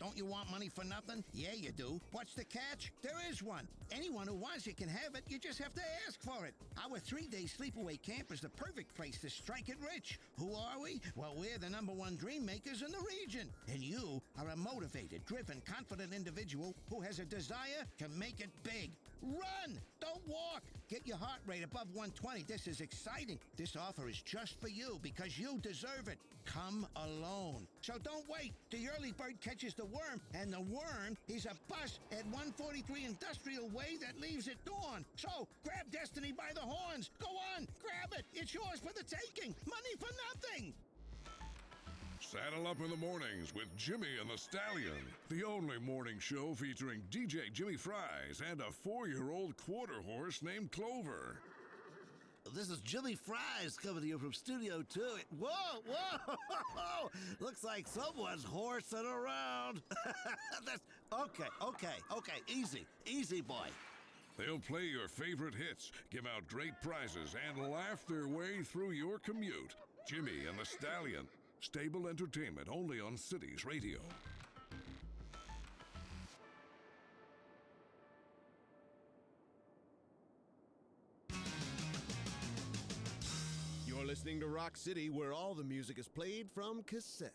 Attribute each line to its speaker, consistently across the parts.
Speaker 1: Don't you want money for nothing? Yeah, you do. What's the catch? There is one. Anyone who wants it can have it. You just have to ask for it. Our 3-day sleepaway camp is the perfect place to strike it rich. Who are we? Well, we're the #1 dream makers in the region. And you are a motivated, driven, confident individual who has a desire to make it big. Run! Don't walk! Get your heart rate above 120. This is exciting. This offer is just for you because you deserve it. Come alone. So don't wait. The early bird catches the worm, and the worm is a bus at 143 Industrial Way that leaves at dawn. So grab destiny by the horns. Go on, grab it. It's yours for the taking. Money for nothing.
Speaker 2: Saddle up in the mornings with Jimmy and the Stallion, the only morning show featuring DJ Jimmy Fries and a 4-year-old quarter horse named Clover.
Speaker 3: This is Jimmy Fries coming to you from Studio 2. Whoa, whoa! Looks like someone's horsing around. Okay. Easy, boy.
Speaker 2: They'll play your favorite hits, give out great prizes, and laugh their way through your commute. Jimmy and the Stallion. Stable entertainment only on Cities Radio.
Speaker 4: You're listening to Rock City, where all the music is played from cassette.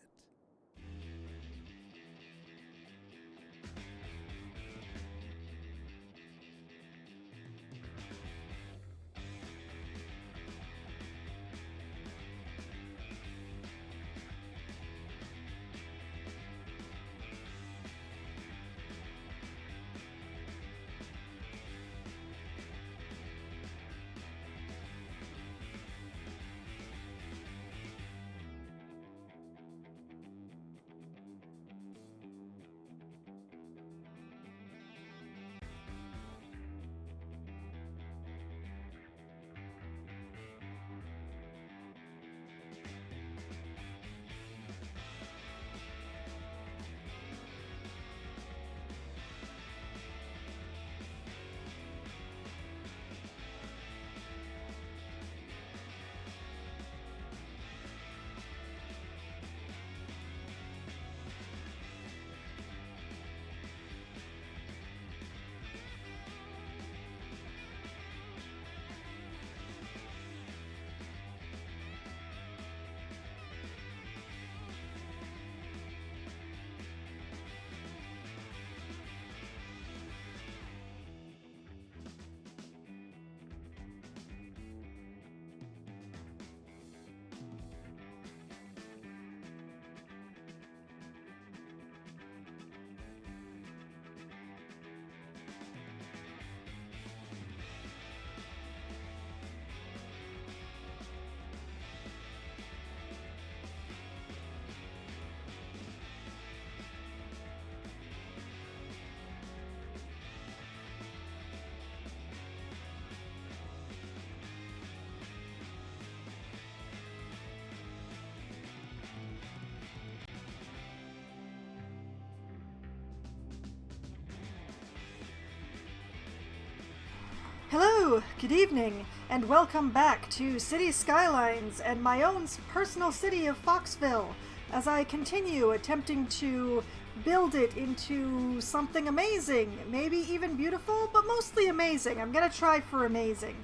Speaker 5: Hello, good evening, and welcome back to City Skylines and my own personal city of Foxville as I continue attempting to build it into something amazing, maybe even beautiful, but mostly amazing. I'm going to try for amazing.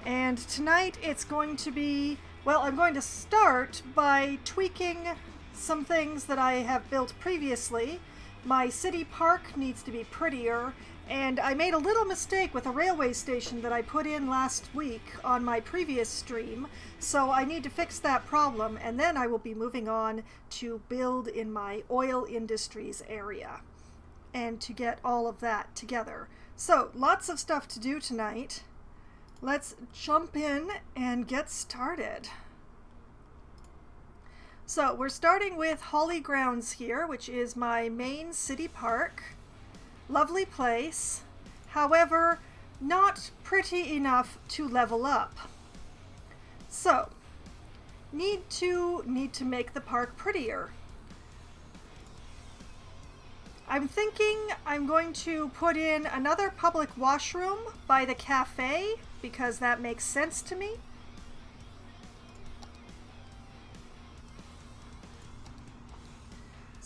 Speaker 5: And tonight it's going to be, well, I'm going to start by tweaking some things that I have built previously. My city park needs to be prettier, and I made a little mistake with a railway station that I put in last week on my previous stream, so I need to fix that problem, and then I will be moving on to build in my oil industries area and to get all of that together. So, lots of stuff to do tonight. Let's jump in and get started. So, we're starting with Holly Grounds here, which is my main city park. Lovely place, however, not pretty enough to level up. So, need to make the park prettier. I'm thinking I'm going to put in another public washroom by the cafe because that makes sense to me.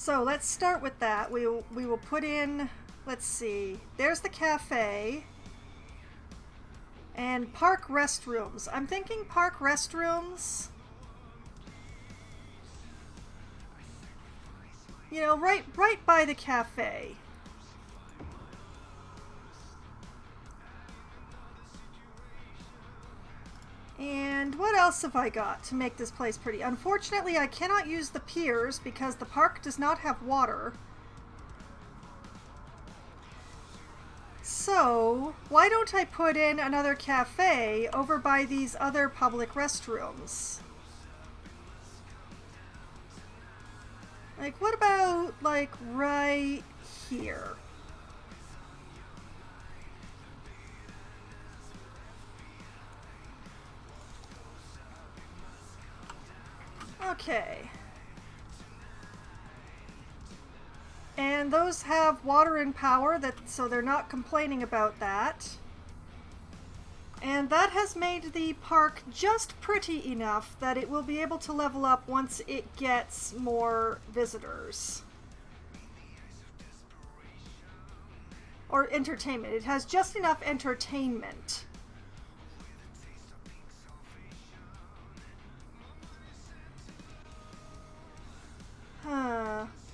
Speaker 5: So let's start with that. We will put in, let's see, there's the cafe and park restrooms. I'm thinking park restrooms, you know, right by the cafe. And what else have I got to make this place pretty? Unfortunately, I cannot use the piers because the park does not have water. So, why don't I put in another cafe over by these other public restrooms? Like, what about, like, right here? Okay. And those have water and power, so they're not complaining about that. And that has made the park just pretty enough that it will be able to level up once it gets more visitors. Or entertainment. It has just enough entertainment.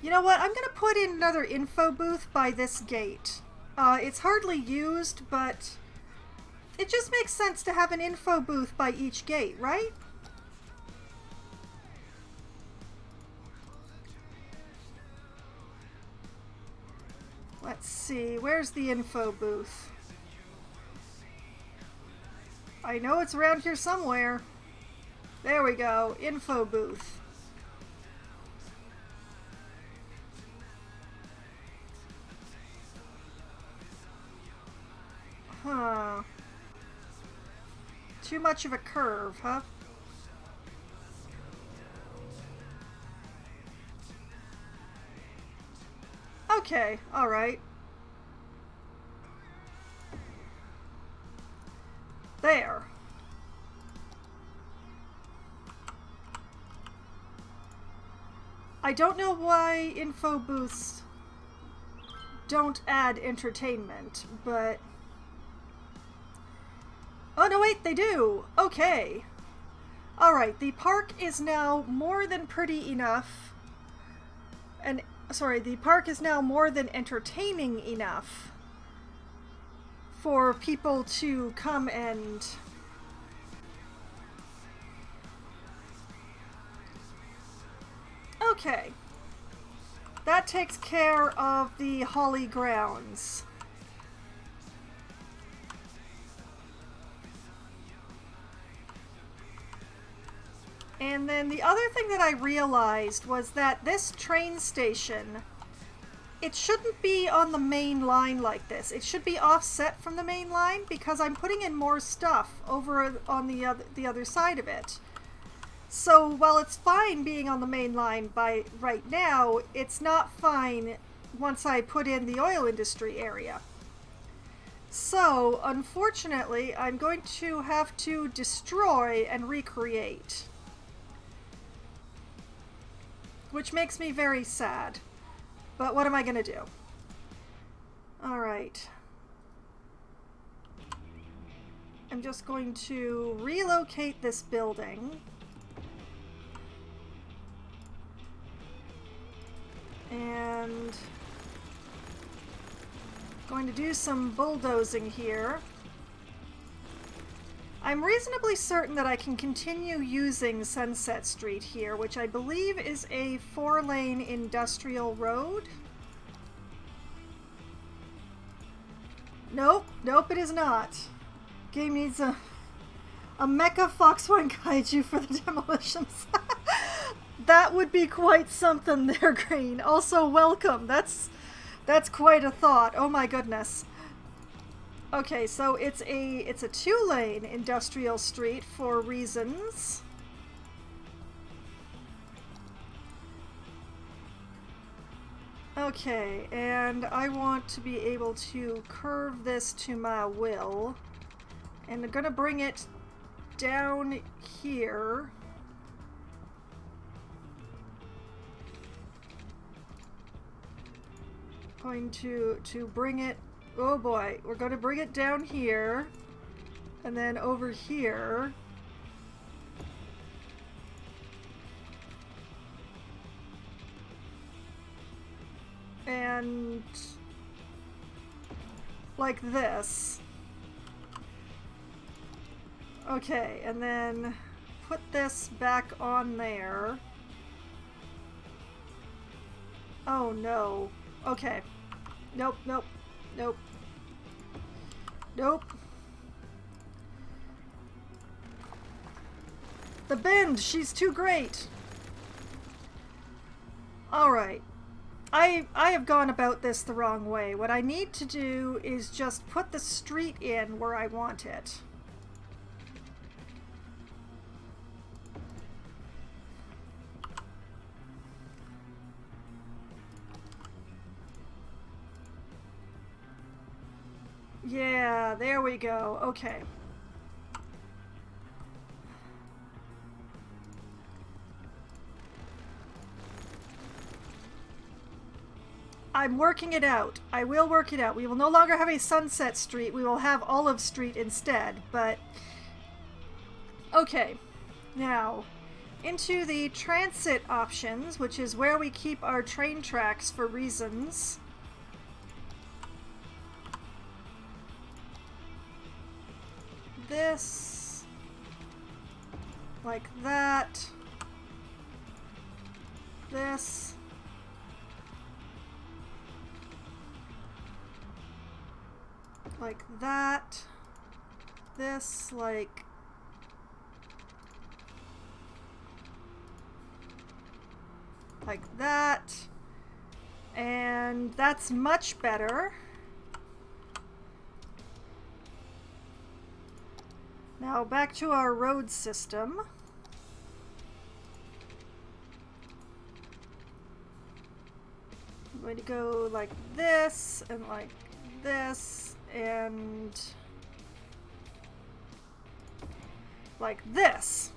Speaker 5: You know what? I'm going to put in another info booth by this gate. It's hardly used, but it just makes sense to have an info booth by each gate, right? Let's see, where's the info booth? I know it's around here somewhere. There we go, info booth. Huh. Too much of a curve, huh? Okay, alright. There. I don't know why info booths don't add entertainment, but... Oh, no, wait, they do! Okay. Alright, the park is now more than pretty enough. And, sorry, the park is now more than entertaining enough for people to come and... Okay. That takes care of the Holly grounds. And then the other thing that I realized was that this train station, it shouldn't be on the main line like this. It should be offset from the main line because I'm putting in more stuff over on the other side of it. So while it's fine being on the main line by right now, it's not fine once I put in the oil industry area. So unfortunately, I'm going to have to destroy and recreate. Which makes me very sad. But what am I gonna do? Alright. I'm just going to relocate this building. And going to do some bulldozing here. I'm reasonably certain that I can continue using Sunset Street here, which I believe is a 4-lane industrial road. Nope, nope it is not. Game needs a Mecha Foxville Kaiju for the demolitions. That would be quite something there, Green. Also, welcome. That's quite a thought. Oh my goodness. Okay, so it's a 2-lane industrial street for reasons. Okay, and I want to be able to curve this to my will. And I'm gonna bring it down here. going to bring it... Oh boy, we're going to bring it down here. And then over here. And... like this. Okay, and then put this back on there. Oh no. Okay. Nope, nope, nope. Nope. The bend! She's too great! Alright. I have gone about this the wrong way. What I need to do is just put the street in where I want it. Yeah, there we go. Okay. I'm working it out. I will work it out. We will no longer have a Sunset Street. We will have Olive Street instead, but... Okay. Now, into the transit options, which is where we keep our train tracks for reasons. This... like that. This... like that. This, like... like that. And that's much better. Now back to our road system. I'm going to go like this and like this and like this.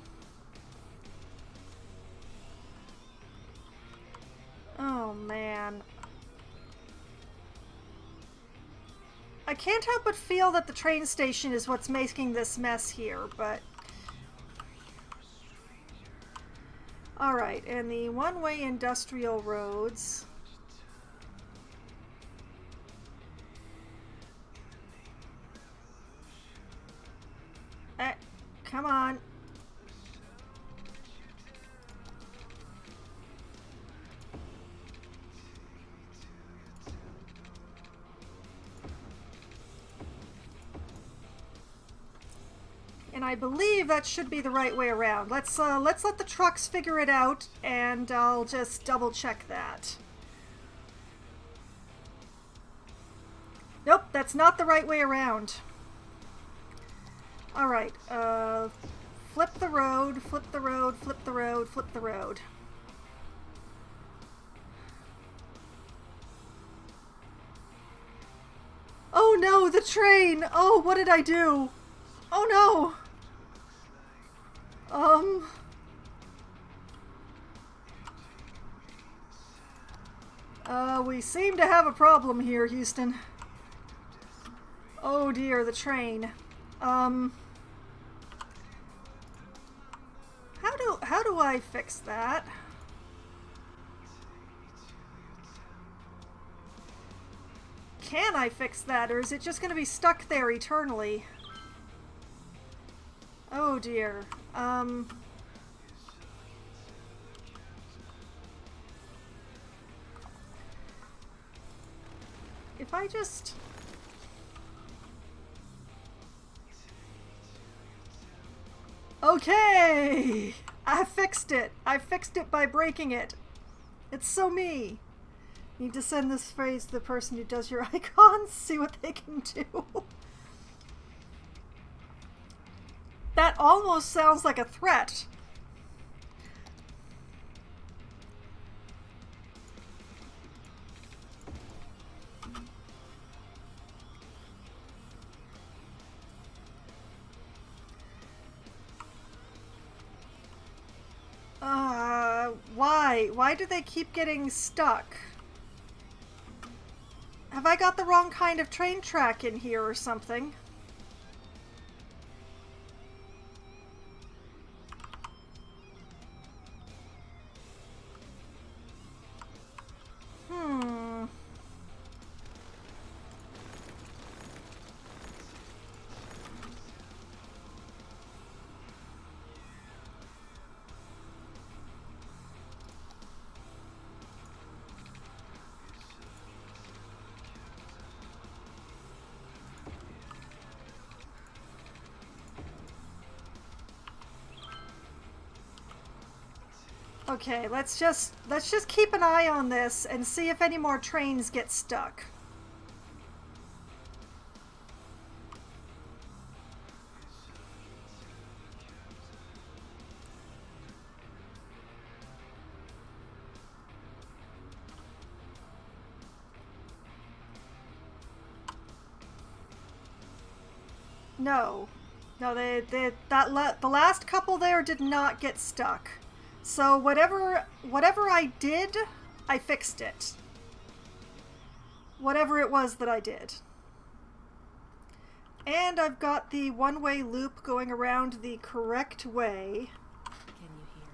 Speaker 5: Oh man. I can't help but feel that the train station is what's making this mess here, but... Alright, and the one-way industrial roads... come on. And I believe that should be the right way around. Let's let the trucks figure it out, and I'll just double check that. Nope, that's not the right way around. Alright, flip the road, flip the road, flip the road, flip the road. Oh no, the train! Oh, what did I do? Oh no! We seem to have a problem here, Houston. Oh dear, the train. How do I fix that? Can I fix that, or is it just gonna be stuck there eternally? Oh dear. If I just... Okay! I fixed it! I fixed it by breaking it. It's so me. Need to send this phrase to the person who does your icons, see what they can do. That almost sounds like a threat. Why? Why do they keep getting stuck? Have I got the wrong kind of train track in here or something? Okay, let's just keep an eye on this and see if any more trains get stuck. No. No, the last couple there did not get stuck. So whatever I did, I fixed it. Whatever it was that I did. And I've got the one-way loop going around the correct way.
Speaker 6: Can you hear?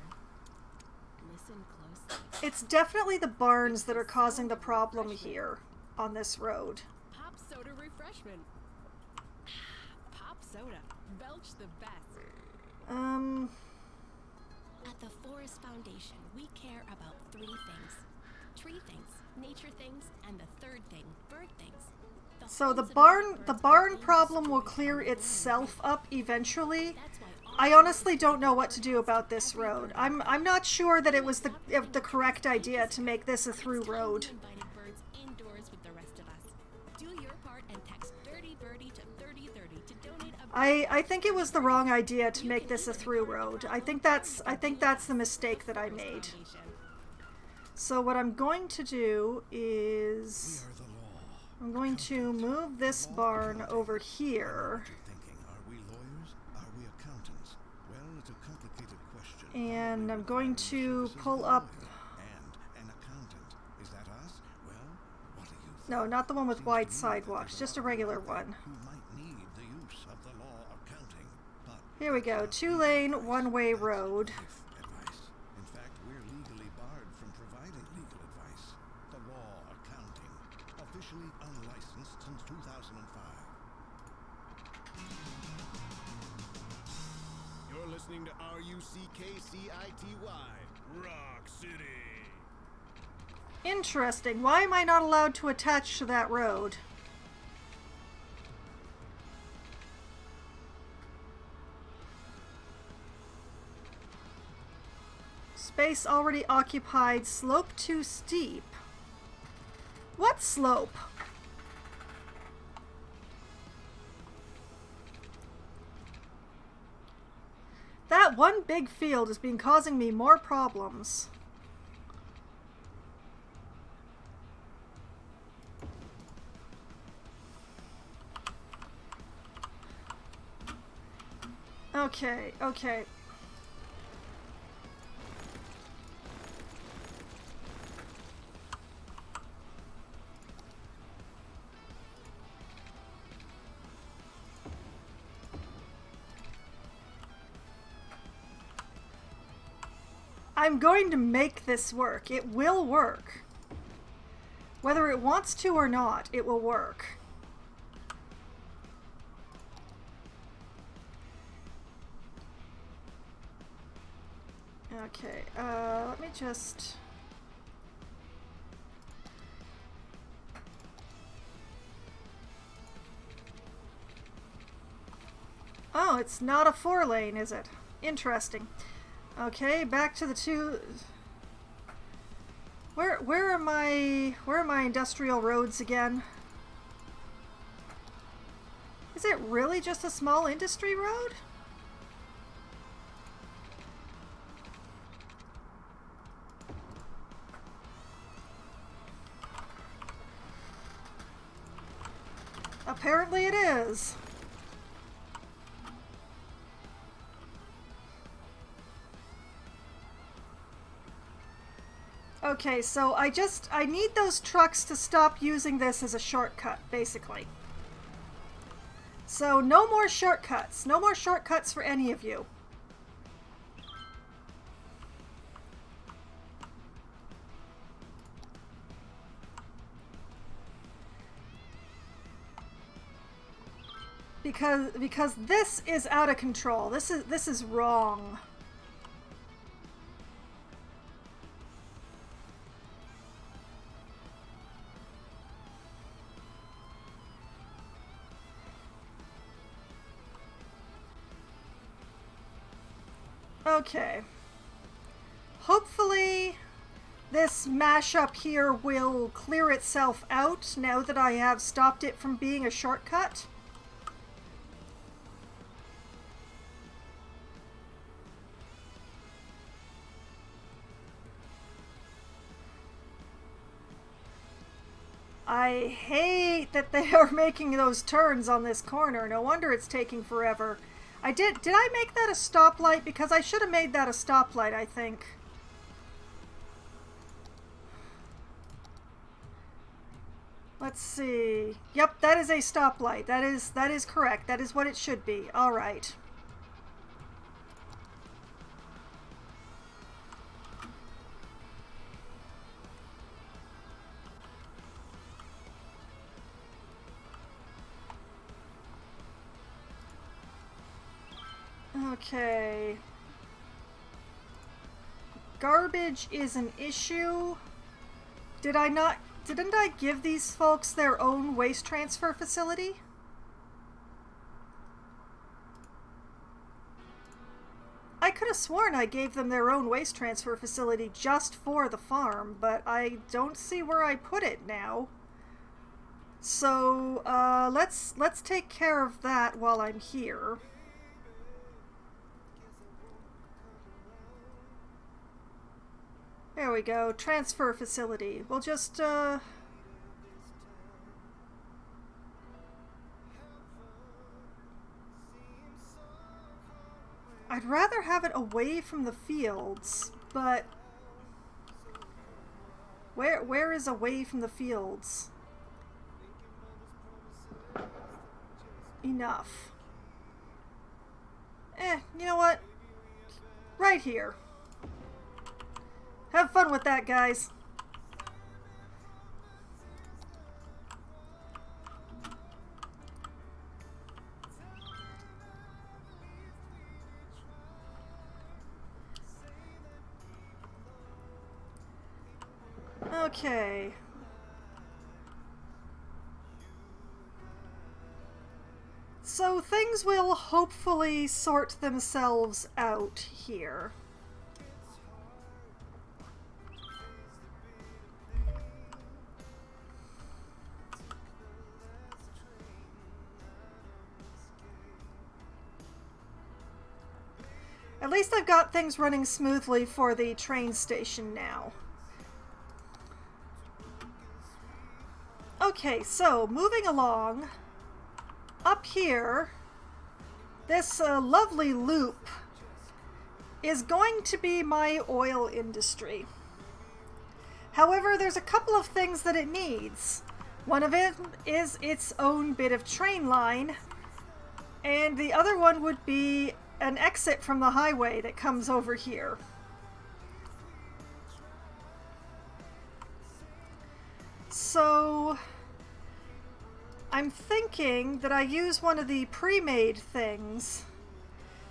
Speaker 6: Listen closely.
Speaker 5: It's definitely the barns that are causing the problem here on this road.
Speaker 6: Pop soda refreshment. Pop soda. Belch the best.
Speaker 7: At the Forest Foundation, we care about 3 things. Tree things, nature things, and the third thing, bird things.
Speaker 5: So the barn problem will clear itself up eventually. I honestly don't know what to do about this road. I'm not sure that it was the correct idea to make this a through road. I think it was the wrong idea to make this a through road. I think that's the mistake that I made. So what I'm going to do is I'm going to move this barn over here. And I'm going to pull up. No, not the one with wide sidewalks, just a regular one. Here we go, 2-lane, one-way road.
Speaker 8: In fact, we're legally barred from providing legal advice. The law accounting, officially unlicensed since 2005.
Speaker 4: You're listening to RUCKCITY, Rock City.
Speaker 5: Interesting. Why am I not allowed to attach to that road? Space already occupied. Slope too steep. What slope? That one big field has been causing me more problems. Okay, okay. I'm going to make this work. It will work. Whether it wants to or not, it will work. Okay, let me just... Oh, it's not a 4-lane, is it? Interesting. Okay, back to the 2... Where are my industrial roads again? Is it really just a small industry road? Apparently it is. Okay, so I need those trucks to stop using this as a shortcut, basically. So no more shortcuts. No more shortcuts for any of you. Because this is out of control. This is wrong. Okay. Hopefully this mashup here will clear itself out now that I have stopped it from being a shortcut. I hate that they are making those turns on this corner. No wonder it's taking forever. Did I make that a stoplight? Because I should have made that a stoplight, I think. Let's see. Yep, that is a stoplight. That is correct. That is what it should be. All right. Okay. Garbage is an issue. Didn't I give these folks their own waste transfer facility? I could have sworn I gave them their own waste transfer facility just for the farm, but I don't see where I put it now. So, let's take care of that while I'm here. There we go. Transfer facility. We'll just, I'd rather have it away from the fields, but where is away from the fields? Enough. You know what? Right here. Have fun with that, guys. Okay. So things will hopefully sort themselves out here. At least I've got things running smoothly for the train station now. Okay, so moving along, up here, this lovely loop is going to be my oil industry. However, there's a couple of things that it needs. One of it is its own bit of train line, and the other one would be an exit from the highway that comes over here. So I'm thinking that I use one of the pre-made things,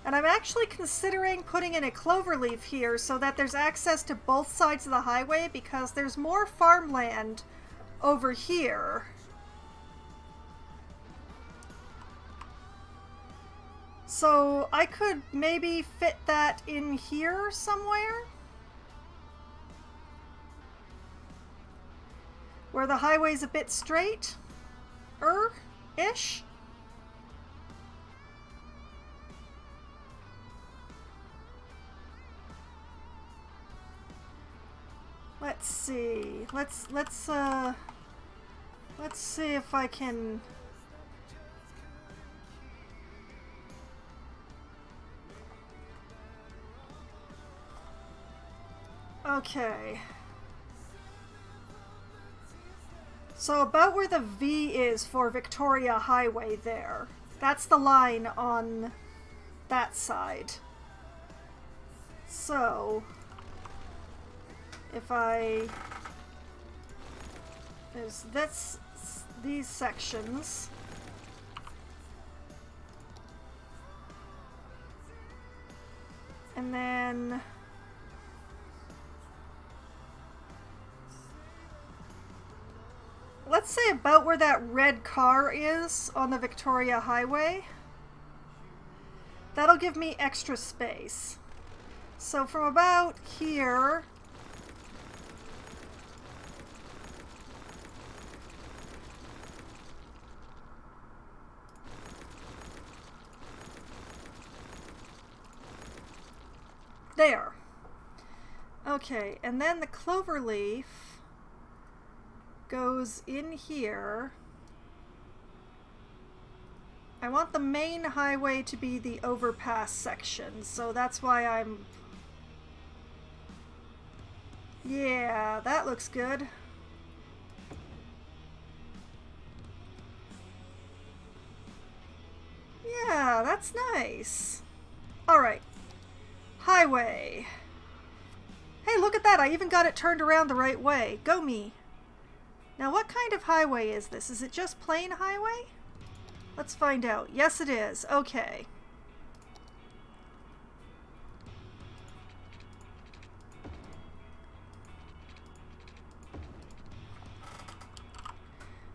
Speaker 5: and I'm actually considering putting in a cloverleaf here so that there's access to both sides of the highway, because there's more farmland over here. So I could maybe fit that in here somewhere, where the highway's a bit straight-ish. Let's see. Let's see if I can. Okay. So about where the V is for Victoria Highway there. That's the line on that side. So if there's these sections. And then let's say about where that red car is on the Victoria Highway. That'll give me extra space. So from about here, there. Okay, and then the cloverleaf goes in here. I want the main highway to be the overpass section, so that's why I'm... Yeah, that looks good. Yeah, that's nice. Alright. Highway. Hey, look at that! I even got it turned around the right way. Go me. Now, what kind of highway is this? Is it just plain highway? Let's find out. Yes, it is. Okay.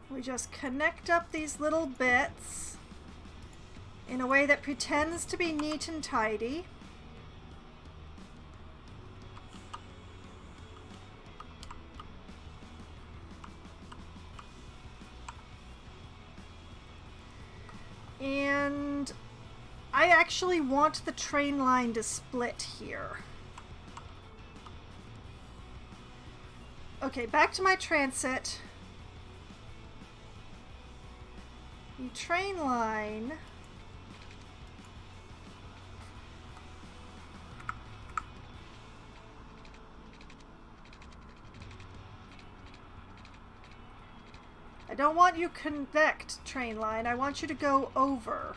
Speaker 5: We just connect up these little bits in a way that pretends to be neat and tidy. And I actually want the train line to split here. Okay, back to my transit. The train line I don't want you connect, train line. I want you to go over.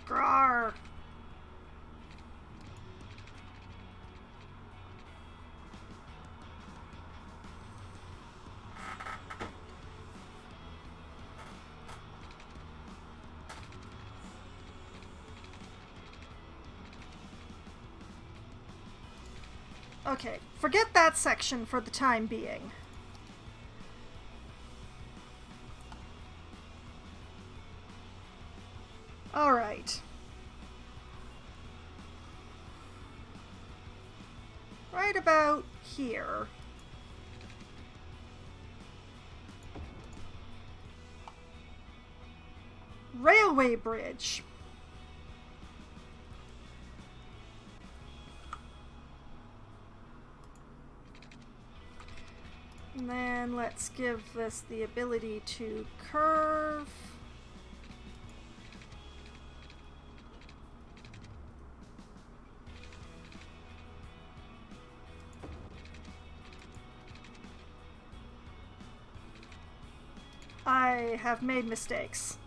Speaker 5: Grar. Okay, forget that section for the time being. All right. Right about here. Railway bridge. And then let's give this the ability to curve. I have made mistakes.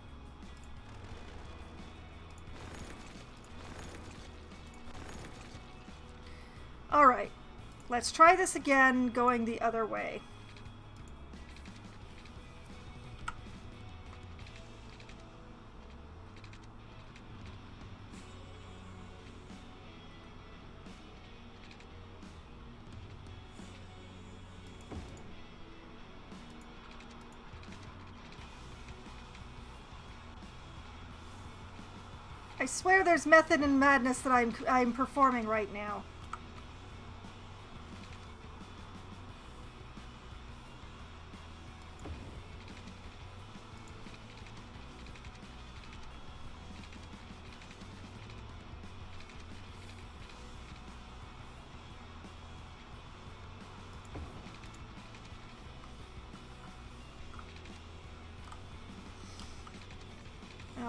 Speaker 5: All right, let's try this again going the other way. I swear there's method and madness that I'm performing right now.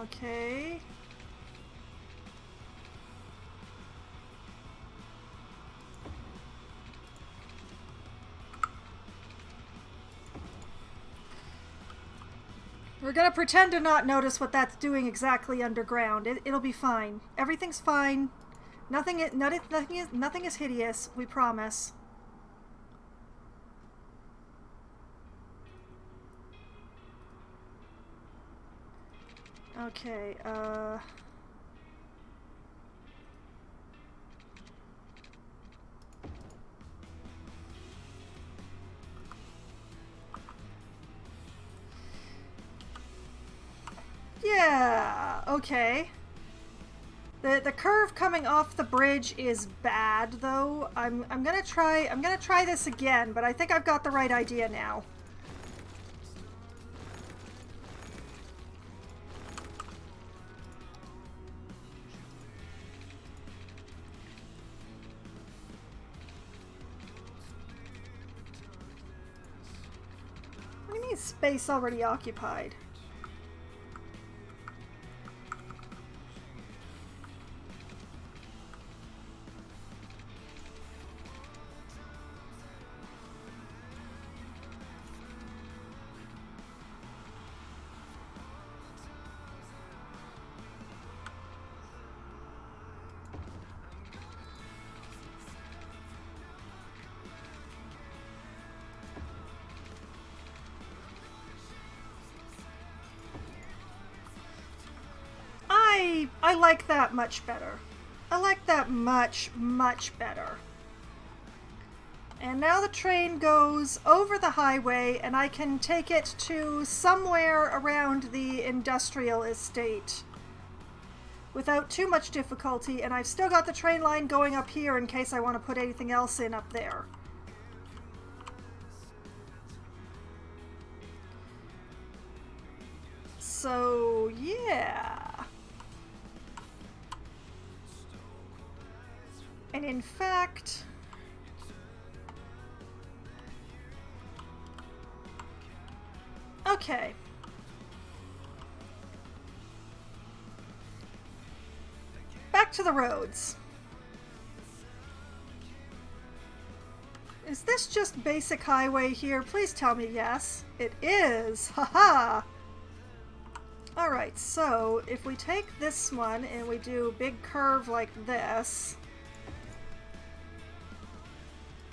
Speaker 5: Okay. We're gonna pretend to not notice what that's doing exactly underground. It'll be fine. Everything's fine. Nothing is hideous. We promise. Okay. Yeah, okay. The curve coming off the bridge is bad though. I'm gonna try this again, but I think I've got the right idea now. What do you mean space already occupied? I like that much better. I like that much, much better. And now the train goes over the highway and I can take it to somewhere around the industrial estate without too much difficulty, and I've still got the train line going up here in case I want to put anything else in up there. So, yeah. And in fact, okay. Back to the roads. Is this just basic highway here? Please tell me yes. It is. Haha. Alright, so if we take this one and we do a big curve like this.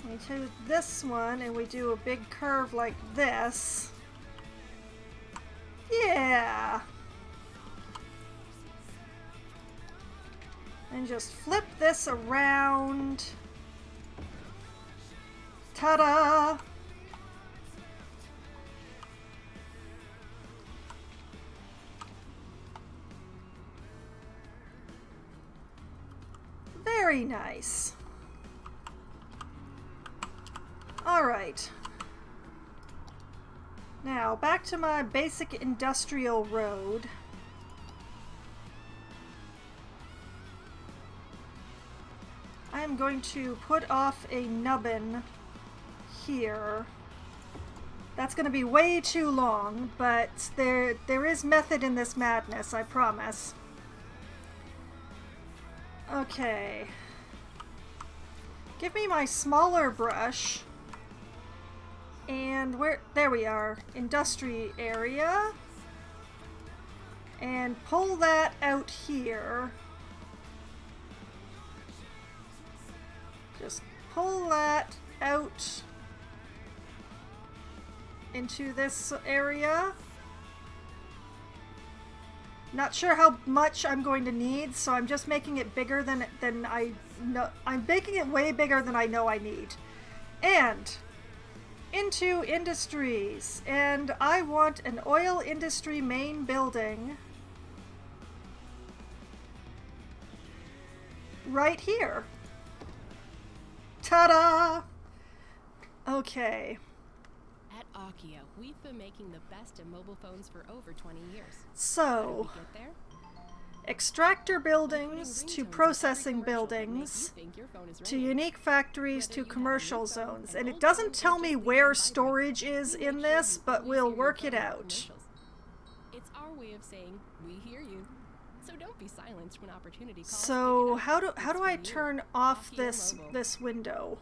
Speaker 5: We take this one and we do a big curve like this. Yeah. And just flip this around. Ta-da! Very nice. All right. Now, back to my basic industrial road. I am going to put off a nubbin here. That's going to be way too long, but there is method in this madness, I promise. Okay. Give me my smaller brush. And there we are, industry area. And pull that out here. Just pull that out into this area. Not sure how much I'm going to need, so I'm just making it bigger than I know. I'm making it way bigger than I know I need. And into industries, and I want an oil industry main building right here. Ta-da! Okay.
Speaker 7: At Akio, we've been making the best in mobile phones for over 20 years.
Speaker 5: So,
Speaker 7: How did we get there?
Speaker 5: extractor buildings to processing buildings to unique factories to commercial zones. And it doesn't tell me where storage is in this, but we'll work it out.
Speaker 7: It's our way of saying we hear you. So don't be silenced when opportunity calls.
Speaker 5: So how do I turn off this window?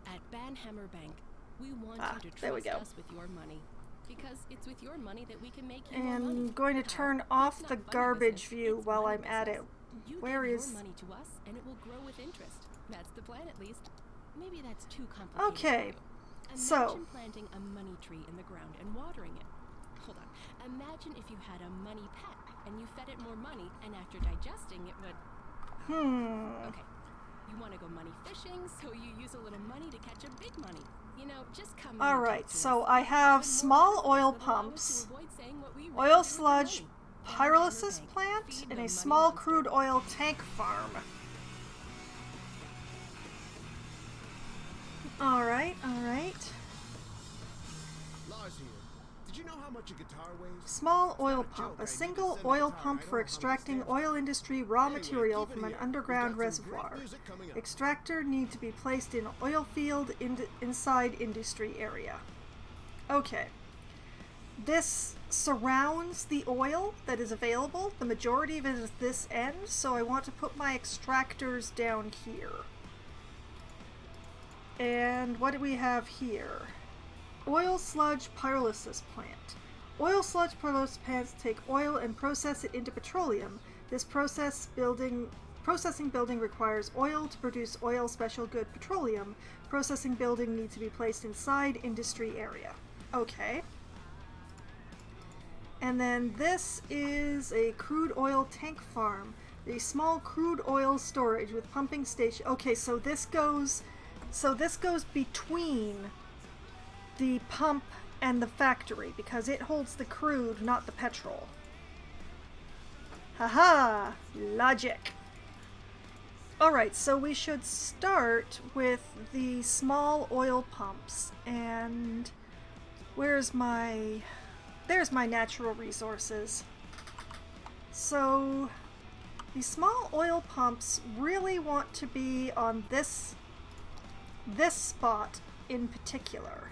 Speaker 7: At Banhammer Bank, we want you to
Speaker 5: there we
Speaker 7: trust
Speaker 5: go.
Speaker 7: us with your money. because it's with your money that we can make you more
Speaker 5: And
Speaker 7: money.
Speaker 5: I'm going to
Speaker 7: How?
Speaker 5: turn
Speaker 7: It's
Speaker 5: off
Speaker 7: not
Speaker 5: the
Speaker 7: funny
Speaker 5: garbage
Speaker 7: business,
Speaker 5: view
Speaker 7: it's
Speaker 5: while
Speaker 7: money
Speaker 5: I'm at it.
Speaker 7: business. You
Speaker 5: Where
Speaker 7: give
Speaker 5: is...
Speaker 7: your money to us, and it will grow with interest. That's the plan, at least. Maybe that's too complicated.
Speaker 5: Okay,
Speaker 7: For you.
Speaker 5: so...
Speaker 7: Imagine planting a money tree in the ground and watering it. Hold on. Imagine if you had a money pet, and you fed it more money, and after digesting, it would... Okay. You want to go money fishing, so you use a little money to catch a big money. You know, just come in and
Speaker 5: Alright,
Speaker 7: talk to
Speaker 5: so
Speaker 7: us.
Speaker 5: I have
Speaker 7: Even more
Speaker 5: small
Speaker 7: business
Speaker 5: oil
Speaker 7: that allow us to
Speaker 5: pumps,
Speaker 7: avoid saying what we really
Speaker 5: oil
Speaker 7: do with the
Speaker 5: sludge
Speaker 7: money.
Speaker 5: pyrolysis
Speaker 7: Bank.
Speaker 5: plant,
Speaker 7: Feed
Speaker 5: and
Speaker 7: the
Speaker 5: a
Speaker 7: money
Speaker 5: small
Speaker 7: monster.
Speaker 5: crude oil tank farm. Alright, alright.
Speaker 4: Lars here. Did you know how much a guitar weighs?
Speaker 5: Small oil
Speaker 4: joke,
Speaker 5: pump,
Speaker 4: I
Speaker 5: a
Speaker 4: need to
Speaker 5: single
Speaker 4: send a
Speaker 5: oil
Speaker 4: guitar.
Speaker 5: pump
Speaker 4: I
Speaker 5: for
Speaker 4: don't know how
Speaker 5: extracting
Speaker 4: much it
Speaker 5: oil industry raw
Speaker 4: Anyway,
Speaker 5: material
Speaker 4: keep it
Speaker 5: from an
Speaker 4: here.
Speaker 5: underground
Speaker 4: We've got some great
Speaker 5: reservoir.
Speaker 4: music coming up.
Speaker 5: Extractor need to be placed in oil field inside industry area. Okay. This surrounds the oil that is available. The majority of it is this end, so I want to put my extractors down here. And what do we have here? Oil sludge pyrolysis plant. Oil sludge pyrolysis plants take oil and process it into petroleum. This processing building requires oil to produce oil special good petroleum. Processing building needs to be placed inside industry area. Okay. And then this is a crude oil tank farm. A small crude oil storage with pumping station. Okay, so this goes between the pump and the factory because it holds the crude, not the petrol. Haha! Logic. Alright, so we should start with the small oil pumps, and there's my natural resources. So the small oil pumps really want to be on this spot in particular.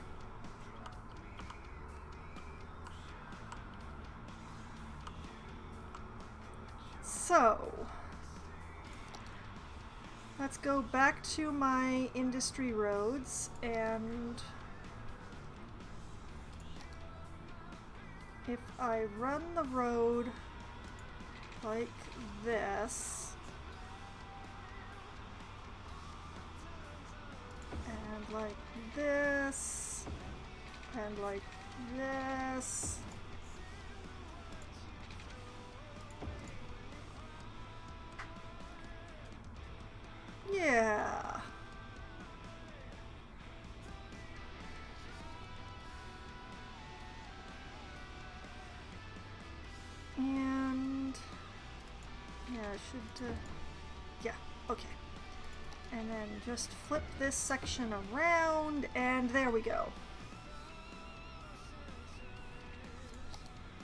Speaker 5: So let's go back to my industry roads, and if I run the road like this, and like this, and like this, yeah. And yeah, I should yeah, okay. And then just flip this section around, and there we go.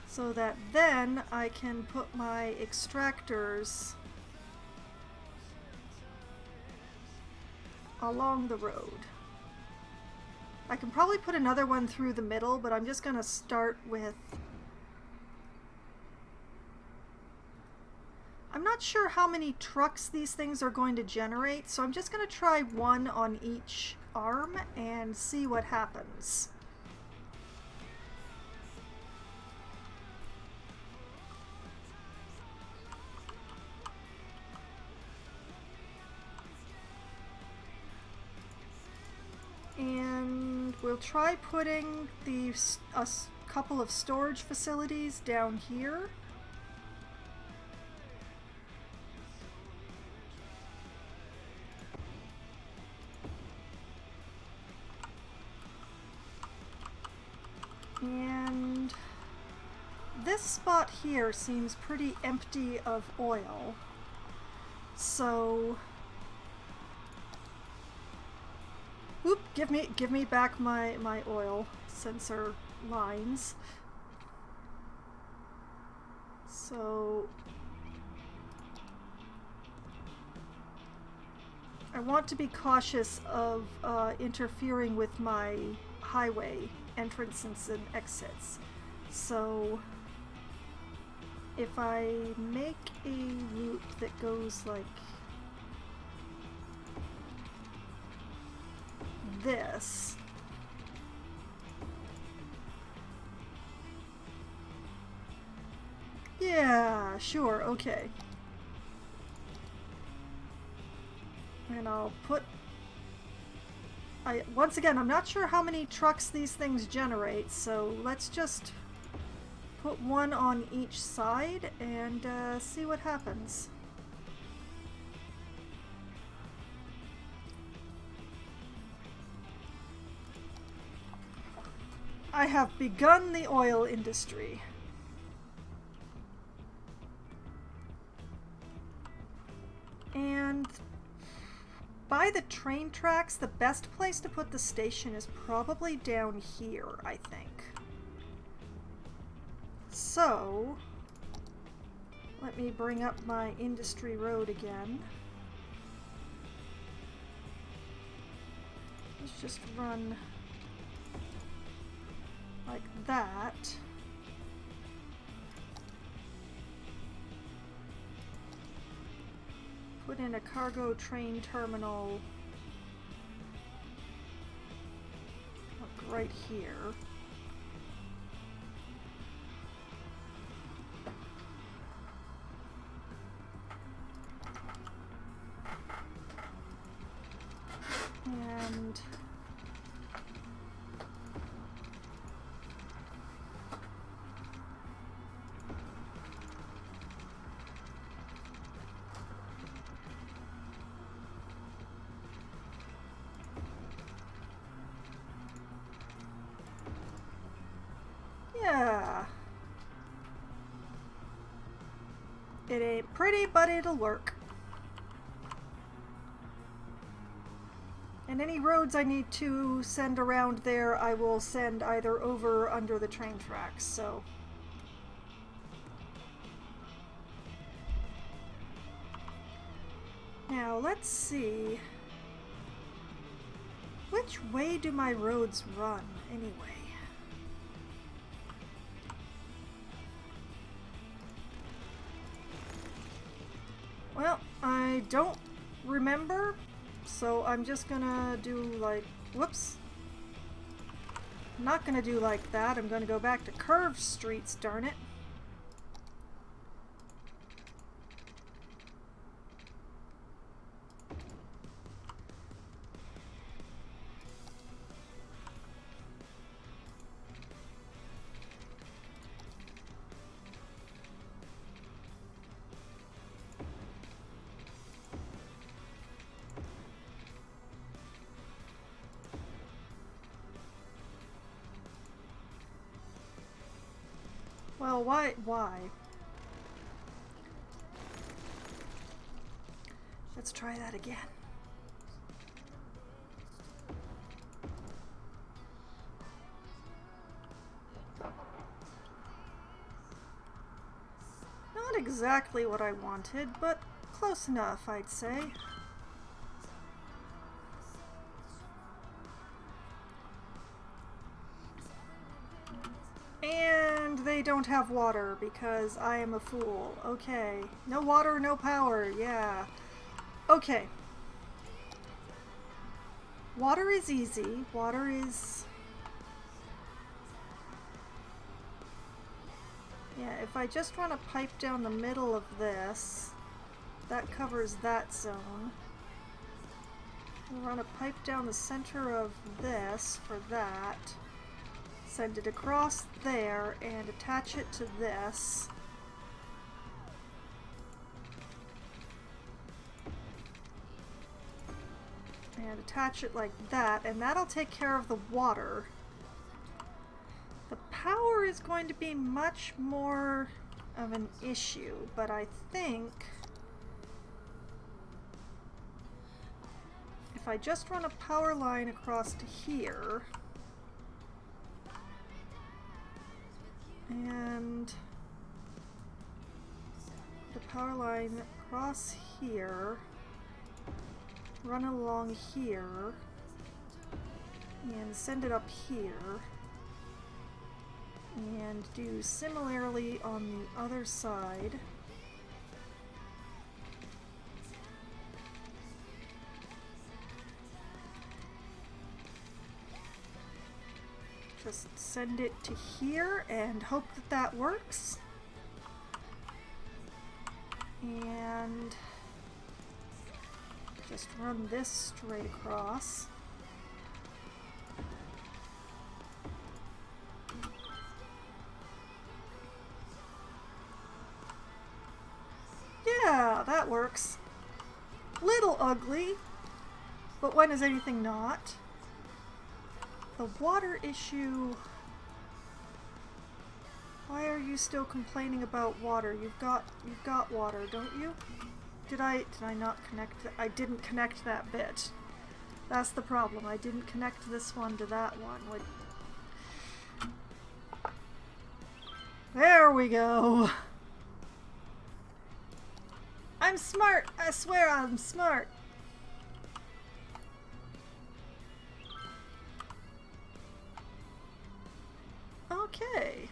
Speaker 5: So that then I can put my extractors along the road. I can probably put another one through the middle, but I'm just going to start with... I'm not sure how many trucks these things are going to generate, so I'm just going to try one on each arm and see what happens. And we'll try putting a couple of storage facilities down here. And this spot here seems pretty empty of oil. So oop, give me back my oil sensor lines. So I want to be cautious of interfering with my highway entrances and exits. So if I make a route that goes like this, Yeah, sure, okay. And I'll put... once again, I'm not sure how many trucks these things generate, so let's just put one on each side and see what happens. I have begun the oil industry. And by the train tracks, the best place to put the station is probably down here, I think. So, let me bring up my industry road again. Let's just run like that. Put in a cargo train terminal like right here. And yeah. It ain't pretty, but it'll work. And any roads I need to send around there, I will send either over or under the train tracks, so. Now, let's see. Which way do my roads run, anyway? Well, I don't remember. So I'm just gonna do like, whoops. I'm not gonna do like that. I'm gonna go back to curved streets, darn it. Well, why? Let's try that again. Not exactly what I wanted, but close enough, I'd say. And they don't have water because I am a fool. Okay. No water, no power. Yeah. Okay. Water is easy. Water is... Yeah, if I just run a pipe down the middle of this, that covers that zone. I'll run a pipe down the center of this for that. Send it across there and attach it to this. And attach it like that, and that'll take care of the water. The power is going to be much more of an issue, but I think if I just run a power line across to here, and the power line across here, run along here, and send it up here, and do similarly on the other side. Just send it to here and hope that that works. And just run this straight across. Yeah, that works. Little ugly, but when is anything not? The water issue... Why are you still complaining about water? You've got water, don't you? Did I not connect I didn't connect that bit. That's the problem. I didn't connect this one to that one. There we go. I'm smart. I swear I'm smart. Okay.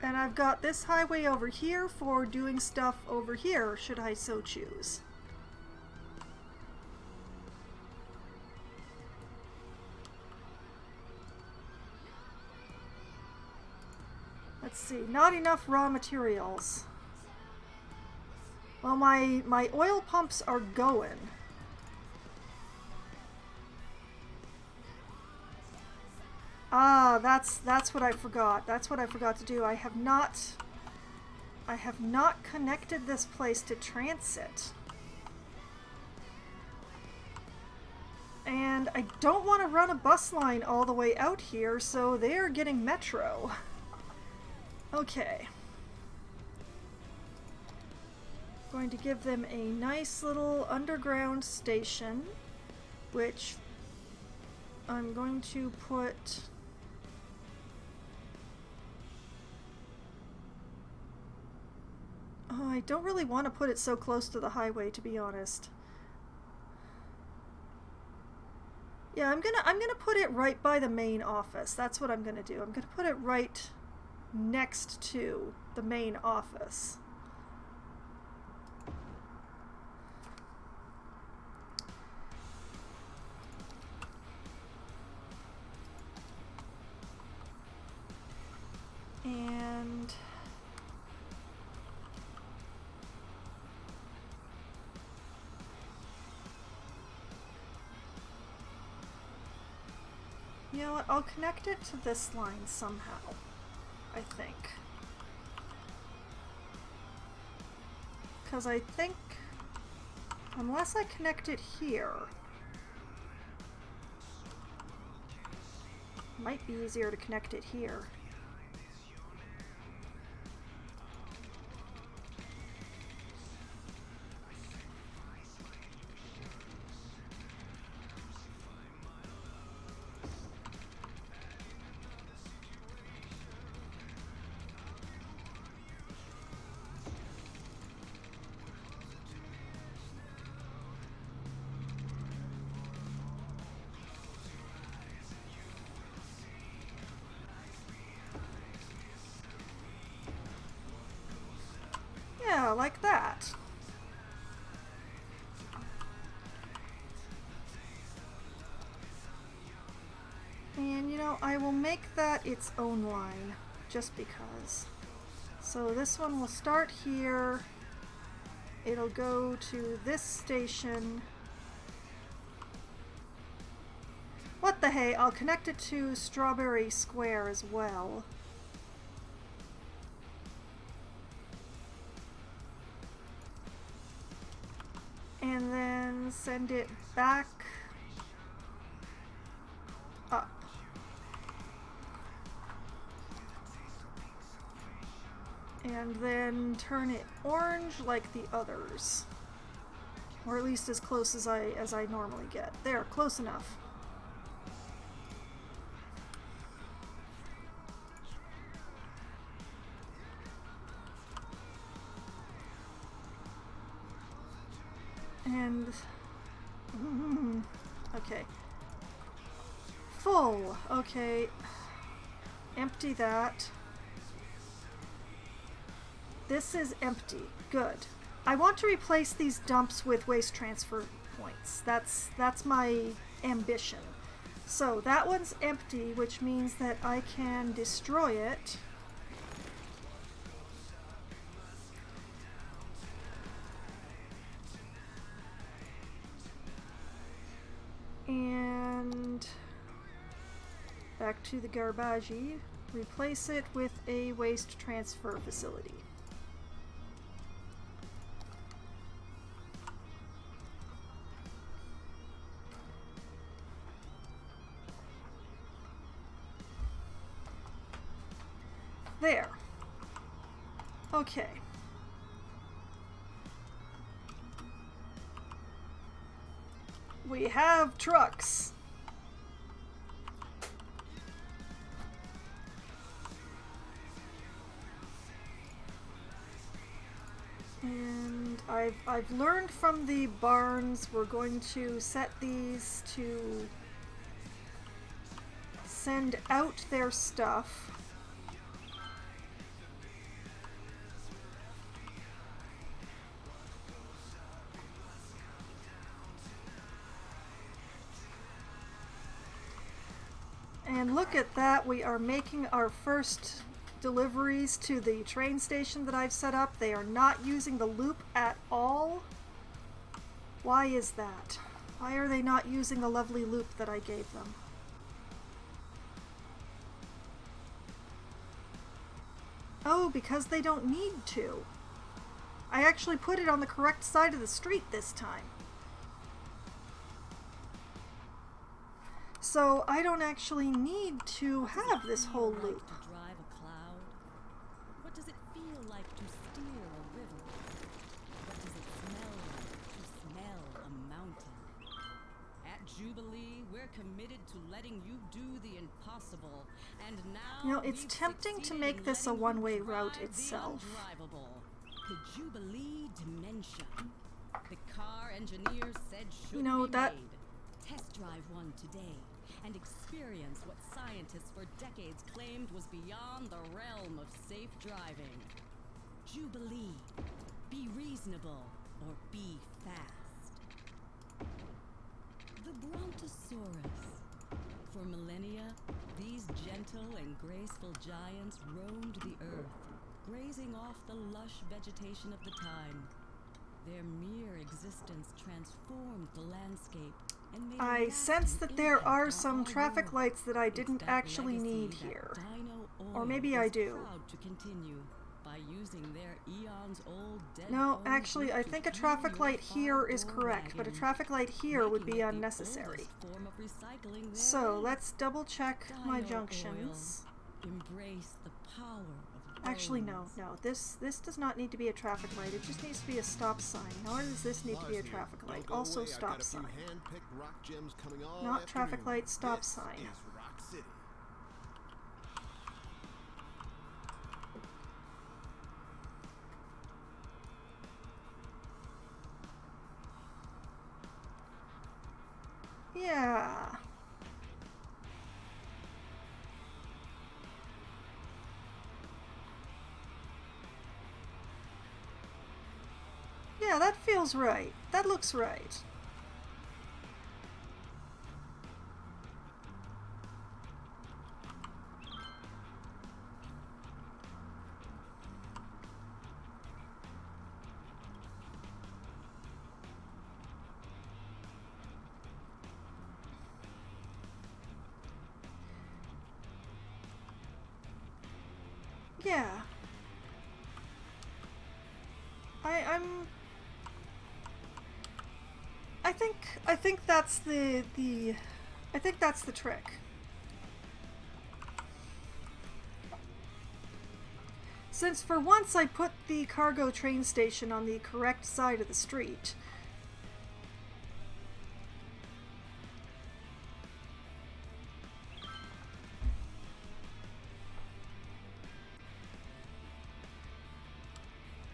Speaker 5: And I've got this highway over here for doing stuff over here, should I so choose. Let's see, not enough raw materials. Well, my oil pumps are going. Ah, that's what I forgot. That's what I forgot to do. I have not connected this place to transit. And I don't want to run a bus line all the way out here, so they're getting metro. Okay. Going to give them a nice little underground station, which I'm going to put... Oh, I don't really want to put it so close to the highway, to be honest. Yeah, I'm gonna put it right by the main office. That's what I'm gonna do. I'm gonna put it right next to the main office. And you know what? I'll connect it to this line somehow, I think. Because I think, unless I connect it here, it might be easier to connect it here. Yeah, like that. And you know, I will make that its own line, just because. So this one will start here. It'll go to this station. What the hey, I'll connect it to Strawberry Square as well. And then send it back up. And then turn it orange like the others. Or at least as close as I normally get. There, close enough. And okay, full. Okay, empty that. This is empty. Good. I want to replace these dumps with waste transfer points. That's my ambition. So that one's empty, which means that I can destroy it. And back to the garbage. Replace it with a waste transfer facility. There. Okay. We have trucks. And I've learned from the barns, we're going to set these to send out their stuff. And look at that, we are making our first deliveries to the train station that I've set up. They are not using the loop at all. Why is that? Why are they not using the lovely loop that I gave them? Oh, because they don't need to. I actually put it on the correct side of the street this time. So I don't actually need to have this whole loop.
Speaker 6: To drive a cloud? What does it feel like to steer a river? What does it smell like to smell a mountain? At Jubilee, we're committed to letting you do the impossible, and now
Speaker 5: You know, it's tempting to make this a one-way route itself.
Speaker 6: The Jubilee Dementia. The car engineers said should
Speaker 5: You know,
Speaker 6: be
Speaker 5: that-
Speaker 6: made. Test drive one today and experience what scientists for decades claimed was beyond the realm of safe driving. Jubilee. Be reasonable or be fast. The Brontosaurus. For millennia, these gentle and graceful giants roamed the earth, grazing off the lush vegetation of the time. Their mere existence transformed the landscape and made
Speaker 5: I
Speaker 6: a
Speaker 5: sense
Speaker 6: lasting
Speaker 5: that there
Speaker 6: impact
Speaker 5: are
Speaker 6: on
Speaker 5: some
Speaker 6: our
Speaker 5: traffic
Speaker 6: world.
Speaker 5: lights that I
Speaker 6: It's
Speaker 5: didn't
Speaker 6: that
Speaker 5: actually
Speaker 6: legacy
Speaker 5: need
Speaker 6: that
Speaker 5: here.
Speaker 6: Dino
Speaker 5: Or
Speaker 6: Oil
Speaker 5: maybe I
Speaker 6: is
Speaker 5: do.
Speaker 6: proud to continue by using their eons-old dead
Speaker 5: No,
Speaker 6: bones
Speaker 5: actually, I
Speaker 6: to
Speaker 5: think a
Speaker 6: fuel
Speaker 5: traffic
Speaker 6: your
Speaker 5: light here is
Speaker 6: five-door
Speaker 5: correct, but a
Speaker 6: wagon,
Speaker 5: traffic light here would
Speaker 6: making
Speaker 5: be
Speaker 6: it the
Speaker 5: unnecessary.
Speaker 6: oldest form of recycling there
Speaker 5: So
Speaker 6: is.
Speaker 5: let's double check my
Speaker 6: Dino
Speaker 5: junctions.
Speaker 6: Oil. Embrace the power of
Speaker 5: Actually, no,
Speaker 6: bones.
Speaker 5: no. This does not need to be a traffic light. It just needs to be a stop sign. Nor does this need to be a
Speaker 4: Lars here.
Speaker 5: traffic light.
Speaker 4: Don't go
Speaker 5: Also,
Speaker 4: away. I've
Speaker 5: stop
Speaker 4: got a few
Speaker 5: sign.
Speaker 4: hand-picked rock gems coming all
Speaker 5: Not traffic
Speaker 4: afternoon.
Speaker 5: light, stop
Speaker 4: This
Speaker 5: sign.
Speaker 4: is Rock City.
Speaker 5: Yeah. Yeah, that feels right. That looks right. Yeah. I think that's the I think that's the trick. Since for once I put the cargo train station on the correct side of the street,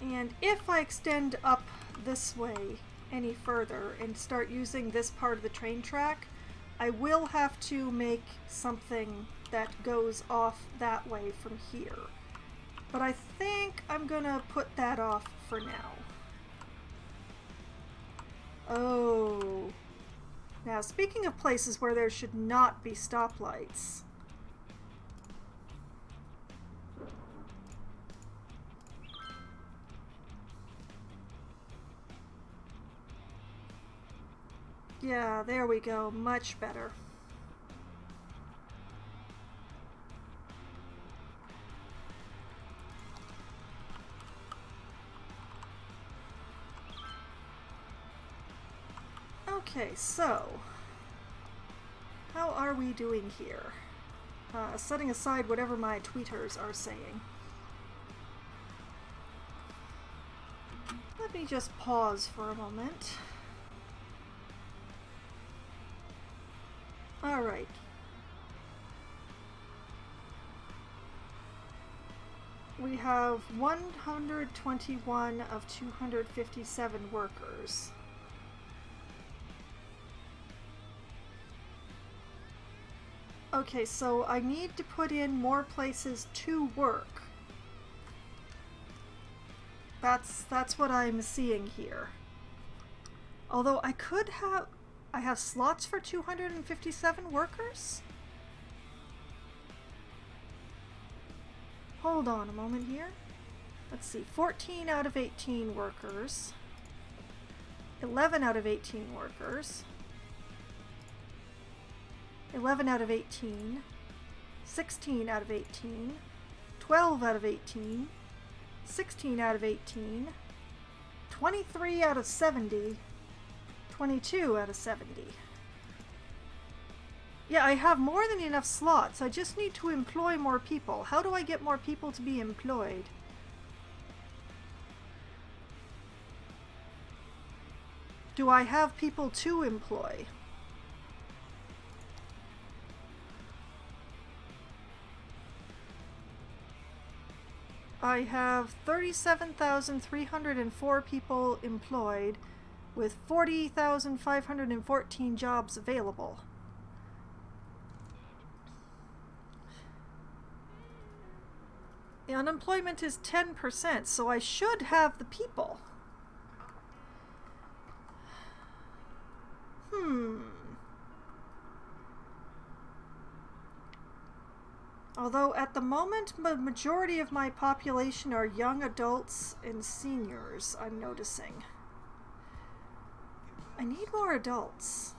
Speaker 5: and if I extend up this way any further and start using this part of the train track, I will have to make something that goes off that way from here. But I think I'm gonna put that off for now. Oh. Now, speaking of places where there should not be stoplights, Yeah, there we go. Much better. Okay, so how are we doing here? Setting aside whatever my tweeters are saying. Let me just pause for a moment. Alright. We have 121 of 257 workers. Okay, so I need to put in more places to work. That's what I'm seeing here. Although I have slots for 257 workers? Hold on a moment here. Let's see, 14 out of 18 workers. 11 out of 18 workers. 11 out of 18. 16 out of 18. 12 out of 18. 16 out of 18. 23 out of 70. 22 out of 70. Yeah, I have more than enough slots. I just need to employ more people. How do I get more people to be employed? Do I have people to employ? I have 37,304 people employed with 40,514 jobs available. The unemployment is 10%, so I should have the people. Although at the moment, the majority of my population are young adults and seniors, I'm noticing. I need more adults.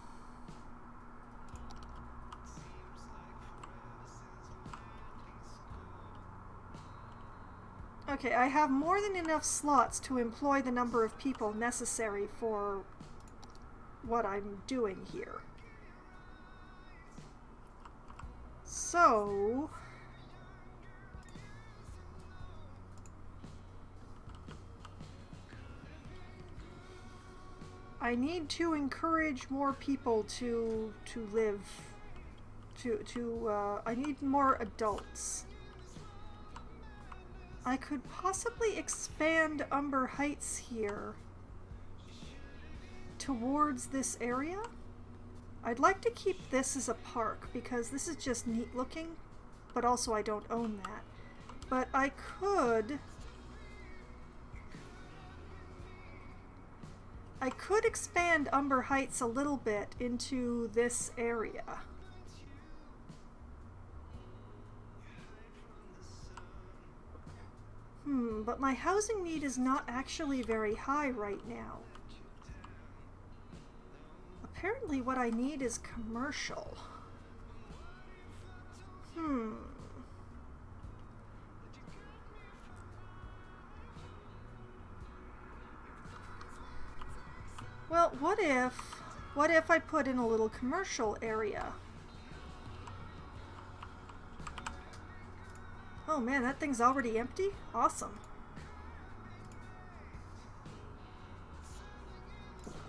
Speaker 5: Okay, I have more than enough slots to employ the number of people necessary for what I'm doing here. So I need to encourage more people to live, I need more adults. I could possibly expand Umber Heights here towards this area. I'd like to keep this as a park because this is just neat looking, but also I don't own that. But I could expand Umber Heights a little bit into this area. But my housing need is not actually very high right now. Apparently what I need is commercial. Well, what if I put in a little commercial area? Oh man, that thing's already empty? Awesome.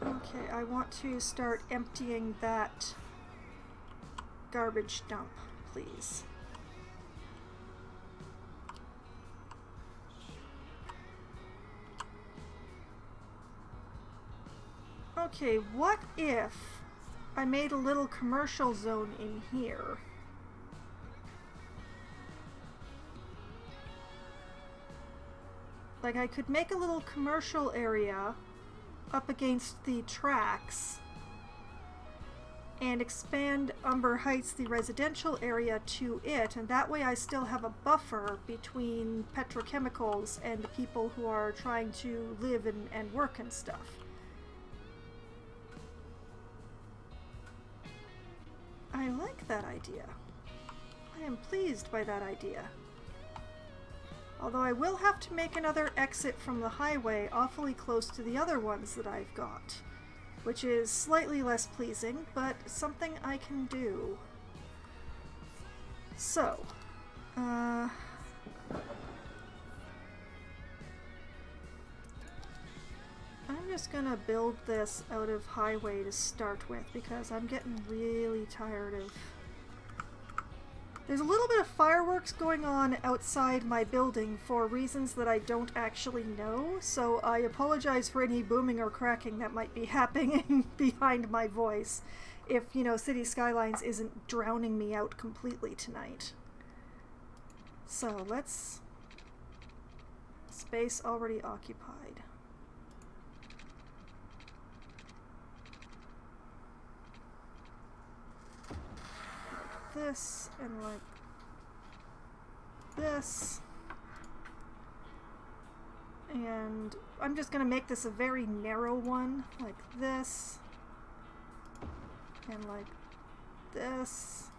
Speaker 5: Okay, I want to start emptying that garbage dump, please. Okay, what if I made a little commercial zone in here? Like I could make a little commercial area up against the tracks and expand Umber Heights, the residential area, to it, and that way I still have a buffer between petrochemicals and the people who are trying to live and work and stuff. I like that idea. I am pleased by that idea. Although I will have to make another exit from the highway awfully close to the other ones that I've got, which is slightly less pleasing, but something I can do. So, I'm just gonna build this out of highway to start with because I'm getting really tired of... There's a little bit of fireworks going on outside my building for reasons that I don't actually know, so I apologize for any booming or cracking that might be happening behind my voice if, you know, City Skylines isn't drowning me out completely tonight. So let's... Space already occupied. This and like this, and I'm just gonna make this a very narrow one like this and like this.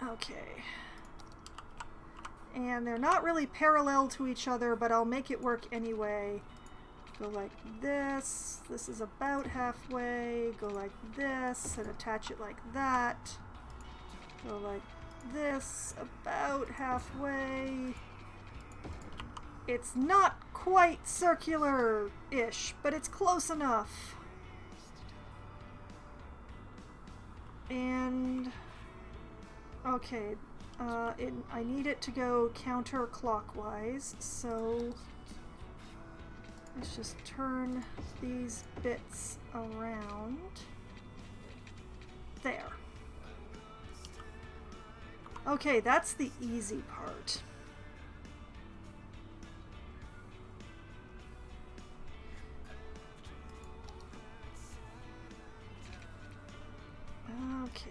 Speaker 5: Okay, and they're not really parallel to each other, but I'll make it work anyway. Go like this, this is about halfway, go like this, and attach it like that. Go like this, about halfway. It's not quite circular-ish, but it's close enough. And, okay, I need it to go counterclockwise, so... Let's just turn these bits around. There. Okay, that's the easy part. Okay.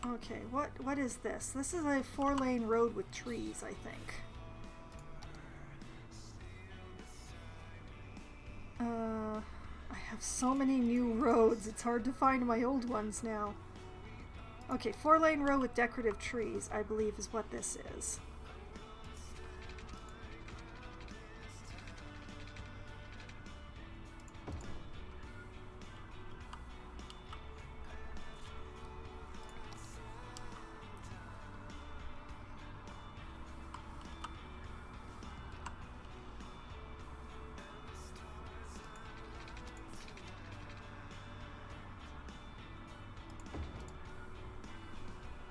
Speaker 5: Okay, what is this? This is a 4-lane road with trees, I think. I have so many new roads, it's hard to find my old ones now. Okay, 4-lane road with decorative trees, I believe is what this is.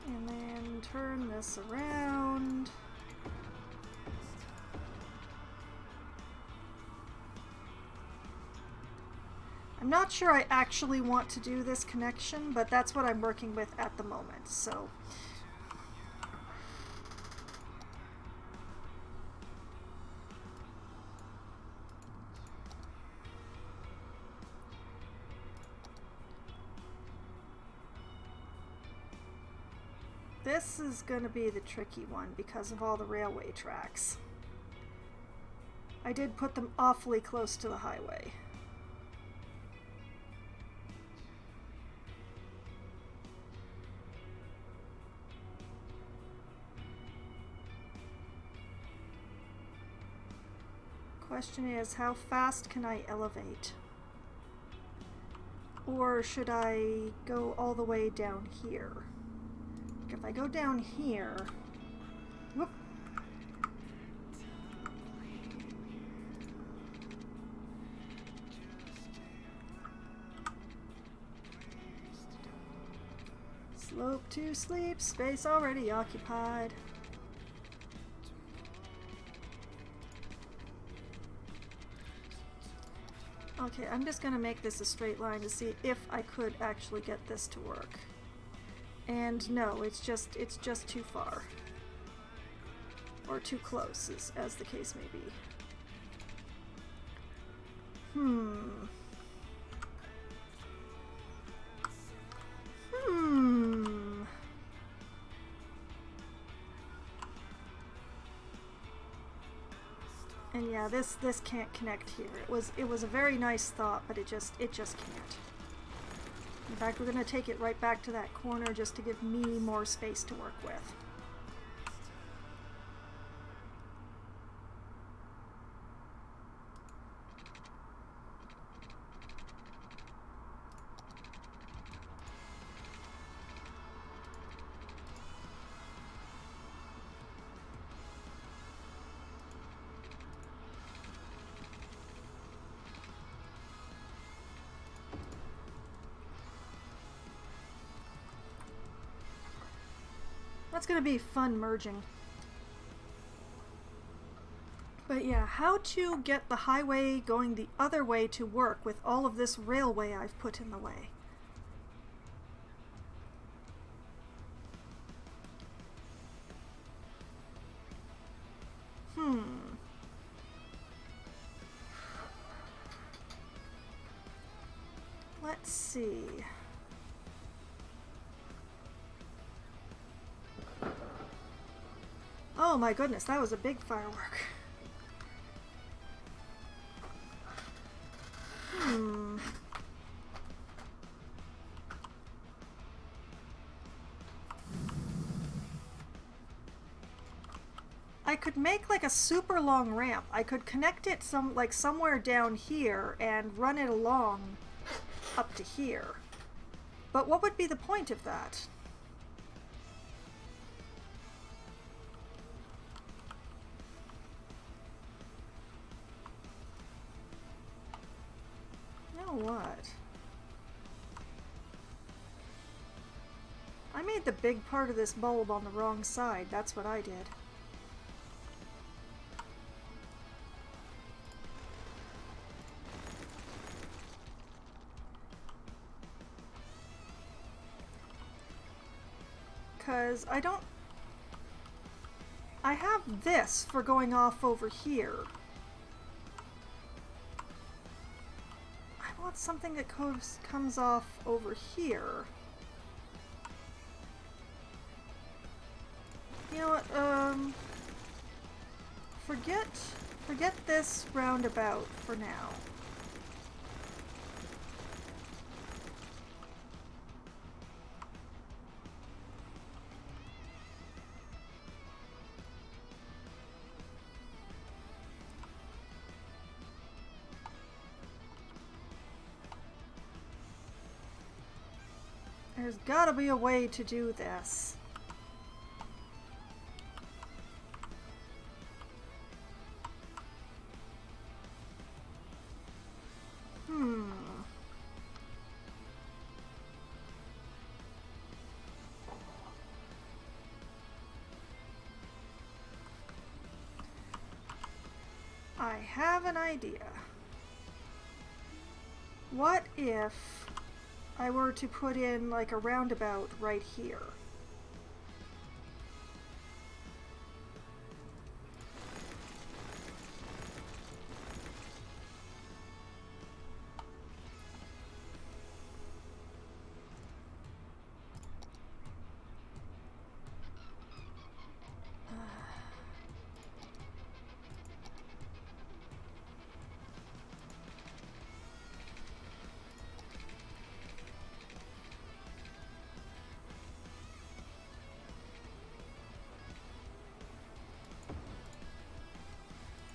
Speaker 5: And then turn this around. I'm not sure I actually want to do this connection, but that's what I'm working with at the moment, so. This is going to be the tricky one because of all the railway tracks. I did put them awfully close to the highway. Question is, how fast can I elevate? Or should I go all the way down here? If I go down here, whoop. Slope to sleep, space already occupied. Okay, I'm just gonna make this a straight line to see if I could actually get this to work. And no, it's just too far. Or too close, as the case may be. And yeah, this can't connect here. It was a very nice thought, but it just can't. In fact, we're gonna take it right back to that corner just to give me more space to work with. That's gonna be fun merging. But yeah, how to get the highway going the other way to work with all of this railway I've put in the way. Let's see. Oh my goodness, that was a big firework. I could make like a super long ramp. I could connect it somewhere down here and run it along up to here. But what would be the point of that? What? I made the big part of this bulb on the wrong side. That's what I did. Because I have this for going off over here. I want something that comes off over here. You know what, forget this roundabout for now. There's gotta be a way to do this. I have an idea. What if I were to put in like a roundabout right here?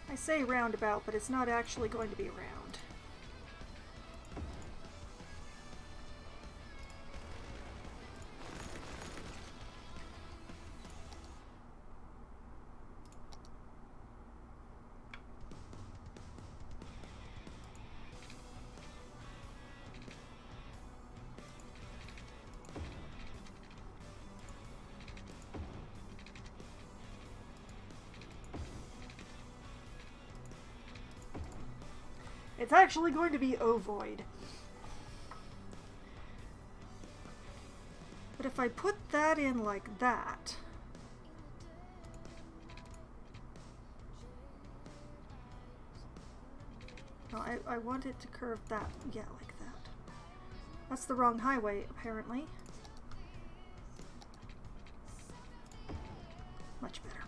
Speaker 5: I say roundabout, but it's not actually going to be round. It's actually going to be ovoid. But if I put that in like that... No, I want it to curve that. Yeah, like that. That's the wrong highway, apparently. Much better.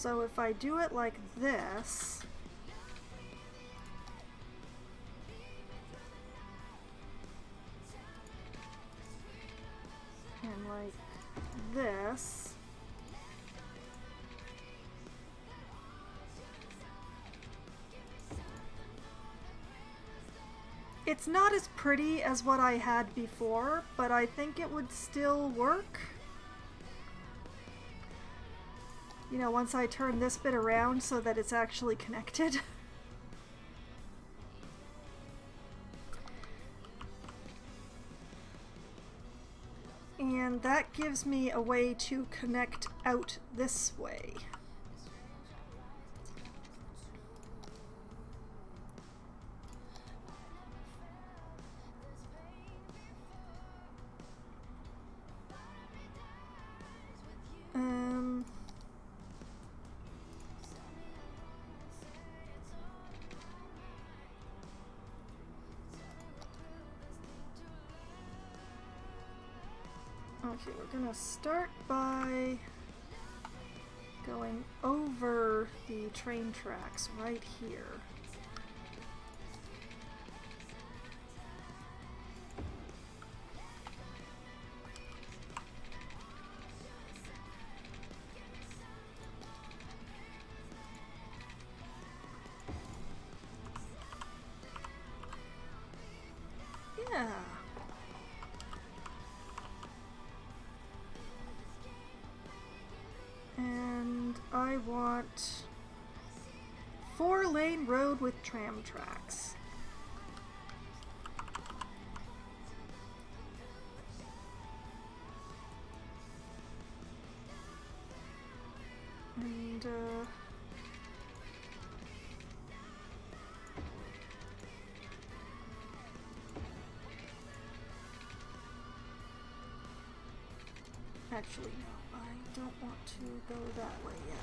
Speaker 5: So if I do it like this, and like this, it's not as pretty as what I had before, but I think it would still work. You know, once I turn this bit around so that it's actually connected. And that gives me a way to connect out this way. Okay, we're gonna start by going over the train tracks right here. Yeah. And I want 4-lane road with tram tracks. And actually, no, I don't want to go that way yet.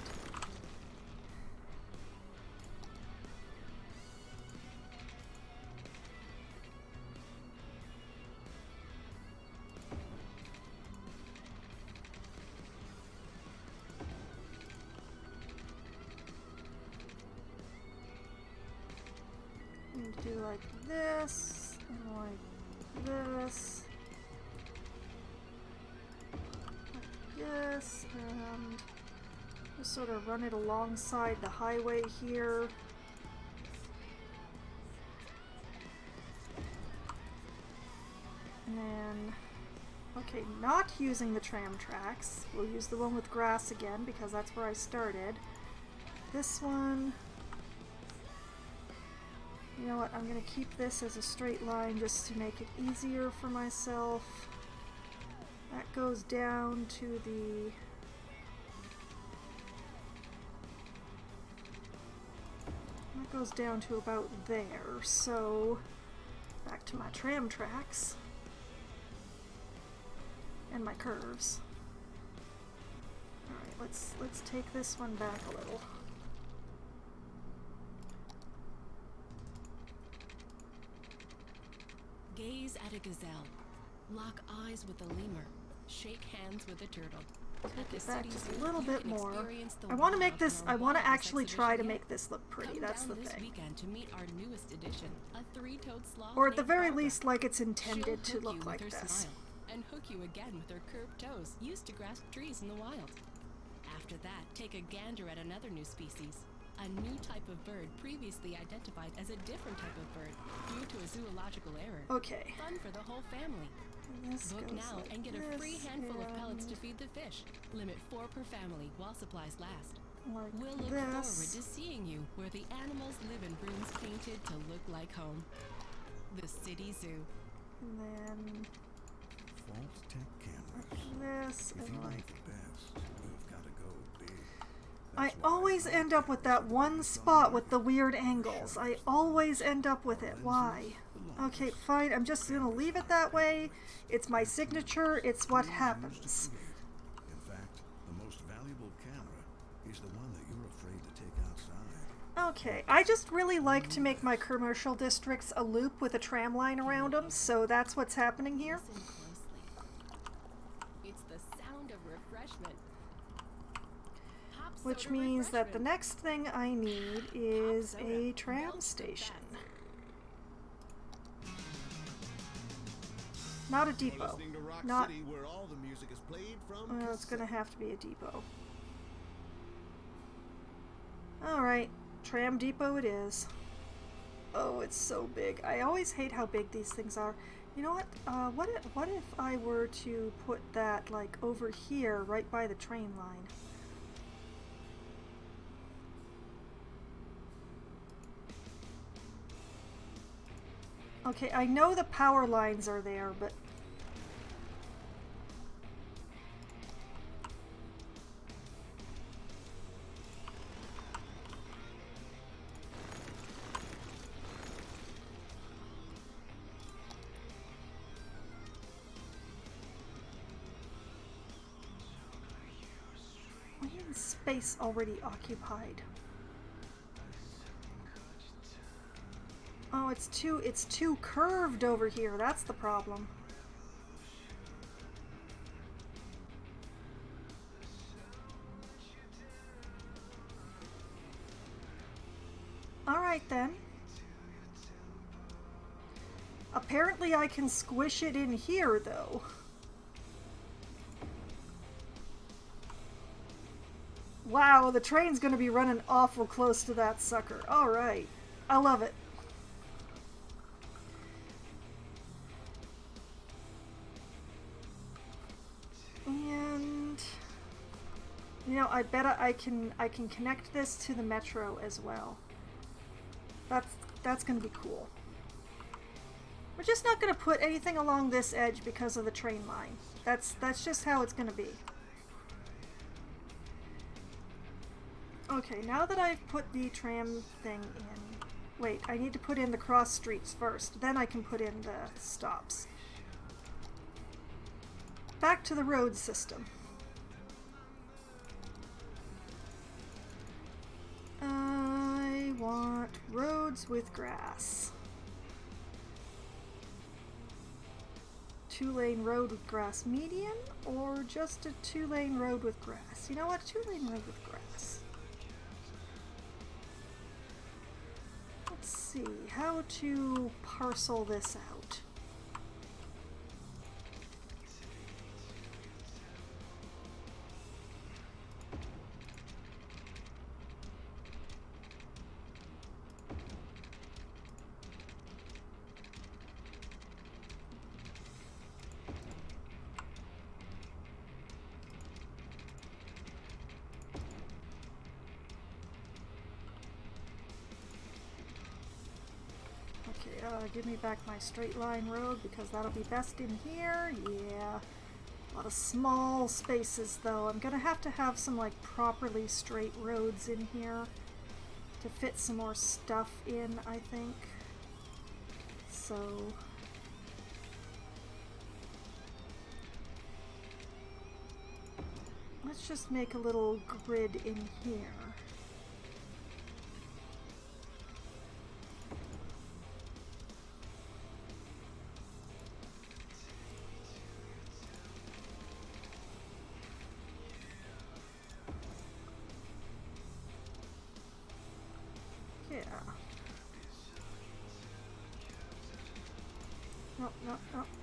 Speaker 5: And do like this, and like this. This, and just sort of run it alongside the highway here. And then, okay, not using the tram tracks. We'll use the one with grass again because that's where I started. This one, you know what, I'm gonna keep this as a straight line just to make it easier for myself. That goes down to the about there. So back to my tram tracks and my curves. All right, let's take this one back a little.
Speaker 7: Gaze at a gazelle. Lock eyes with a lemur. Shake hands with a turtle.
Speaker 5: Take it back just a little bit more. I want to make this, I want to actually try to make this look pretty, that's the thing.
Speaker 7: To meet our newest edition, a three-toed sloth
Speaker 5: Or at the
Speaker 7: named
Speaker 5: very
Speaker 7: Barbara.
Speaker 5: least like it's intended to
Speaker 7: She'll hook
Speaker 5: look
Speaker 7: you
Speaker 5: like
Speaker 7: with her
Speaker 5: this.
Speaker 7: smile and hook you again with her curved toes, used to grasp trees in the wild. After that, take a gander at another new species. A new type of bird previously identified as a different type of bird due to a zoological error.
Speaker 5: Okay.
Speaker 7: Fun for the whole family.
Speaker 5: This
Speaker 7: Book
Speaker 5: goes
Speaker 7: now
Speaker 5: like
Speaker 7: and get a free
Speaker 5: this,
Speaker 7: handful of
Speaker 5: and
Speaker 7: pellets to feed the fish. Limit 4 per family while supplies last.
Speaker 5: like
Speaker 7: We'll look
Speaker 5: this.
Speaker 7: forward to seeing you where the animals live in rooms painted to look like home. The City Zoo.
Speaker 5: And then
Speaker 8: Fault Tech cameras.
Speaker 5: this,
Speaker 8: If
Speaker 5: and
Speaker 8: you want
Speaker 5: like...
Speaker 8: the best, you've got to go big.
Speaker 5: I
Speaker 8: That's why
Speaker 5: always end up with that one spot with the weird angles. I always end up with it. Why? Okay, fine. I'm just gonna leave it that way. It's my signature. It's what happens.
Speaker 8: In fact, the most valuable camera is the one that you're afraid to take outside.
Speaker 5: Okay, I just really like to make my commercial districts a loop with a tram line around them, so that's what's happening here.
Speaker 7: Listen closely. It's the sound of refreshment. Hop
Speaker 5: which means that the next thing I need is a tram station. Not a
Speaker 4: You're
Speaker 5: depot.
Speaker 4: listening to Rock
Speaker 5: Not.
Speaker 4: City, where all the music is played from
Speaker 5: Well, it's gonna
Speaker 4: cassette.
Speaker 5: have to be a depot. Alright, tram depot it is. Oh, it's so big. I always hate how big these things are. You know what? What if I were to put that, like, over here, right by the train line? Okay, I know the power lines are there, but... we need space already occupied. Oh, it's too curved over here. That's the problem. All right then. Apparently I can squish it in here though. Wow, the train's gonna be running awful close to that sucker. All right. I love it. And you know, I bet I can connect this to the metro as well. That's gonna be cool. We're just not gonna put anything along this edge because of the train line. That's just how it's gonna be. Okay, now that I've put the tram thing in, wait, I need to put in the cross streets first, then I can put in the stops. Back to the road system. I want roads with grass. 2-lane road with grass median, or just a 2-lane road with grass? You know what? 2-lane road with grass. Let's see how to parcel this out. Give me back my straight line road because that'll be best in here. Yeah. A lot of small spaces though. I'm gonna have to have some like properly straight roads in here to fit some more stuff in, I think. So let's just make a little grid in here.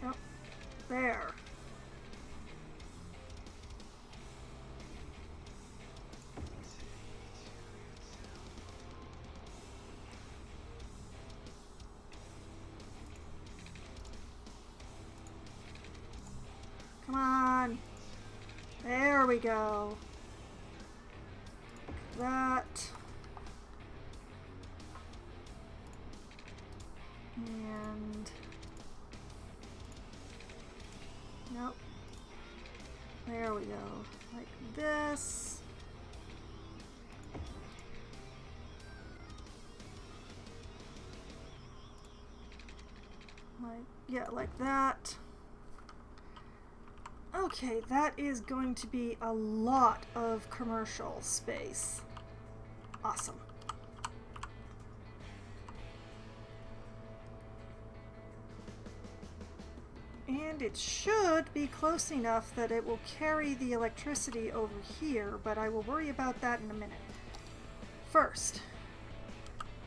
Speaker 5: No. There. Come on. There we go. That. And nope. There we go. Like this. Like that. Okay, that is going to be a lot of commercial space. Awesome. And it should be close enough that it will carry the electricity over here, but I will worry about that in a minute. First,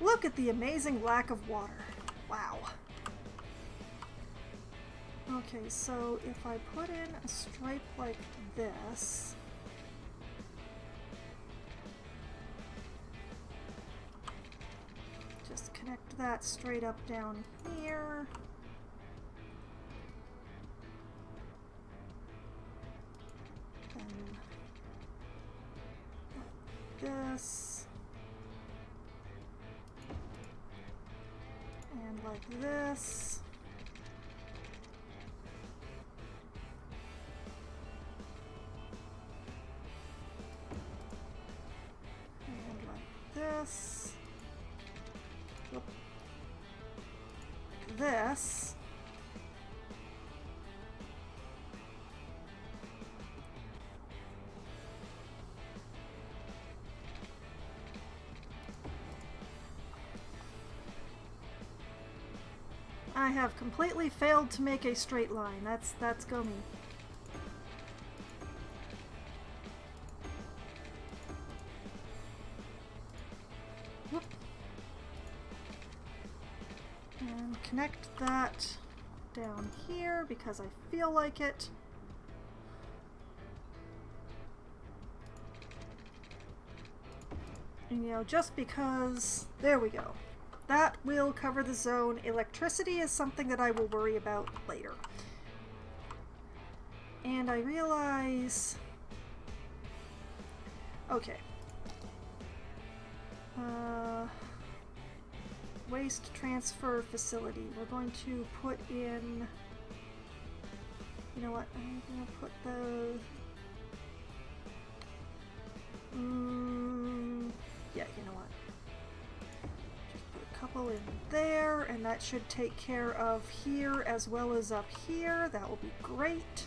Speaker 5: look at the amazing lack of water. Wow. Okay, so if I put in a stripe like this, just connect that straight up down here. And like this. And like this. And like this. Whoop. Like this. I have completely failed to make a straight line. That's go me. Whoop. And connect that down here because I feel like it. And, you know, just because, there we go. That will cover the zone. Electricity is something that I will worry about later. And I realize... Okay. Waste transfer facility. We're going to put in... You know what? I'm going to put the... Yeah, you know what? Couple in there, and that should take care of here as well as up here. That will be great.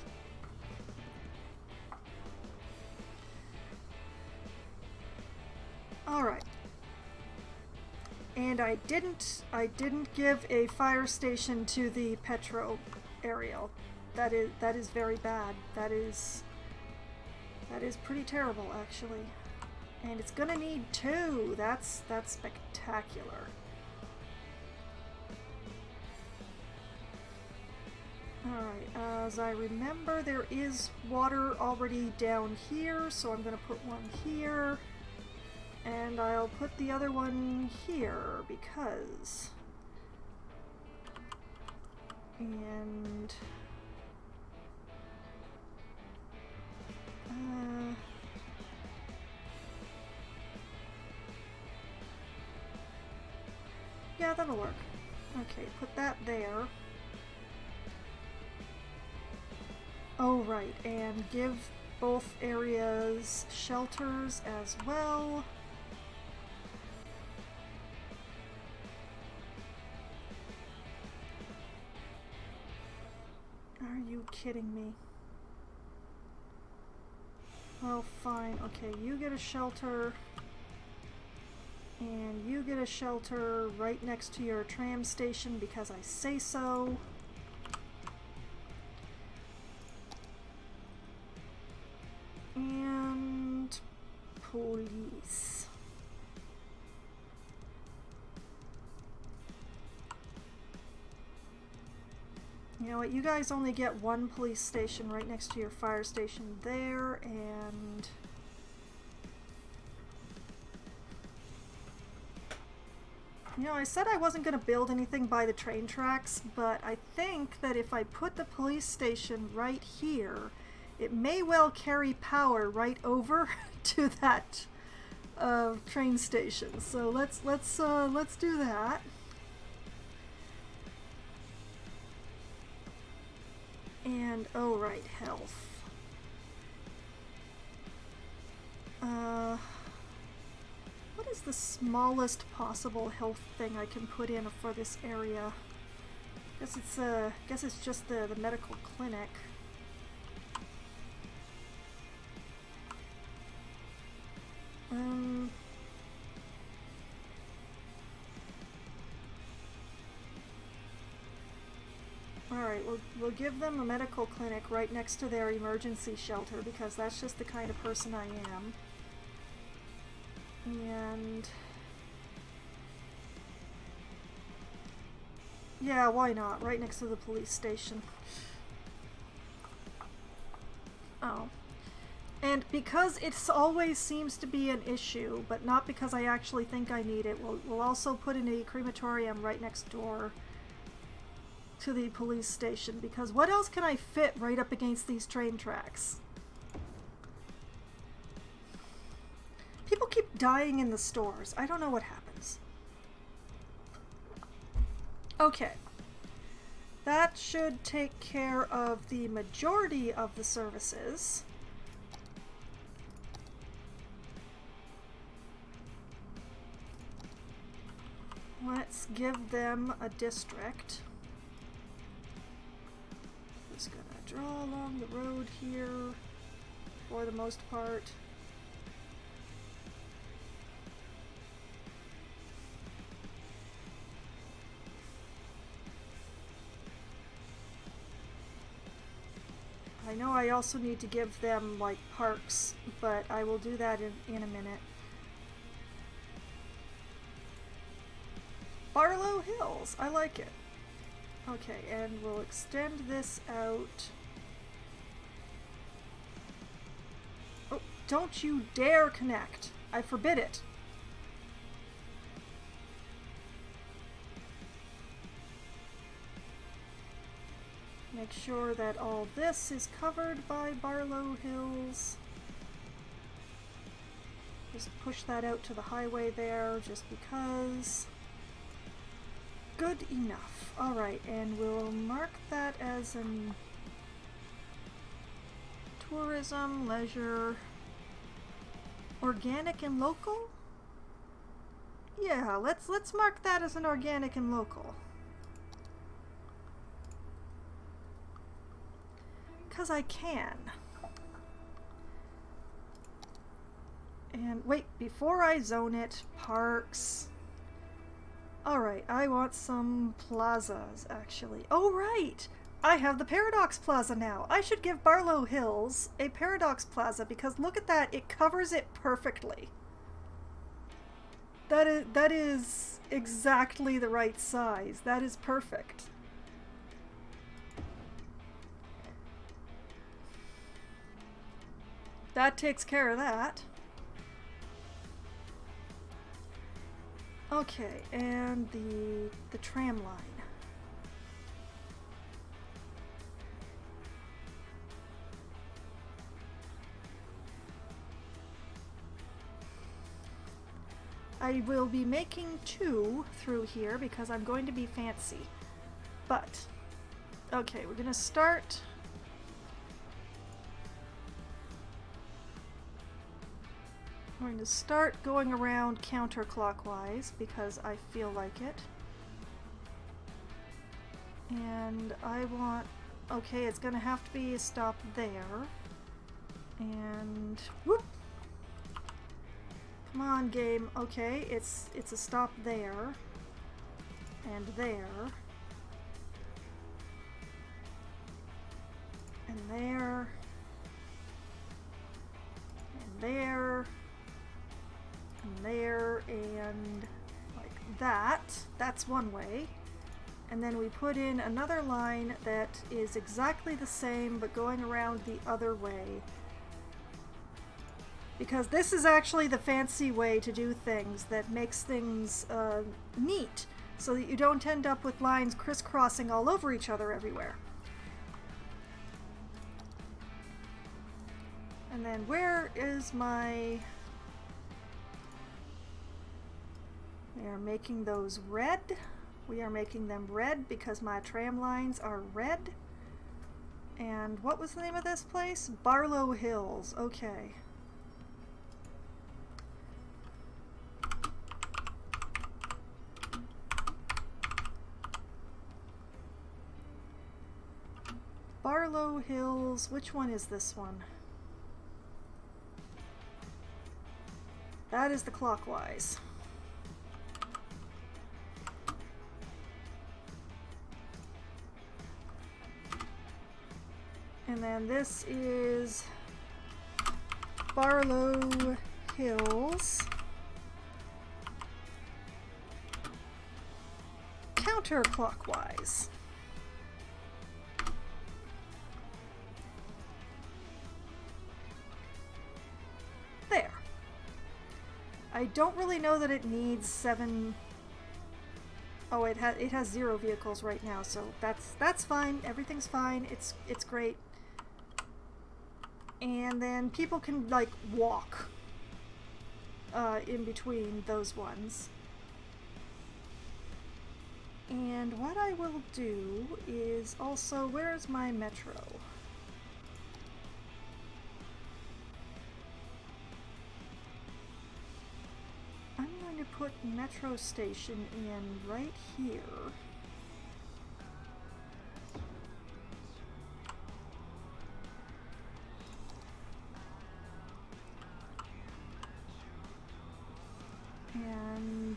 Speaker 5: All right. And I didn't give a fire station to the Petro aerial. That is very bad. That is pretty terrible, actually. And it's gonna need 2. That's spectacular. Alright, as I remember, there is water already down here, so I'm going to put one here. And I'll put the other one here, because... And... Yeah, that'll work. Okay, put that there. Oh, right, and give both areas shelters as well. Are you kidding me? Well, fine. Okay, you get a shelter. And you get a shelter right next to your tram station because I say so. And police. You know what, you guys only get one police station right next to your fire station there, and... You know, I said I wasn't going to build anything by the train tracks, but I think that if I put the police station right here, it may well carry power right over to that train station. So let's do that. And oh right, health. What is the smallest possible health thing I can put in for this area? Guess it's just the medical clinic. Alright, we'll give them a medical clinic right next to their emergency shelter because that's just the kind of person I am. And... yeah, why not? Right next to the police station. Oh. And because it always seems to be an issue, but not because I actually think I need it, we'll also put in a crematorium right next door to the police station, because what else can I fit right up against these train tracks? People keep dying in the stores. I don't know what happens. Okay. That should take care of the majority of the services. Let's give them a district. Just gonna draw along the road here for the most part. I know I also need to give them like parks, but I will do that in a minute. Barlow Hills, I like it. Okay, and we'll extend this out. Oh, don't you dare connect. I forbid it. Make sure that all this is covered by Barlow Hills. Just push that out to the highway there, just because. Good enough. Alright, and we'll mark that as an tourism, leisure, organic and local? Yeah, let's mark that as an organic and local. 'Cause I can. And wait, before I zone it, parks. Alright, I want some plazas, actually. Oh, right! I have the Paradox Plaza now. I should give Barlow Hills a Paradox Plaza because look at that, it covers it perfectly. That is exactly the right size. That is perfect. That takes care of that. Okay, and the tram line. I will be making 2 through here because I'm going to be fancy. But, okay, we're gonna start. I'm going to start going around counterclockwise because I feel like it. And I want, okay, it's gonna have to be a stop there. And whoop! Come on, game. Okay, it's a stop there. And there. And there. And there. And there, and like that. That's one way. And then we put in another line that is exactly the same but going around the other way. Because this is actually the fancy way to do things that makes things neat so that you don't end up with lines crisscrossing all over each other everywhere. And then where is my... We are making those red. We are making them red because my tram lines are red. And what was the name of this place? Barlow Hills. Okay. Barlow Hills. Which one is this one? That is the clockwise. And then this is Barlow Hills. Counterclockwise. There. I don't really know that it needs 7. Oh, it has 0 vehicles right now, so that's fine. Everything's fine. It's great. And then people can like walk in between those ones. And what I will do is also, where's my metro? I'm going to put metro station in right here. And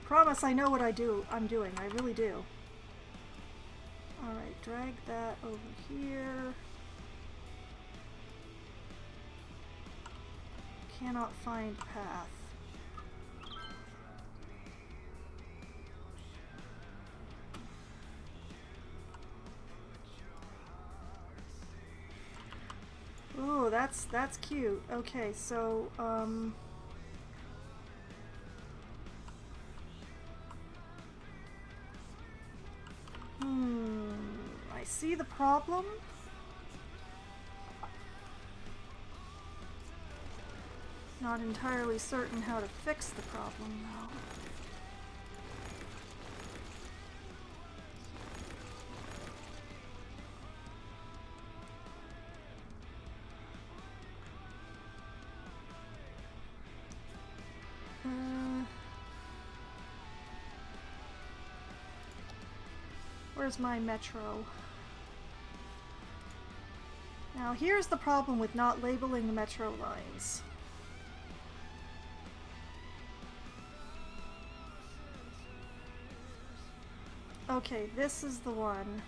Speaker 5: promise I know what I'm doing. I really do. Alright, drag that over here. Cannot find path. Ooh, that's cute. Okay, so I see the problem. Not entirely certain how to fix the problem, though. Where's my metro? Now here's the problem with not labeling the metro lines. Okay, this is the one.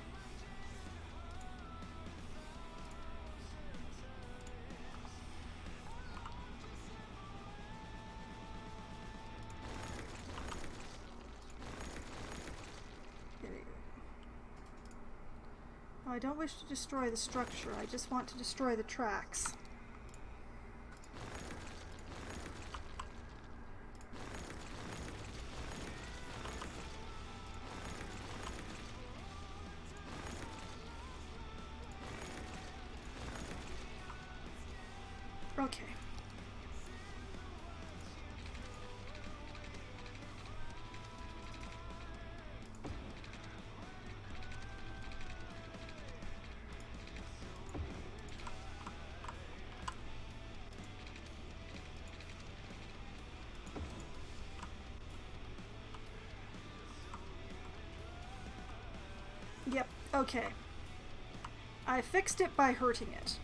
Speaker 5: I don't wish to destroy the structure, I just want to destroy the tracks. Okay. Yep, okay. I fixed it by hurting it.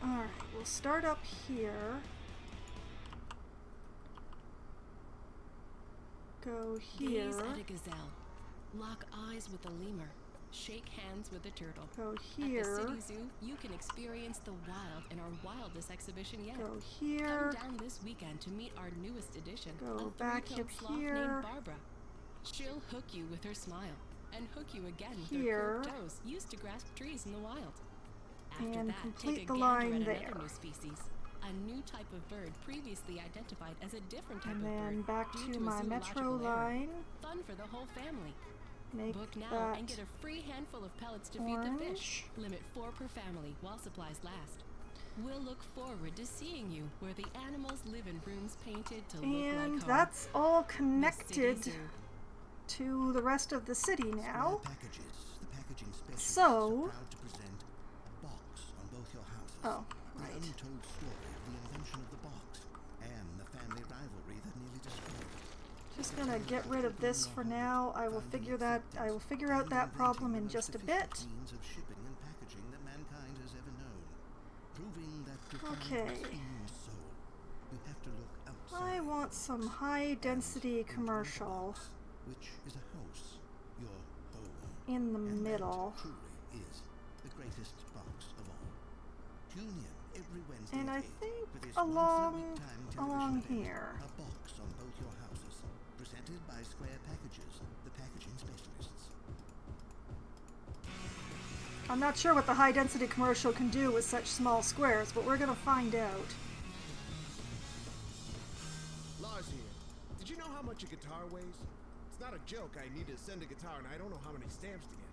Speaker 5: Alright, we'll start up here. Go here.
Speaker 7: Gaze at a gazelle. Lock eyes with a lemur. Shake hands with a turtle.
Speaker 5: Go here.
Speaker 7: At the City Zoo, you can experience the wild in our wildest exhibition yet.
Speaker 5: Go here.
Speaker 7: Come down this weekend to meet our newest addition.
Speaker 5: Go
Speaker 7: a
Speaker 5: back
Speaker 7: three-toed
Speaker 5: up
Speaker 7: sloth
Speaker 5: here.
Speaker 7: named Barbara. She'll hook you with her smile and hook you again with
Speaker 5: Here.
Speaker 7: her curved toes used to grasp trees in the wild. After
Speaker 5: And
Speaker 7: that,
Speaker 5: complete
Speaker 7: take a
Speaker 5: the
Speaker 7: gander
Speaker 5: line
Speaker 7: at
Speaker 5: there.
Speaker 7: another new species. A new type of bird previously identified as a different type
Speaker 5: And
Speaker 7: of
Speaker 5: then
Speaker 7: bird
Speaker 5: back
Speaker 7: due
Speaker 5: to
Speaker 7: a
Speaker 5: my metro
Speaker 7: zoological error.
Speaker 5: line.
Speaker 7: Fun for the whole family.
Speaker 5: Make
Speaker 7: Book now
Speaker 5: that
Speaker 7: and get a free handful of pellets to feed the fish.
Speaker 5: orange.
Speaker 7: Limit 4 per family while supplies last. We'll look forward to seeing you where the animals live in rooms painted to look like home.
Speaker 5: And that's all
Speaker 7: The City
Speaker 5: connected
Speaker 7: Zoo.
Speaker 5: to the rest of the city now.
Speaker 8: Packages. The packaging specialists
Speaker 5: So...
Speaker 8: are proud to present a box on both your houses.
Speaker 5: Oh,
Speaker 8: The
Speaker 5: right.
Speaker 8: untold story of the invention of the box and the family rivalry that nearly destroyed it.
Speaker 5: Just gonna get rid of this for now. I will figure out that problem in just a bit.
Speaker 8: Means of shipping and packaging that mankind has ever known. Proving that to find
Speaker 5: Okay.
Speaker 8: what's in your soul, you have to look outside.
Speaker 5: I want some high density commercial
Speaker 8: Which is a house, your home.
Speaker 5: in the
Speaker 8: And
Speaker 5: middle.
Speaker 8: that truly is the greatest box of all. Tune in every Wednesday
Speaker 5: And I
Speaker 8: at 8
Speaker 5: think
Speaker 8: for this
Speaker 5: along
Speaker 8: once-in-a-week-time
Speaker 5: along
Speaker 8: television event,
Speaker 5: here.
Speaker 8: a box on both your houses, presented by Square Packages, the packaging specialists.
Speaker 5: I'm not sure what the high density commercial can do with such small squares, but we're gonna find out.
Speaker 4: Lars here. Did you know how much a guitar weighs? It's not a joke. I need to send a guitar and I don't know how many stamps to get.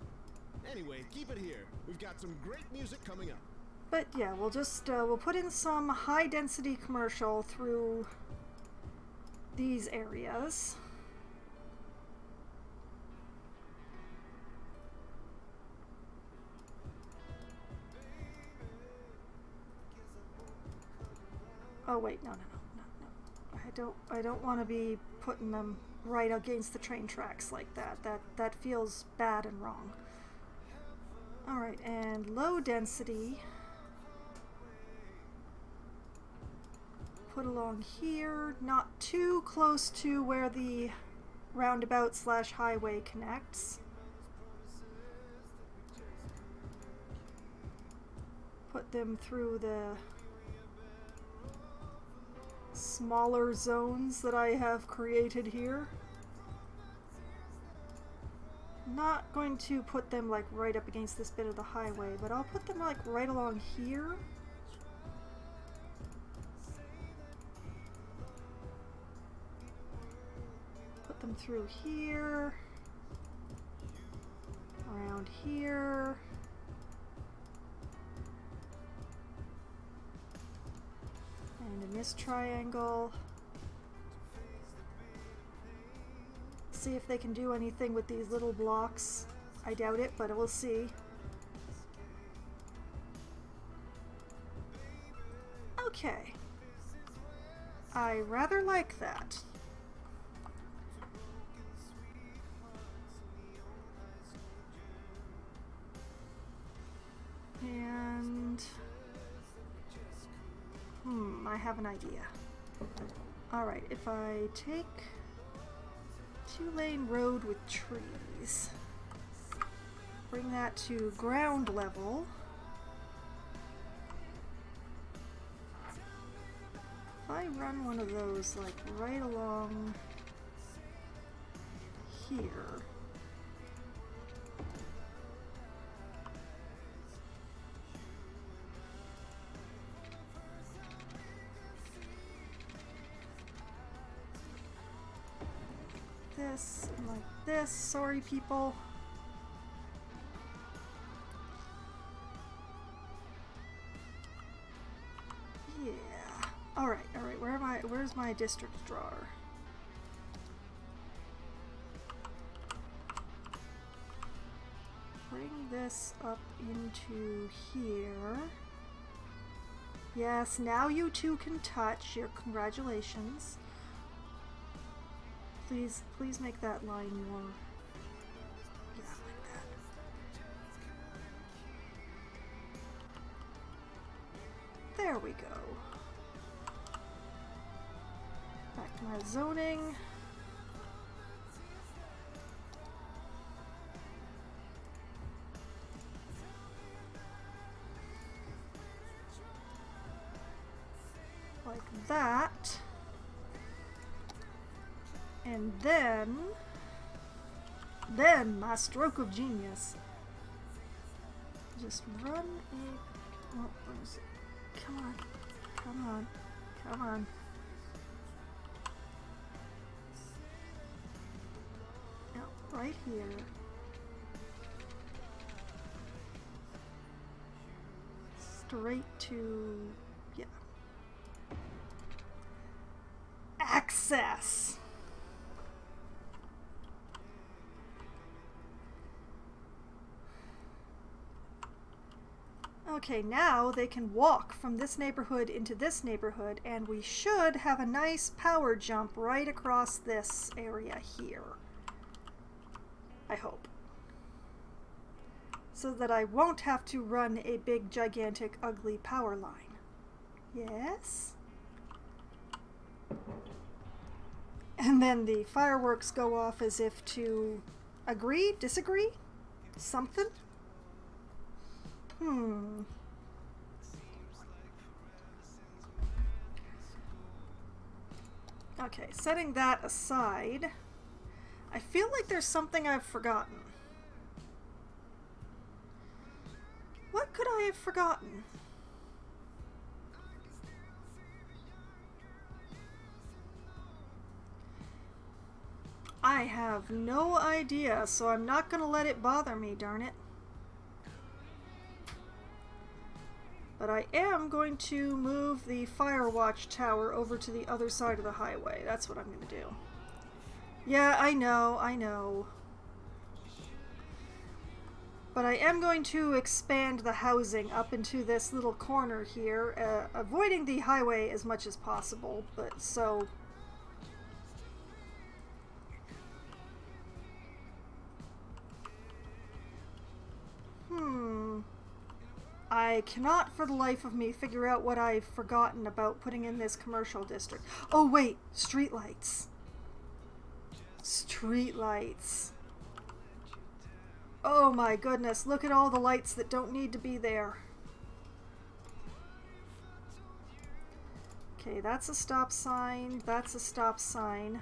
Speaker 4: Anyway, keep it here. We've got some great music coming up.
Speaker 5: But yeah, we'll just we'll put in some high density commercial through these areas. Oh wait, no. I don't want to be putting them right against the train tracks like that. That feels bad and wrong. All right, and low density. Put along here, not too close to where the roundabout / highway connects. Put them through the smaller zones that I have created here. Not going to put them like right up against this bit of the highway, but I'll put them like right along here. Put them through here, around here. And in this triangle. See if they can do anything with these little blocks. I doubt it, but we'll see. Okay. I rather like that. And I have an idea. Alright, if I take 2-lane road with trees, bring that to ground level. If I run one of those like right along here, this and like this, sorry people. Yeah. Alright, where's my district drawer? Bring this up into here. Yes, now you two can touch. Your congratulations. Please make that line more. Yeah, like that. There we go. Back to my zoning. Like that. And then my stroke of genius. Just run a... Oh, where's it? Come on. Come on. Come on. Now, right here. Straight to... yeah. Access! Okay, now they can walk from this neighborhood into this neighborhood, and we should have a nice power jump right across this area here. I hope. So that I won't have to run a big, gigantic, ugly power line. Yes? And then the fireworks go off as if to agree, disagree, something? Okay, setting that aside, I feel like there's something I've forgotten. What could I have forgotten? I have no idea, so I'm not gonna let it bother me, darn it. But I am going to move the fire watch tower over to the other side of the highway. That's what I'm gonna do. Yeah, I know. But I am going to expand the housing up into this little corner here, avoiding the highway as much as possible, but so... I cannot for the life of me figure out what I've forgotten about putting in this commercial district. Oh wait, streetlights. Streetlights. Oh my goodness, look at all the lights that don't need to be there. Okay, that's a stop sign, that's a stop sign.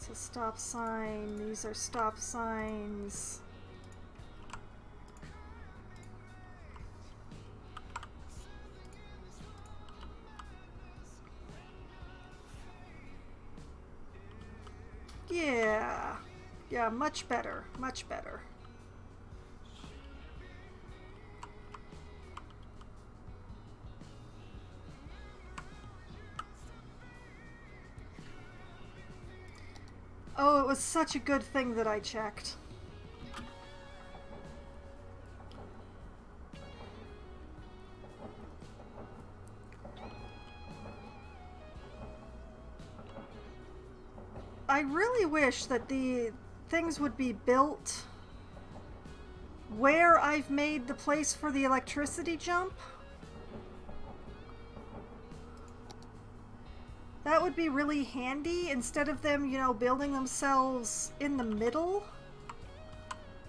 Speaker 5: A stop sign. These are stop signs. Yeah. Yeah, much better. Much better. Oh, it was such a good thing that I checked. I really wish that the things would be built where I've made the place for the electricity jump. That would be really handy instead of them, you know, building themselves in the middle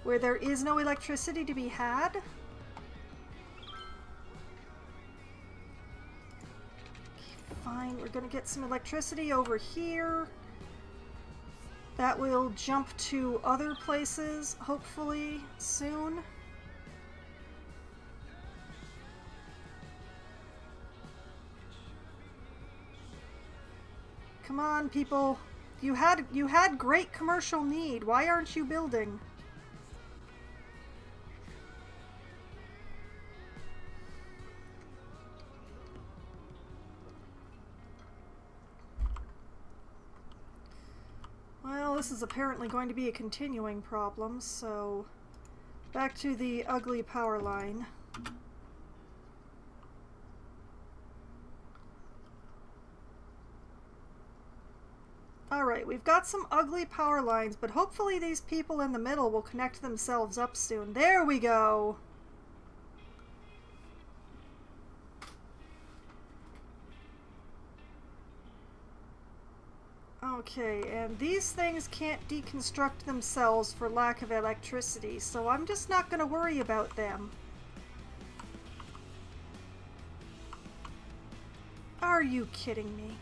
Speaker 5: where there is no electricity to be had. Okay, fine, we're gonna get some electricity over here. That will jump to other places, hopefully, soon. Come on, people. You had great commercial need. Why aren't you building? Well, this is apparently going to be a continuing problem, so back to the ugly power line. Alright, we've got some ugly power lines, but hopefully these people in the middle will connect themselves up soon. There we go! Okay, and these things can't deconstruct themselves for lack of electricity, so I'm just not going to worry about them. Are you kidding me?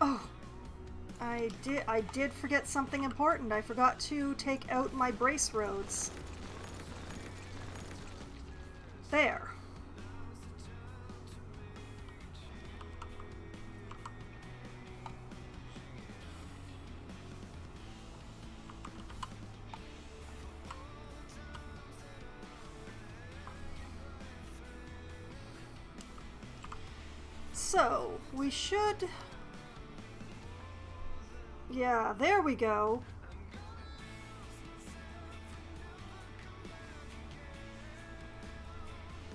Speaker 5: Oh, I did forget something important. I forgot to take out my brace roads. There. So, we should... Yeah, there we go.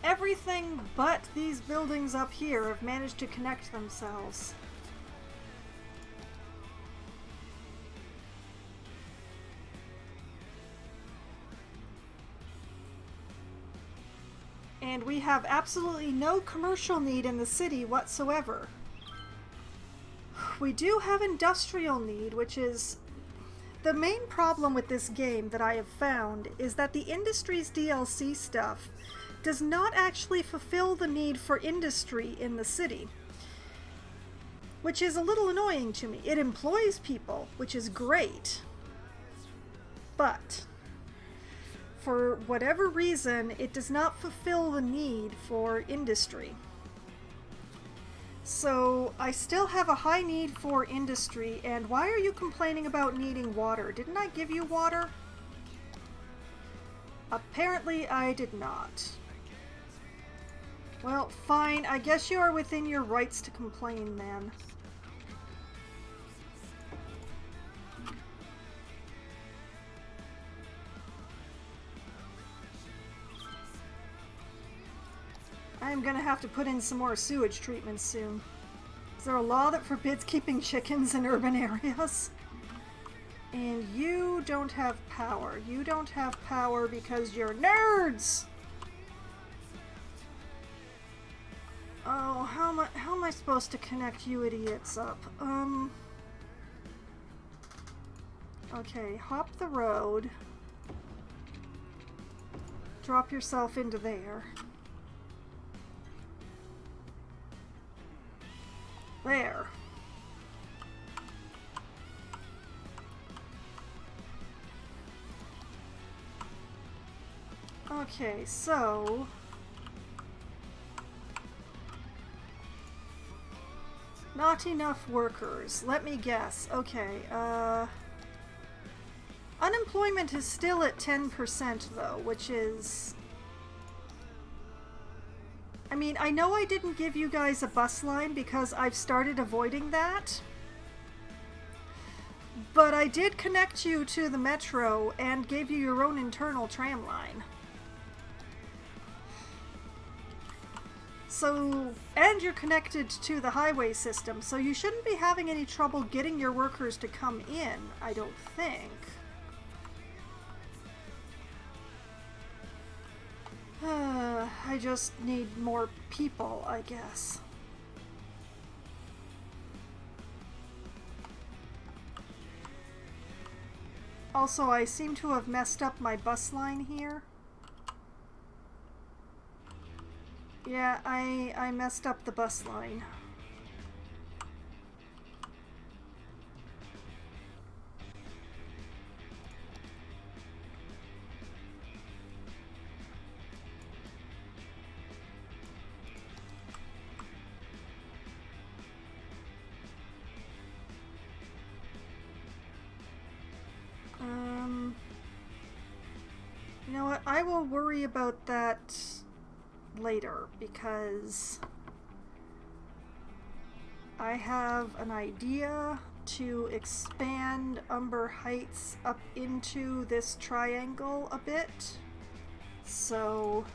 Speaker 5: Everything but these buildings up here have managed to connect themselves. And we have absolutely no commercial need in the city whatsoever. We do have industrial need, which is... The main problem with this game that I have found is that the Industries DLC stuff does not actually fulfill the need for industry in the city. Which is a little annoying to me. It employs people, which is great. But... for whatever reason, it does not fulfill the need for industry. So, I still have a high need for industry, and why are you complaining about needing water? Didn't I give you water? Apparently I did not. Well, fine, I guess you are within your rights to complain then. I'm gonna have to put in some more sewage treatments soon. Is there a law that forbids keeping chickens in urban areas? And you don't have power. You don't have power because you're nerds! Oh, how am I supposed to connect you idiots up? Okay, hop the road. Drop yourself into there. There. Okay, so... not enough workers. Let me guess. Okay, unemployment is still at 10% though, which is... I mean, I know I didn't give you guys a bus line because I've started avoiding that. But I did connect you to the metro and gave you your own internal tram line. So, and you're connected to the highway system, so you shouldn't be having any trouble getting your workers to come in, I don't think. I just need more people, I guess. Also, I seem to have messed up my bus line here. Yeah, I messed up the bus line. You know what? I will worry about that later because I have an idea to expand Umber Heights up into this triangle a bit. So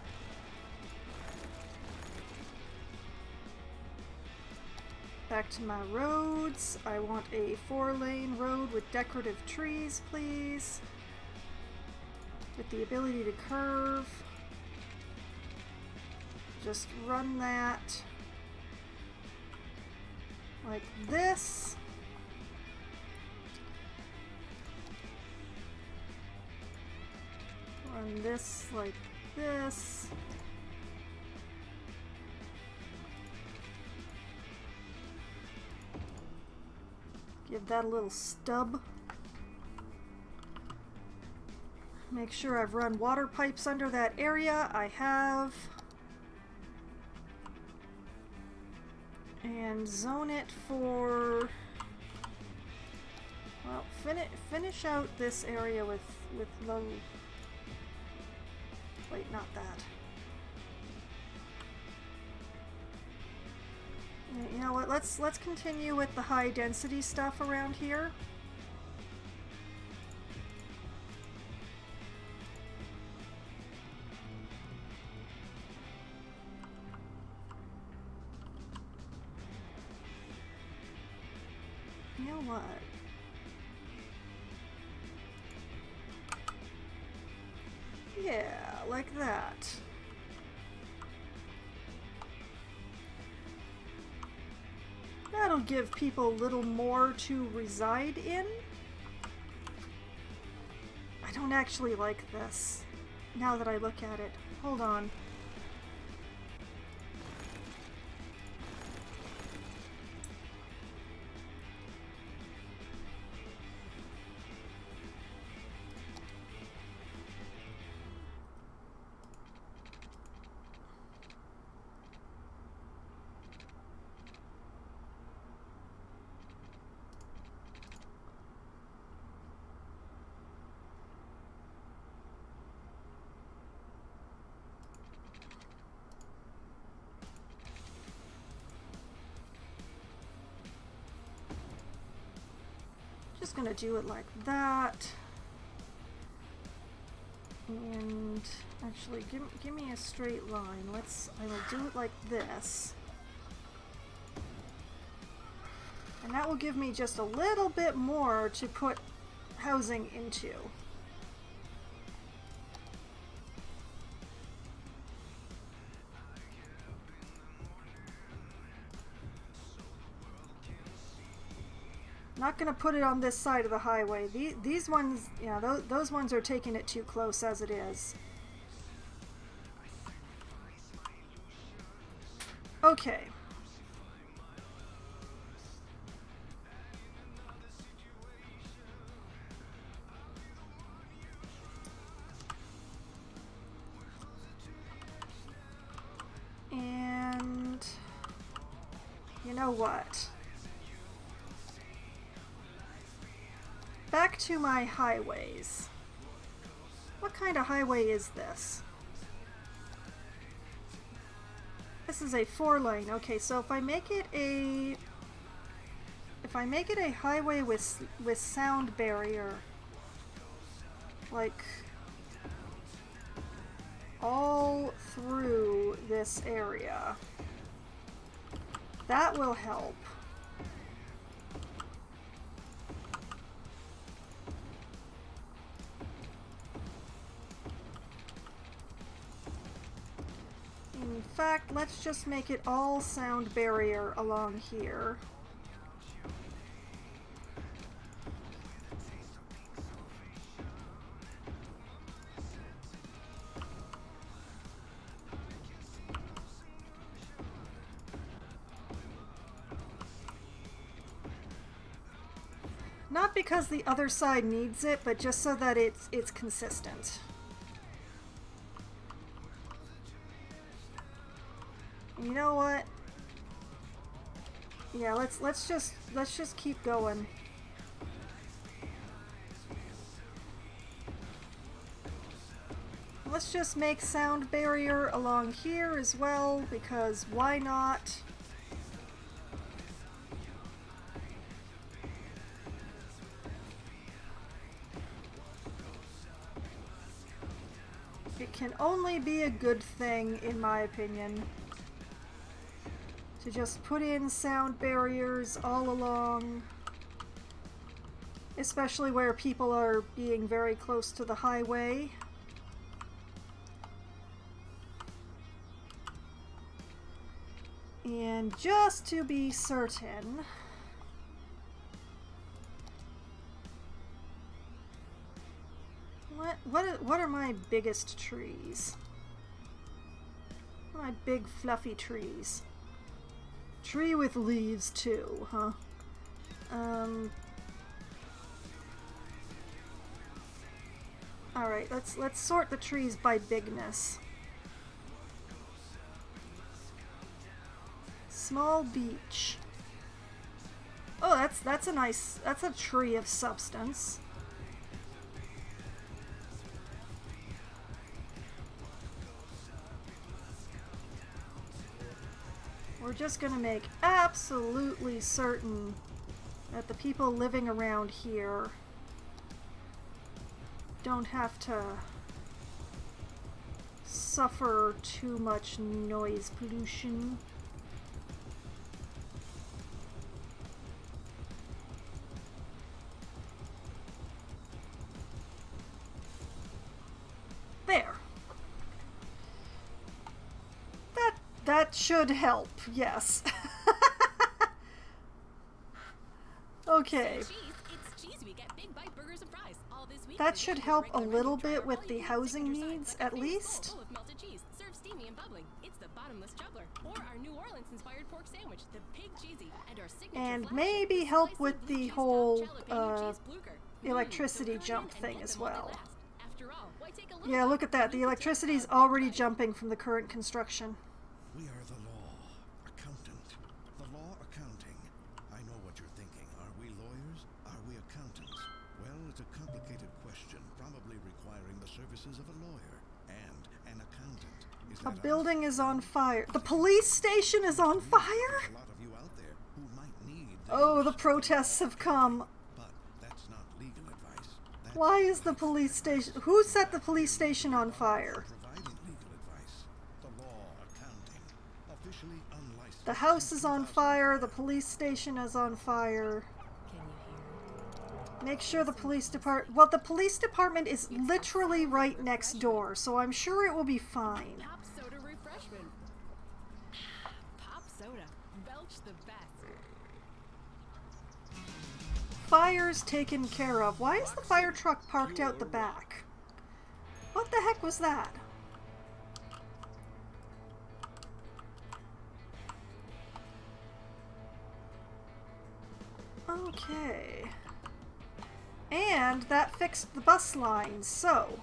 Speaker 5: back to my roads. I want a 4-lane road with decorative trees, please. With the ability to curve. Just run that like this. Run this like this. Give that a little stub. Make sure I've run water pipes under that area. I have. And zone it for... well, finish out this area with low... wait, not that. You know what? Let's continue with the high density stuff around here. You know what? Yeah, like that. That'll give people a little more to reside in. I don't actually like this, now that I look at it. Hold on. Just gonna do it like that. And actually, give me a straight line. I will do it like this. And that will give me just a little bit more to put housing into. Not gonna put it on this side of the highway. These ones, yeah, those ones are taking it too close as it is. Okay. And you know what? Back to my highways. What kind of highway is this? This is a 4-lane. Okay, so if I make it a highway with sound barrier, like all through this area, that will help. In fact, let's just make it all sound barrier along here. Not because the other side needs it, but just so that it's consistent. You know what? Yeah, let's just keep going. Let's just make sound barrier along here as well, because why not? It can only be a good thing, in my opinion, to just put in sound barriers all along, especially where people are being very close to the highway. And just to be certain, what are my biggest trees? What are my big fluffy trees? Tree with leaves too, huh? Alright, let's sort the trees by bigness. Small beech. Oh, that's a nice, that's a tree of substance. We're just gonna make absolutely certain that the people living around here don't have to suffer too much noise pollution. There. That should help, yes. Okay. That should help a little bit with the housing needs, at least. And maybe help with the whole electricity jump thing as well. Yeah, look at that. The electricity's already jumping from the current construction.
Speaker 8: We are the law. Accountant. The law accounting. I know what you're thinking. Are we lawyers? Are we accountants? Well, it's a complicated question, probably requiring the services of a lawyer and an accountant. Is
Speaker 5: A
Speaker 8: that
Speaker 5: building
Speaker 8: us?
Speaker 5: is on fire. The police station is on fire?
Speaker 8: There's a lot of you out there who might need
Speaker 5: Oh, the protests have come.
Speaker 8: But that's not legal advice. That's
Speaker 5: Why is the police station... Who set the police station on fire?
Speaker 8: providing legal advice. The law accounting. Officially unlicensed.
Speaker 5: The house is on fire. The police station is on fire. Make sure the police department... Well, the police department is literally right next door, so I'm sure it will be fine.
Speaker 7: Pop soda refreshment. Pop soda. Belch the best.
Speaker 5: Fire's taken care of. Why is the fire truck parked out the back? What the heck was that? Okay. And that fixed the bus lines, so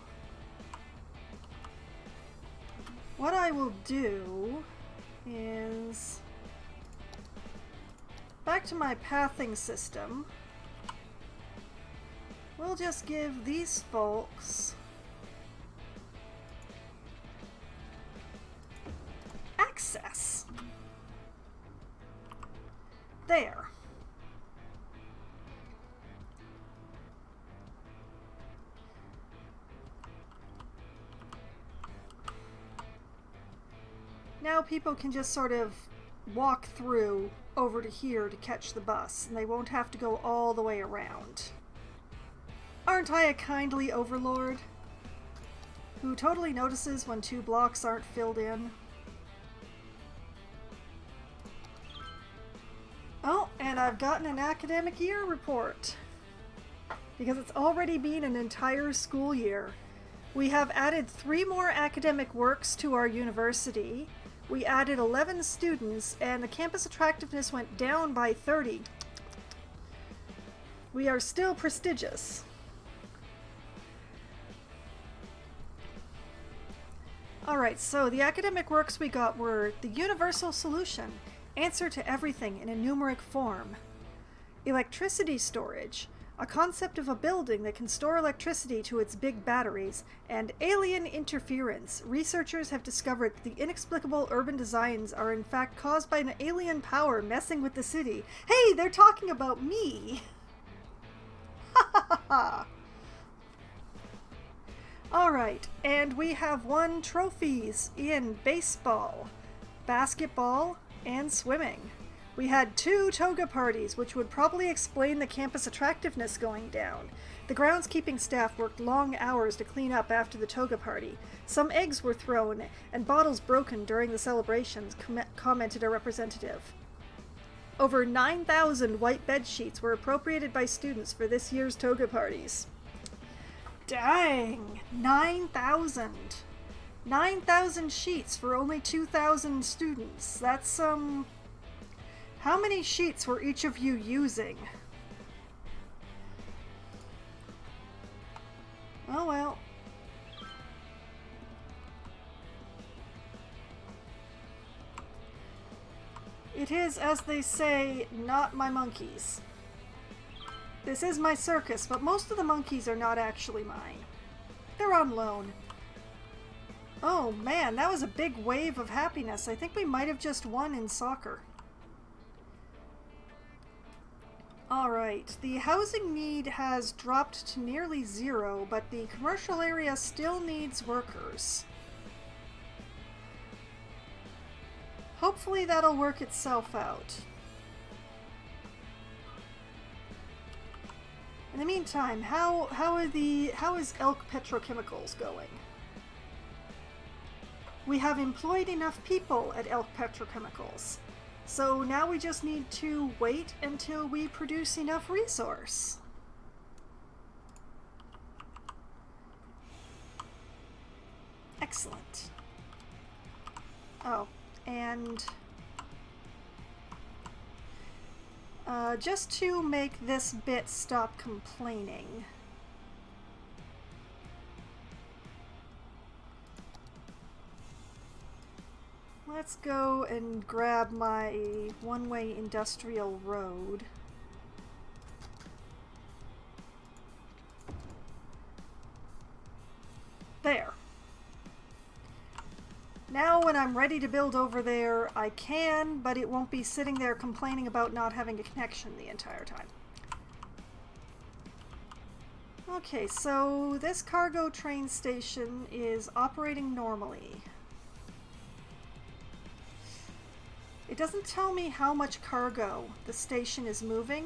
Speaker 5: what I will do is back to my pathing system. We'll just give these folks access. There. Now people can just sort of walk through over to here to catch the bus, and they won't have to go all the way around. Aren't I a kindly overlord who totally notices when 2 blocks aren't filled in? Oh, and I've gotten an academic year report because it's already been an entire school year. We have added 3 more academic works to our university. We added 11 students, and the campus attractiveness went down by 30. We are still prestigious. Alright, so the academic works we got were the universal solution, answer to everything in a numeric form, electricity storage, a concept of a building that can store electricity to its big batteries, and alien interference. Researchers have discovered that the inexplicable urban designs are in fact caused by an alien power messing with the city. Hey, they're talking about me! Ha ha ha ha! Alright, and we have won trophies in baseball, basketball, and swimming. We had 2 toga parties, which would probably explain the campus attractiveness going down. The groundskeeping staff worked long hours to clean up after the toga party. Some eggs were thrown and bottles broken during the celebrations, commented a representative. Over 9,000 white bed sheets were appropriated by students for this year's toga parties. Dang! 9,000! 9,000 sheets for only 2,000 students. That's, How many sheets were each of you using? Oh well. It is, as they say, not my monkeys. This is my circus, but most of the monkeys are not actually mine. They're on loan. Oh man, that was a big wave of happiness. I think we might have just won in soccer. Alright, the housing need has dropped to nearly 0, but the commercial area still needs workers. Hopefully that'll work itself out. In the meantime, how is Elk Petrochemicals going? We have employed enough people at Elk Petrochemicals, so now we just need to wait until we produce enough resource. Excellent. Oh, and just to make this bit stop complaining, let's go and grab my one-way industrial road. There. Now when I'm ready to build over there, I can, but it won't be sitting there complaining about not having a connection the entire time. Okay, so this cargo train station is operating normally. It doesn't tell me how much cargo the station is moving.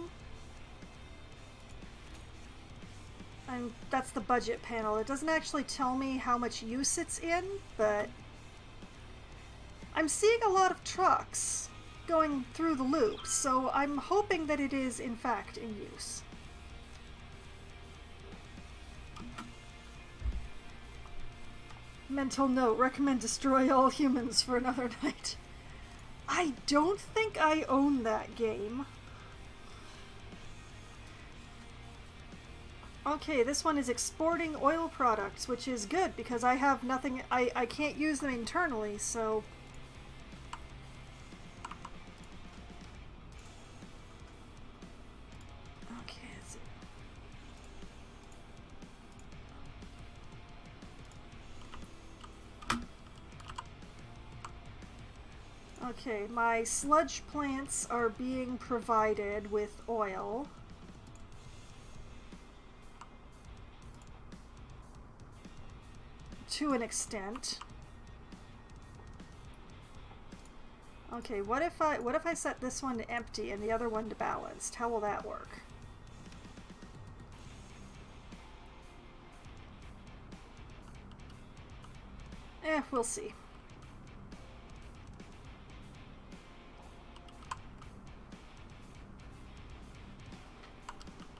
Speaker 5: And that's the budget panel. It doesn't actually tell me how much use it's in, but I'm seeing a lot of trucks going through the loop, so I'm hoping that it is in fact in use. Mental note, recommend destroy all humans for another night. I don't think I own that game. Okay, this one is exporting oil products, which is good because I have nothing, I can't use them internally, so okay, my sludge plants are being provided with oil. To an extent. Okay, what if I set this one to empty and the other one to balanced? How will that work? We'll see.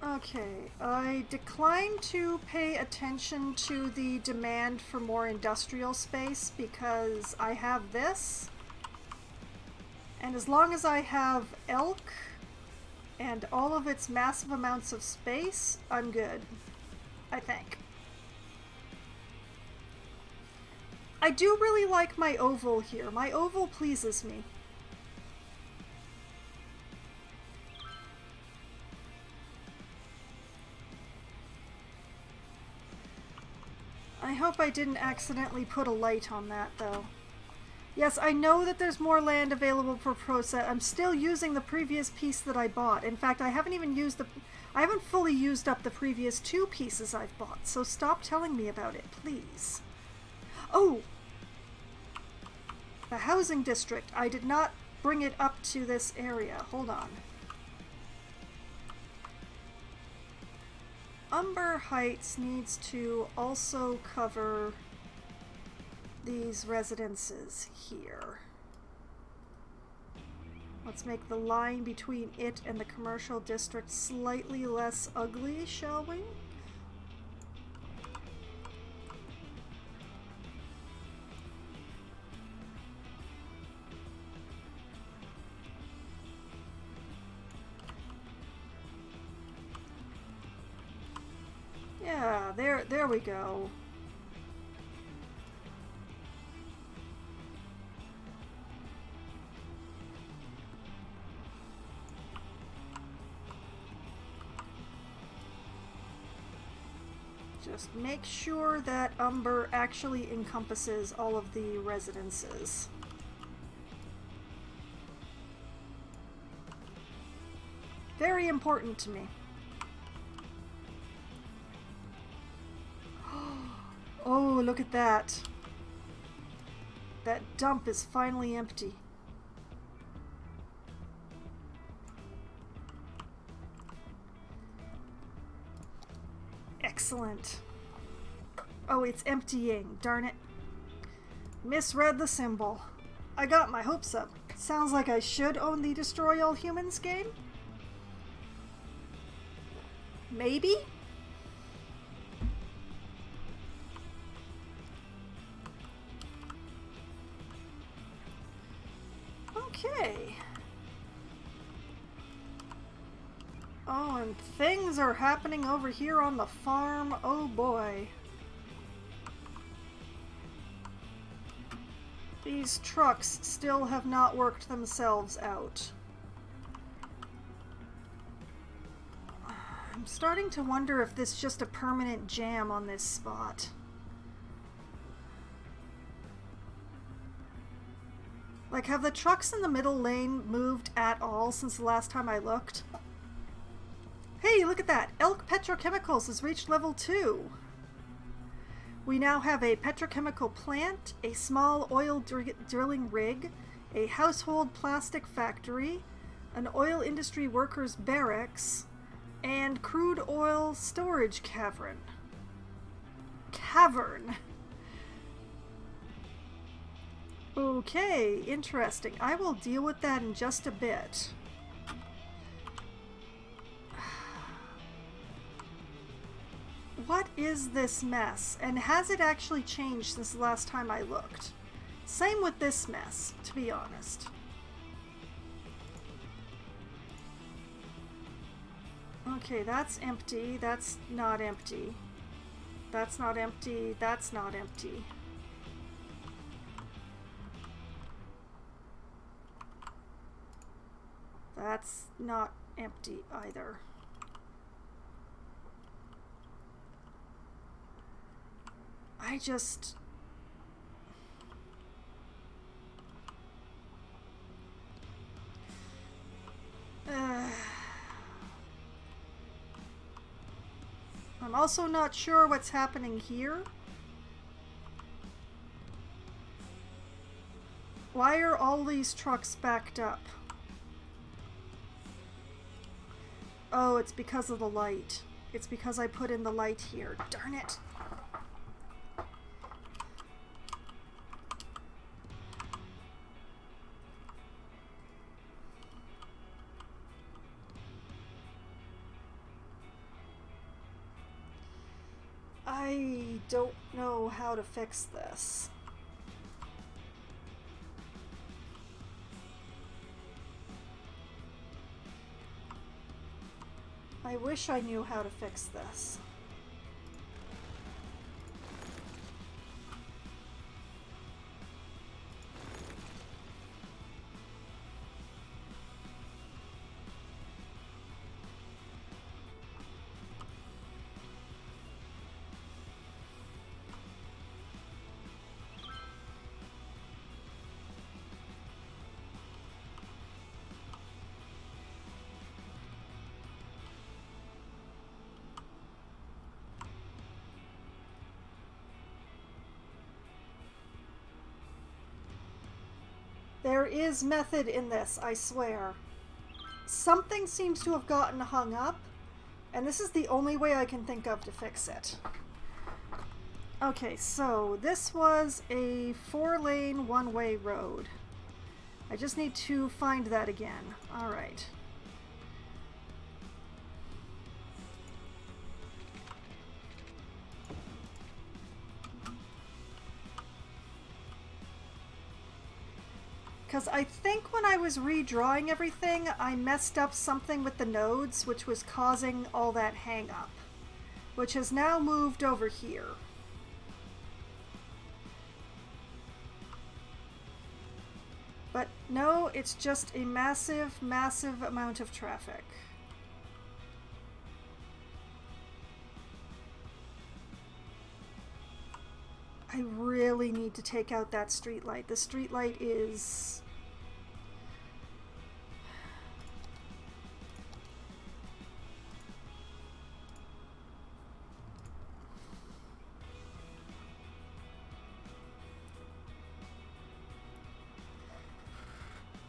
Speaker 5: Okay, I decline to pay attention to the demand for more industrial space because I have this. And as long as I have elk and all of its massive amounts of space, I'm good, I think. I do really like my oval here. My oval pleases me. I hope I didn't accidentally put a light on that, though. Yes, I know that there's more land available for process. I'm still using the previous piece that I bought. In fact, I haven't fully used up the previous 2 pieces I've bought, so stop telling me about it, please. Oh! The housing district. I did not bring it up to this area. Hold on. Umber Heights needs to also cover these residences here. Let's make the line between it and the commercial district slightly less ugly, shall we? Yeah, there we go. Just make sure that Umber actually encompasses all of the residences. Very important to me. Oh, look at that. That dump is finally empty. Excellent. Oh, it's emptying. Darn it. Misread the symbol. I got my hopes up. Sounds like I should own the Destroy All Humans game? Maybe? Okay. Oh, and things are happening over here on the farm. Oh boy. These trucks still have not worked themselves out. I'm starting to wonder if this is just a permanent jam on this spot. Like, have the trucks in the middle lane moved at all since the last time I looked? Hey, look at that! Elk Petrochemicals has reached level 2! We now have a petrochemical plant, a small oil drilling rig, a household plastic factory, an oil industry workers' barracks, and crude oil storage cavern. Okay, interesting. I will deal with that in just a bit. What is this mess? And has it actually changed since the last time I looked? Same with this mess, to be honest. Okay, that's empty. That's not empty. That's not empty. That's not empty. That's not empty either. I just... I'm also not sure what's happening here. Why are all these trucks backed up? Oh, it's because of the light. It's because I put in the light here. Darn it! I don't know how to fix this. I wish I knew how to fix this. There is method in this, I swear. Something seems to have gotten hung up, and this is the only way I can think of to fix it. Okay, so this was a 4-lane, one-way road. I just need to find that again. Alright. Because I think when I was redrawing everything, I messed up something with the nodes, which was causing all that hang up, which has now moved over here. But no, it's just a massive, massive amount of traffic. I really need to take out that streetlight. The streetlight is...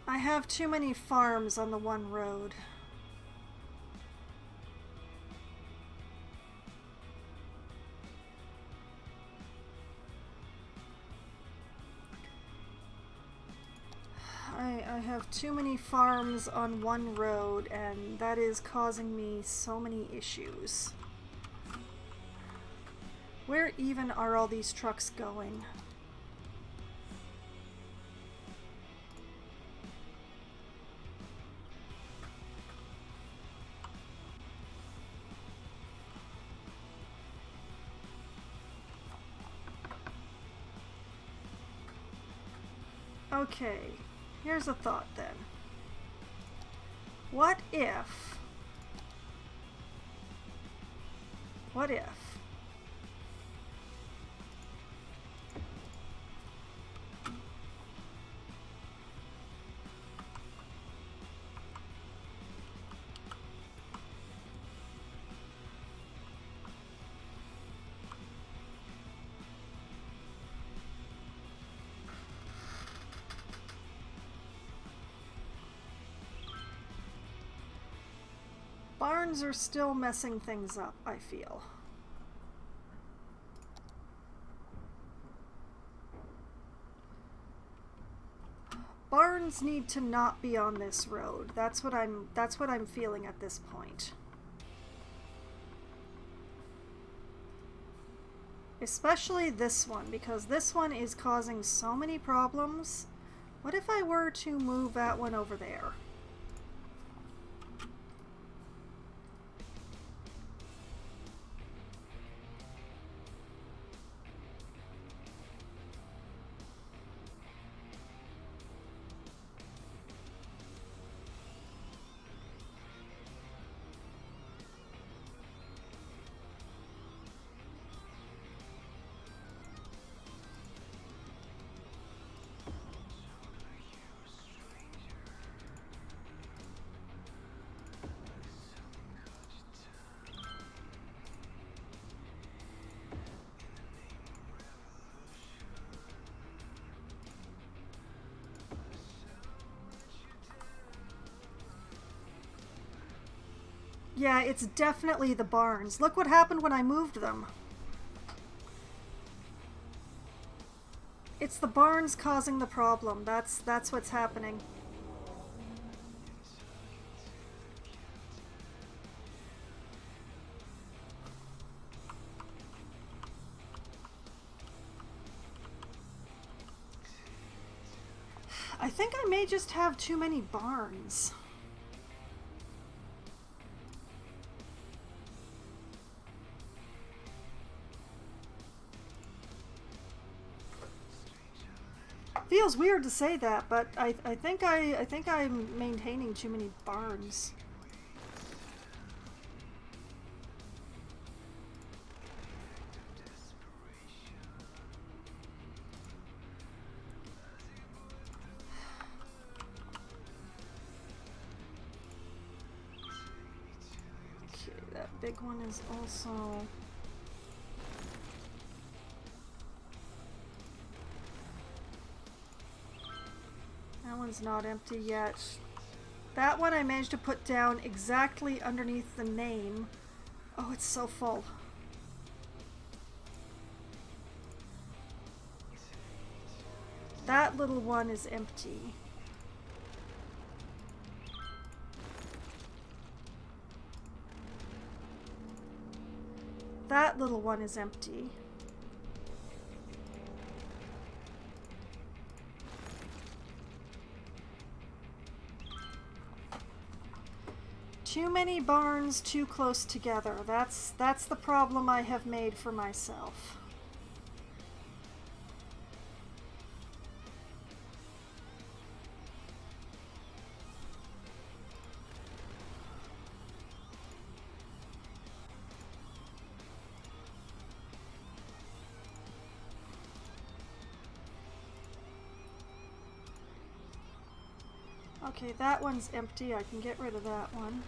Speaker 5: I have too many farms on the one road. I have too many farms on one road, and that is causing me so many issues. Where even are all these trucks going? Okay, here's a thought then. What if... barns are still messing things up, I feel. Barns need to not be on this road. That's what I'm feeling at this point. Especially this one, because this one is causing so many problems. What if I were to move that one over there? Yeah, it's definitely the barns. Look what happened when I moved them. It's the barns causing the problem. That's what's happening. I think I may just have too many barns. Feels weird to say that, but I think I'm maintaining too many barns. Okay, that big one is also... That one's not empty yet. That one I managed to put down exactly underneath the name. Oh, it's so full. That little one is empty. That little one is empty. Too many barns too close together. That's the problem I have made for myself. Okay, that one's empty. I can get rid of that one.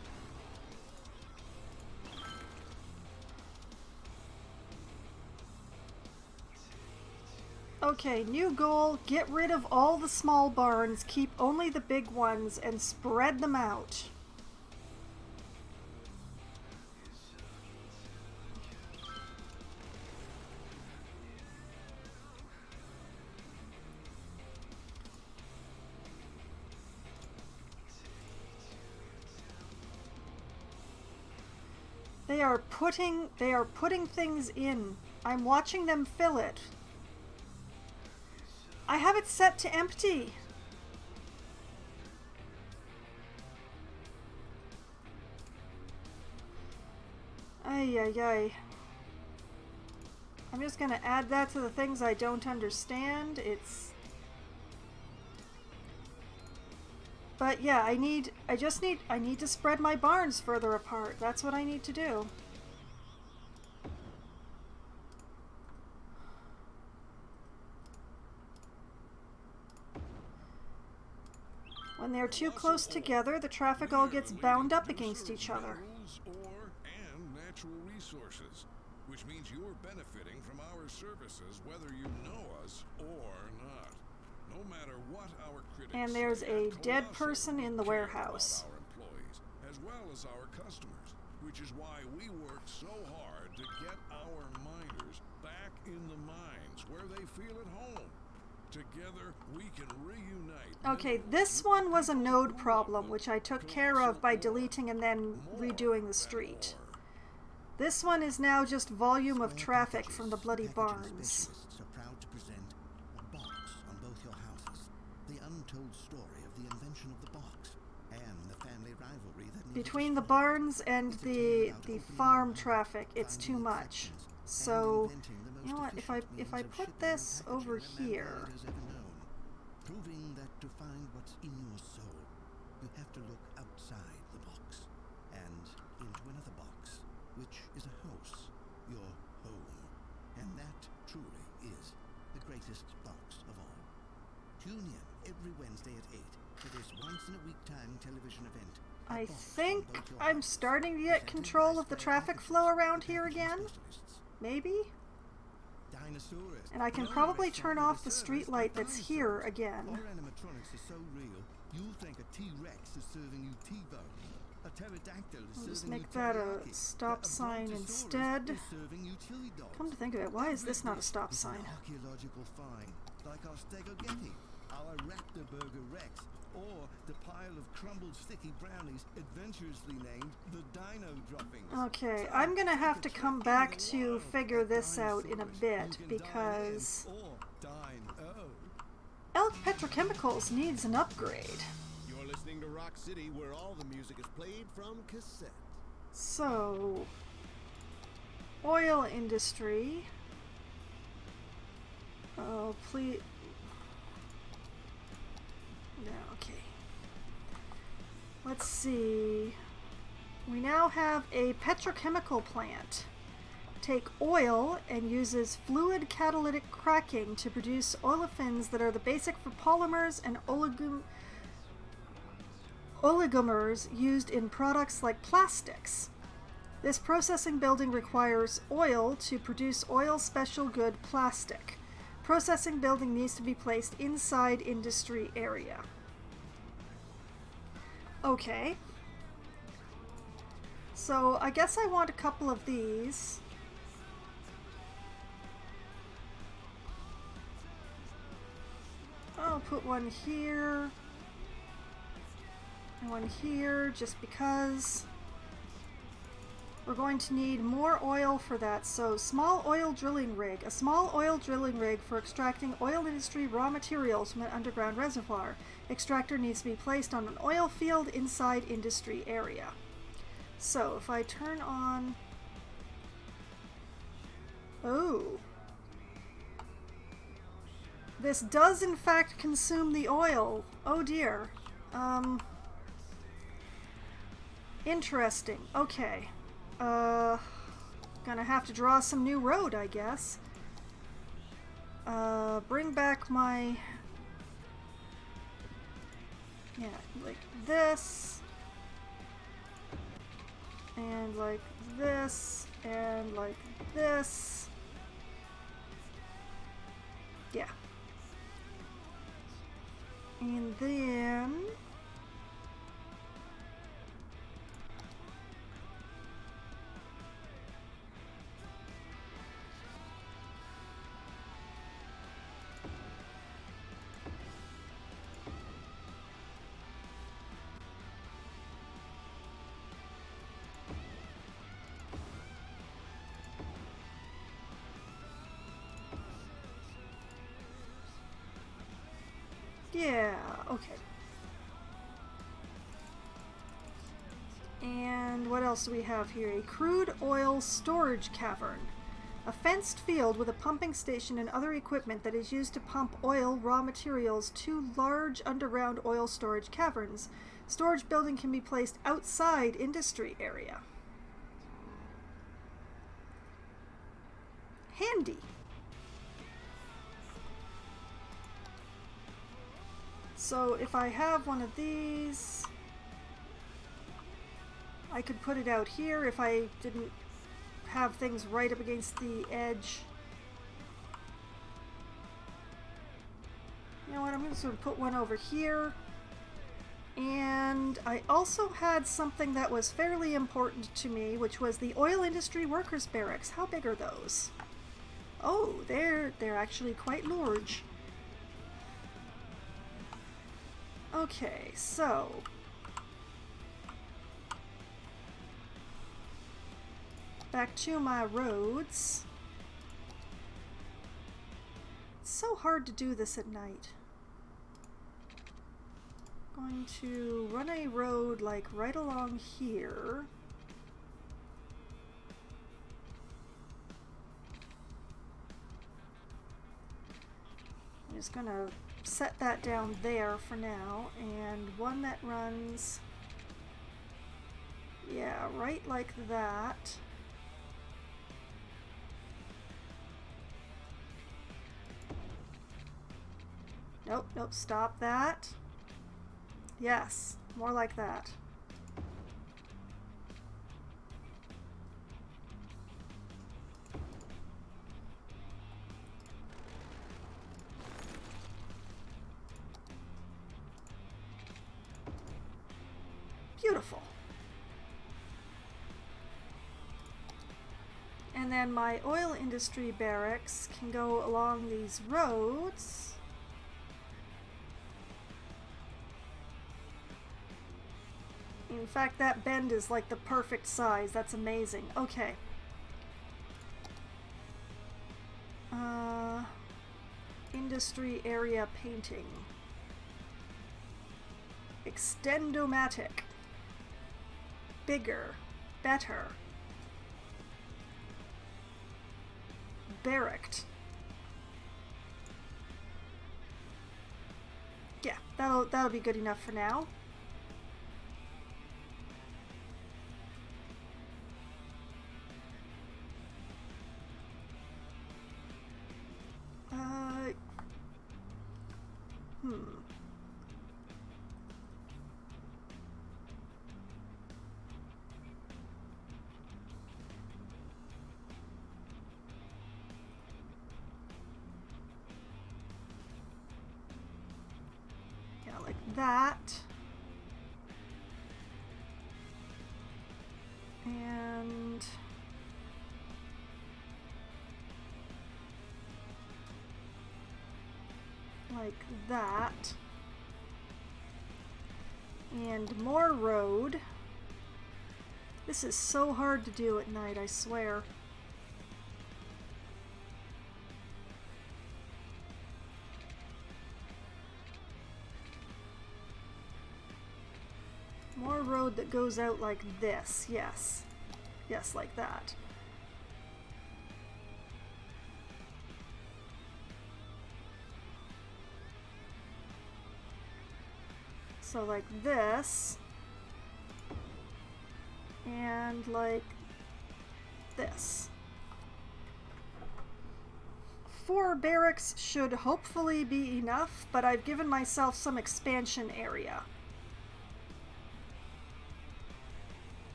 Speaker 5: Okay, new goal. Get rid of all the small barns, keep only the big ones, and spread them out. They are putting things in. I'm watching them fill it. I have it set to empty. Ay, ay, ay. I'm just gonna add that to the things I don't understand. But yeah, I need to spread my barns further apart. That's what I need to do. When they're too close together, the traffic all gets bound up against each other.
Speaker 2: Ore, and natural resources, which means you're benefiting from our services whether you know us or not. No matter what our critics
Speaker 5: And there's
Speaker 2: say,
Speaker 5: a dead
Speaker 2: Colossal
Speaker 5: person in the
Speaker 2: care
Speaker 5: warehouse.
Speaker 2: about our employees, as well as our customers, which is why we work so hard to get our miners back in the mines where they feel at home. Together, we can reunite.
Speaker 5: Okay, this one was a node problem, which I took care of by deleting and then redoing the street. This one is now just volume of traffic from the bloody barns.
Speaker 8: Specialists are proud to present a box on both your houses. The untold story of the invention of the box and the family rivalry that
Speaker 5: Between the barns and the farm traffic, it's too much. So, you know what, if I put this over here,
Speaker 8: proving that to find what's in your soul, you have to look outside the box and into another box, which is a house, your home. And that truly is the greatest box of all. Tune in every Wednesday at 8 for this once-in-a-week time television event.
Speaker 5: I think I'm starting to get control of the traffic flow around here again. Maybe? And I can probably turn off the street light that's here again.
Speaker 8: Our animatronics are so real, you'll think a T-Rex is serving you T-bone. A pterodactyl is
Speaker 5: I'll just
Speaker 8: serving
Speaker 5: make
Speaker 8: you
Speaker 5: that a
Speaker 8: teriyaki.
Speaker 5: stop
Speaker 8: A
Speaker 5: sign
Speaker 8: brontosaurus
Speaker 5: instead.
Speaker 8: is serving you chili dogs.
Speaker 5: Come to think of it, why is this not a stop
Speaker 8: It's
Speaker 5: sign?
Speaker 8: an archaeological find, like our Stegogetti, our Raptor Burger Rex, or the pile of crumbled sticky brownies adventurously named the Dino Droppings.
Speaker 5: Okay, I'm gonna have to come back to figure this out in a bit because Elk Petrochemicals needs an upgrade.
Speaker 4: You're listening to Rock City, where all the music is played from cassette.
Speaker 5: So, oil industry. Oh, please. No, okay. Let's see. We now have a petrochemical plant. Take oil and uses fluid catalytic cracking to produce olefins that are the basic for polymers and oligomers used in products like plastics. This processing building requires oil to produce oil special good plastic. Processing building needs to be placed inside industry area. Okay. So I guess I want a couple of these. I'll put one here. And one here, just because. We're going to need more oil for that. So, small oil drilling rig. A small oil drilling rig for extracting oil industry raw materials from an underground reservoir. Extractor needs to be placed on an oil field inside industry area. So, if I turn on... Oh. This does in fact consume the oil. Oh dear. Interesting. Okay. Gonna have to draw some new road, I guess. Bring back my... Yeah, like this. And like this. And like this. Yeah. And then... yeah, okay. And what else do we have here? A crude oil storage cavern. A fenced field with a pumping station and other equipment that is used to pump oil raw materials to large underground oil storage caverns. Storage building can be placed outside industry area. Handy. So if I have one of these, I could put it out here if I didn't have things right up against the edge. You know what, I'm just going to put one over here. And I also had something that was fairly important to me, which was the oil industry workers barracks. How big are those? Oh, they're actually quite large. Okay, so back to my roads. It's so hard to do this at night. Going to run a road like right along here. I'm just gonna set that down there for now, and one that runs, yeah, right like that. Nope, nope, stop that. Yes, more like that. Beautiful. And then my oil industry barracks can go along these roads. In fact, that bend is like the perfect size. That's amazing. Okay. Industry area painting. Extendomatic. Bigger. Better. Barracked. Yeah, that'll be good enough for now. Yeah, like that. And like that. And more road. This is so hard to do at night, I swear. More road that goes out like this, yes. Yes, like that. So like this. And like this. 4 barracks should hopefully be enough, but I've given myself some expansion area.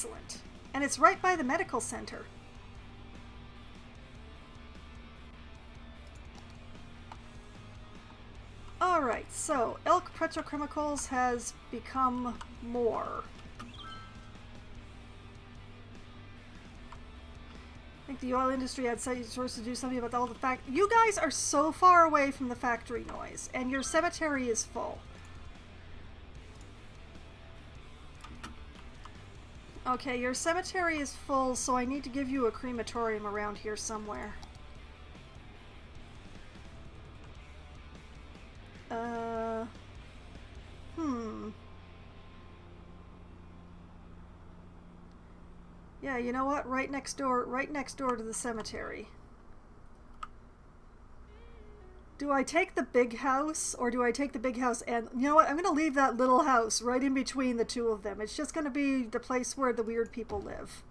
Speaker 5: Excellent. And it's right by the medical center. Alright, so elk petrochemicals has become more. I think the oil industry had source to do something about all the fact. You guys are so far away from the factory noise, and your cemetery is full. Okay, your cemetery is full, so I need to give you a crematorium around here somewhere. Yeah, you know what? Right next door to the cemetery. Do I take the big house, or do I take the big house and... You know what? I'm going to leave that little house right in between the two of them. It's just going to be the place where the weird people live.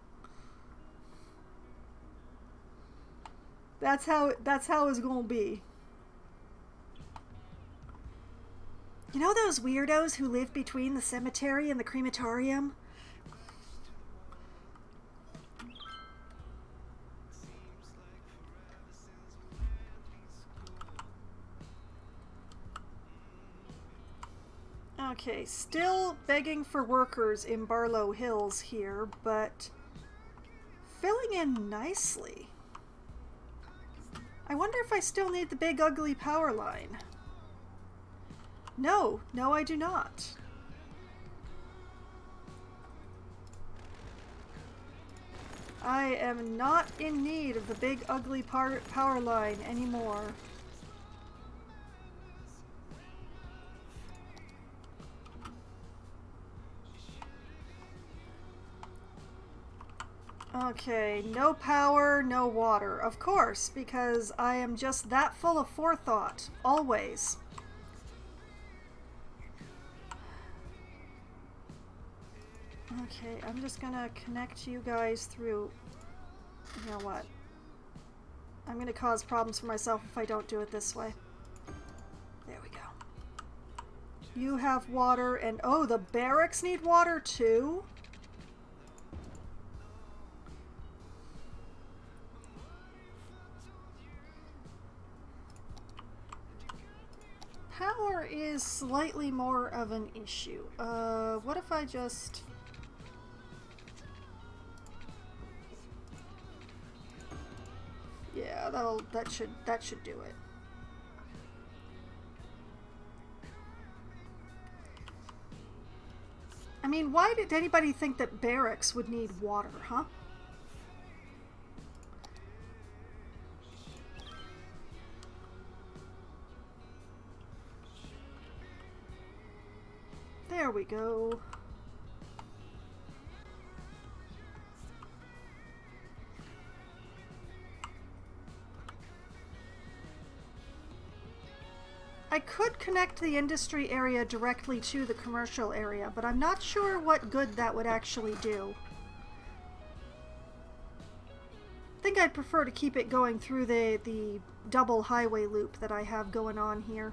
Speaker 5: That's how it's going to be. You know those weirdos who live between the cemetery and the crematorium? Okay, still begging for workers in Barlow Hills here, but filling in nicely. I wonder if I still need the big ugly power line. No, I do not. I am not in need of the big ugly power line anymore. Okay, no power, no water. Of course, because I am just that full of forethought. Always. Okay, I'm just gonna connect you guys through... You know what? I'm gonna cause problems for myself if I don't do it this way. There we go. You have water, and oh, the barracks need water too? Power is slightly more of an issue. What if I just... Yeah, that should do it. I mean, why did anybody think that barracks would need water, huh? There we go. I could connect the industry area directly to the commercial area, but I'm not sure what good that would actually do. I think I'd prefer to keep it going through the double highway loop that I have going on here.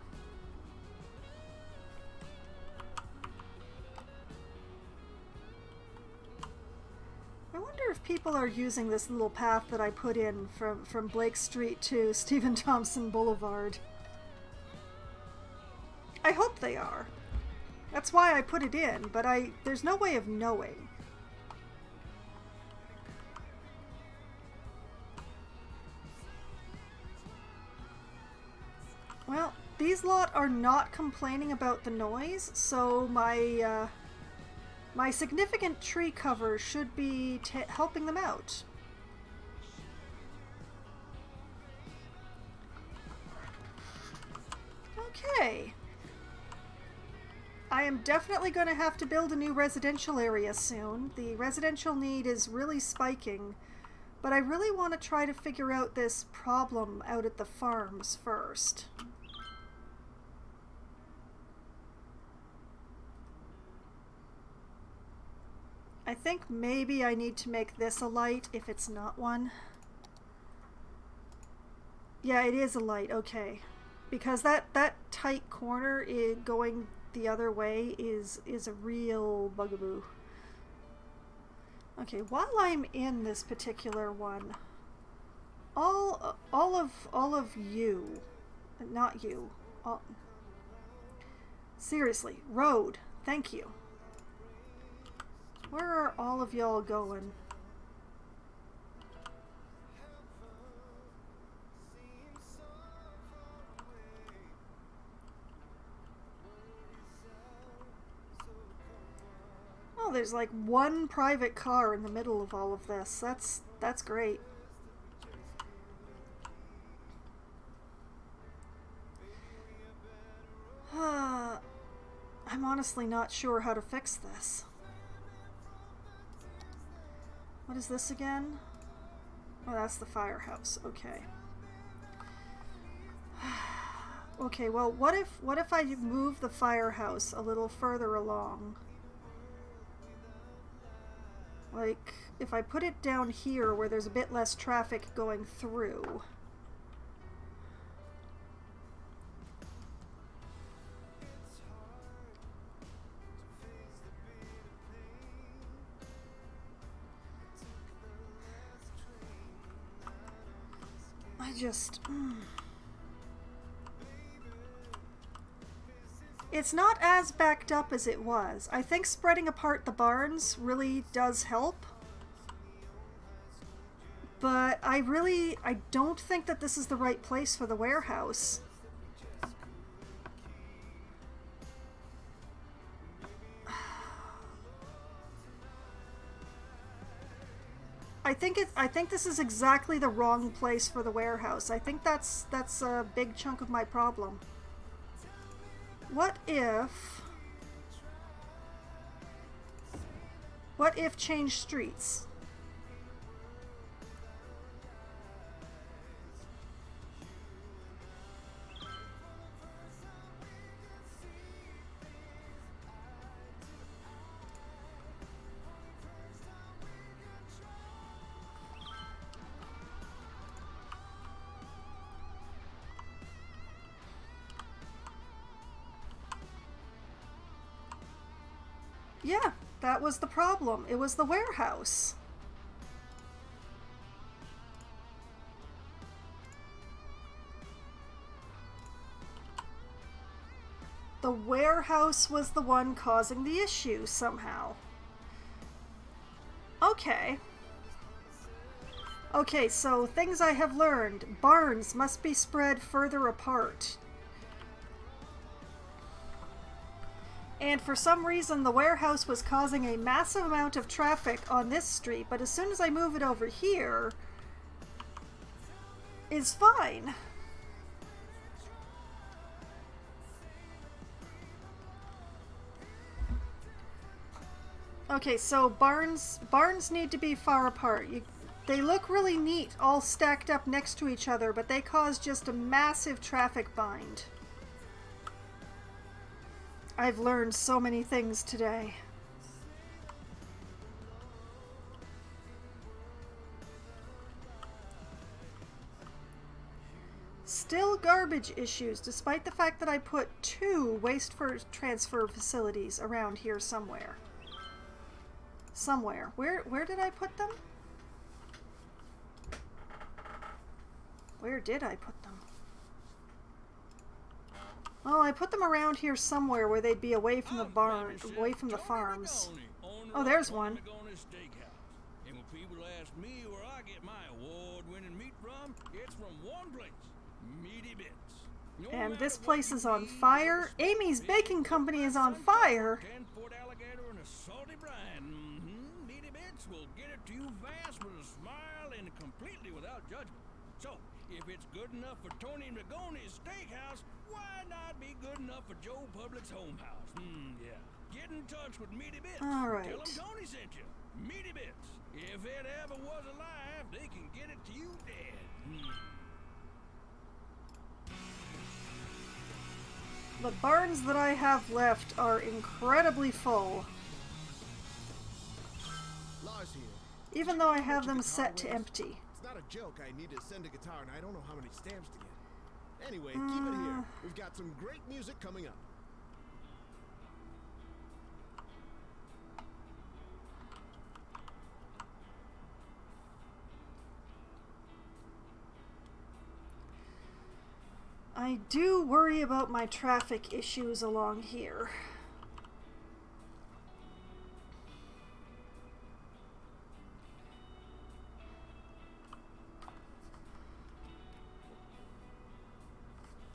Speaker 5: I wonder if people are using this little path that I put in from Blake Street to Stephen Thompson Boulevard. I hope they are. That's why I put it in, but there's no way of knowing. Well, these lot are not complaining about the noise, so my significant tree cover should be helping them out. Okay. I am definitely going to have to build a new residential area soon. The residential need is really spiking, but I really want to try to figure out this problem out at the farms first. I think maybe I need to make this a light if it's not one. Yeah, it is a light, okay. Because that tight corner going the other way is a real bugaboo. Okay, while I'm in this particular one, all of you, not you, seriously, road, thank you. Where are all of y'all going? Oh, there's like one private car in the middle of all of this. That's great. I'm honestly not sure how to fix this. What is this again? Oh, that's the firehouse. Okay. Okay, well, what if I move the firehouse a little further along? Like, if I put it down here where there's a bit less traffic going through. It's not as backed up as it was. I think spreading apart the barns really does help. But I don't think that this is the right place for the warehouse. I think this is exactly the wrong place for the warehouse. I think that's a big chunk of my problem. What if change streets? Yeah, that was the problem. It was the warehouse. The warehouse was the one causing the issue somehow. Okay. Okay, so things I have learned. Barns must be spread further apart. And for some reason, the warehouse was causing a massive amount of traffic on this street, but as soon as I move it over here, it's fine. Okay, so barns need to be far apart. They look really neat, all stacked up next to each other, but they cause just a massive traffic bind. I've learned so many things today. Still garbage issues, despite the fact that I put 2 waste transfer facilities around here somewhere. Somewhere. Where did I put them? Where did I put them? Oh, I put them around here somewhere where they'd be away from the barn, away from the farms. Oh, there's one.
Speaker 9: And when people ask me where I get my award-winning meat from, it's from one place, Meaty Bits.
Speaker 5: And this place is on fire. Amy's Baking Company is on fire.
Speaker 9: 10-foot alligator and a salty brine. Meaty Bits will get it to you fast with a smile and completely without judgment. So, if it's good enough for Tony Rigoni's steakhouse, why not be good enough for Joe Public's home house? Yeah. Get in touch with Meaty Bits.
Speaker 5: All right.
Speaker 9: Tell them Tony sent you. Meaty Bits. If it ever was alive, they can get it to you dead.
Speaker 5: The barns that I have left are incredibly full.
Speaker 4: Lars here.
Speaker 5: Even though I have them set to empty.
Speaker 4: It's not a joke. I need to send a guitar and I don't know how many stamps to get. Anyway, keep it here. We've got some great music coming up.
Speaker 5: I do worry about my traffic issues along here.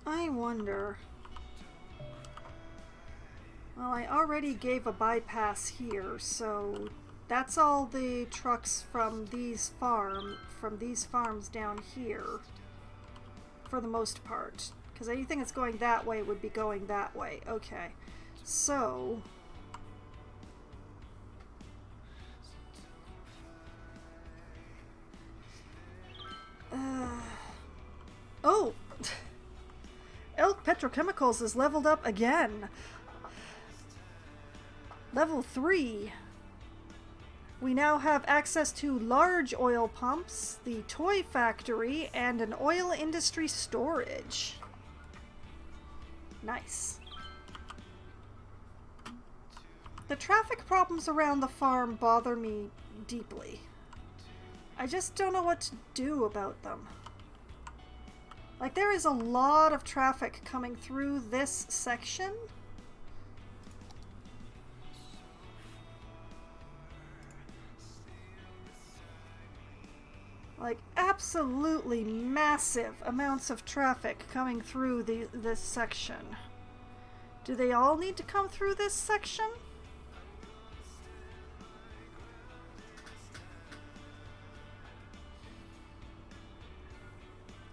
Speaker 5: I wonder... Well, I already gave a bypass here, so that's all the trucks from these farms down here, for the most part. Because anything that's going that way would be going that way. Okay, so... Oh! Elk Petrochemicals is leveled up again. Level 3. We now have access to large oil pumps, the toy factory, and an oil industry storage. Nice. The traffic problems around the farm bother me deeply. I just don't know what to do about them. Like, there is a lot of traffic coming through this section. Like, absolutely massive amounts of traffic coming through this section. Do they all need to come through this section?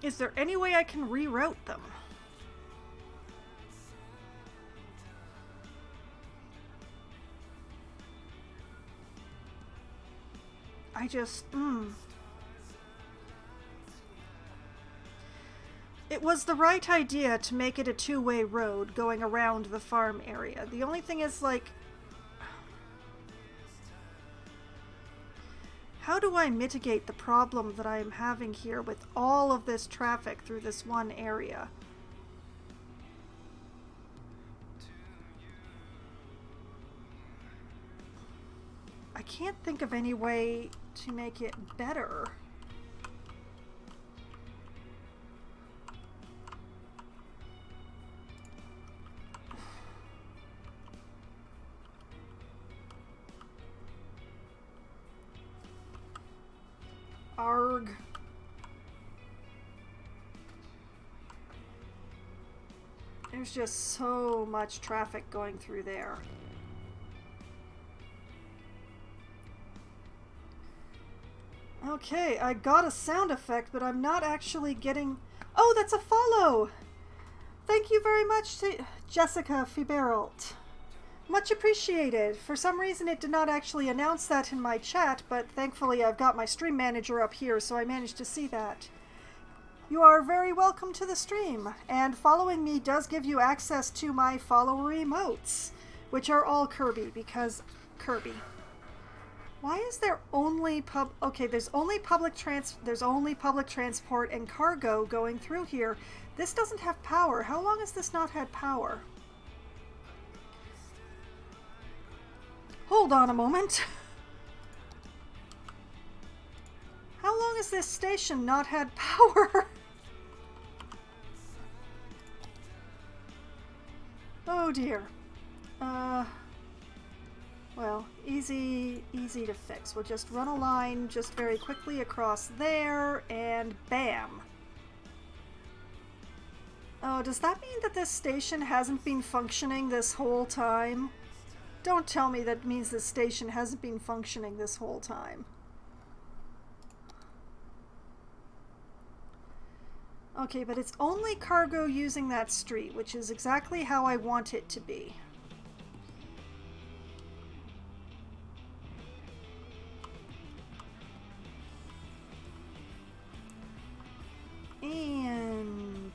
Speaker 5: Is there any way I can reroute them? I just, It was the right idea to make it a two-way road going around the farm area. The only thing is, like, how do I mitigate the problem that I am having here with all of this traffic through this one area? I can't think of any way to make it better. Arg. There's just so much traffic going through there. Okay, I got a sound effect, but I'm not actually getting... Oh, that's a follow! Thank you very much to Jessica Fiberalt. Much appreciated. For some reason it did not actually announce that in my chat, but thankfully I've got my stream manager up here, so I managed to see that. You are very welcome to the stream, and following me does give you access to my follower emotes, which are all Kirby, because Kirby. Why is there only okay, there's only public transport and cargo going through here. This doesn't have power. How long has this not had power? Hold on a moment. How long has this station not had power? Oh dear. Well, easy to fix. We'll just run a line just very quickly across there, and bam. Oh, does that mean that this station hasn't been functioning this whole time? Don't tell me that means this station hasn't been functioning this whole time. Okay, but it's only cargo using that street, which is exactly how I want it to be. And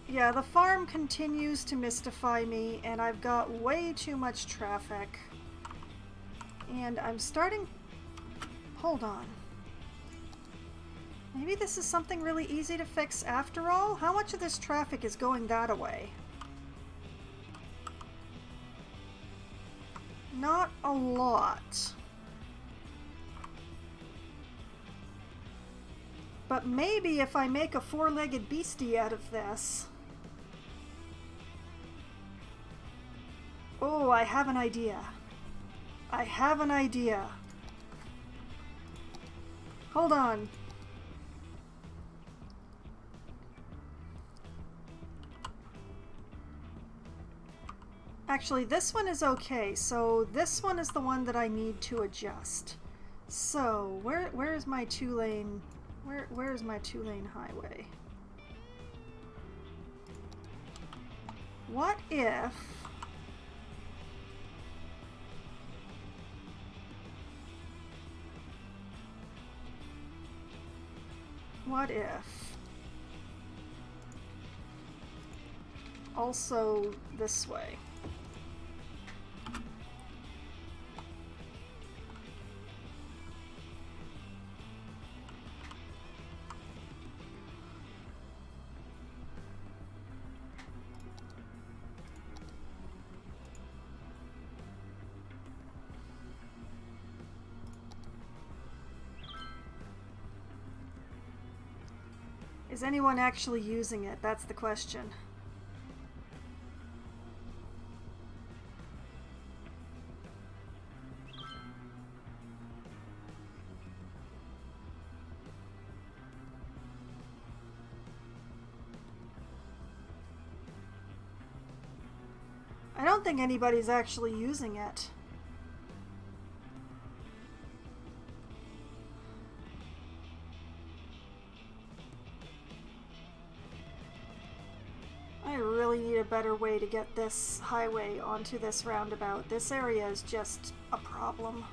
Speaker 5: yeah, the farm continues to mystify me, and I've got way too much traffic. And I'm starting... Hold on. Maybe this is something really easy to fix after all? How much of this traffic is going that way? Not a lot. But maybe if I make a four-legged beastie out of this... Oh, I have an idea. I have an idea. Hold on. Actually, this one is okay, so this one is the one that I need to adjust. So, where is my two-lane... Where is my two-lane highway? What if... What if... Also this way. Is anyone actually using it? That's the question. I don't think anybody's actually using it. I really need a better way to get this highway onto this roundabout. This area is just a problem.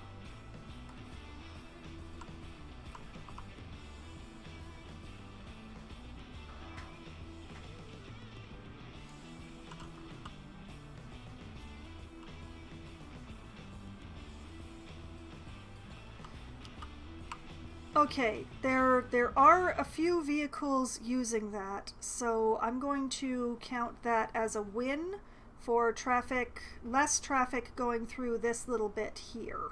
Speaker 5: Okay, there are a few vehicles using that, so I'm going to count that as a win for traffic, less traffic going through this little bit here.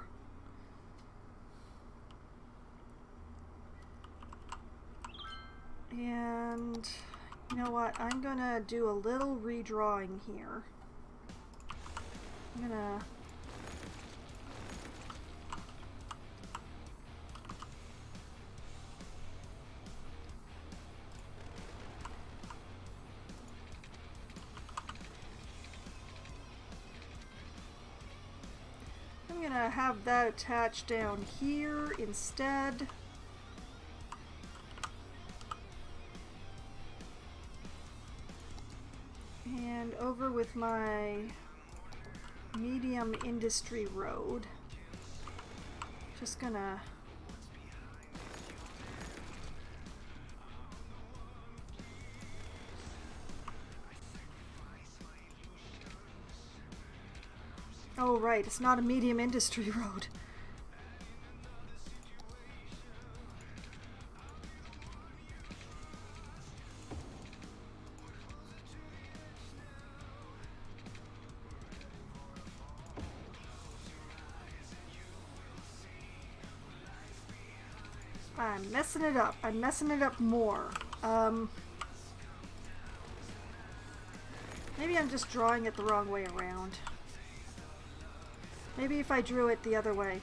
Speaker 5: And you know what? I'm gonna do a little redrawing here. I'm gonna have that attached down here instead. And over with my medium industry road. Just gonna oh, right, it's not a medium industry road. I'm messing it up. I'm messing it up more. Maybe I'm just drawing it the wrong way around. Maybe if I drew it the other way.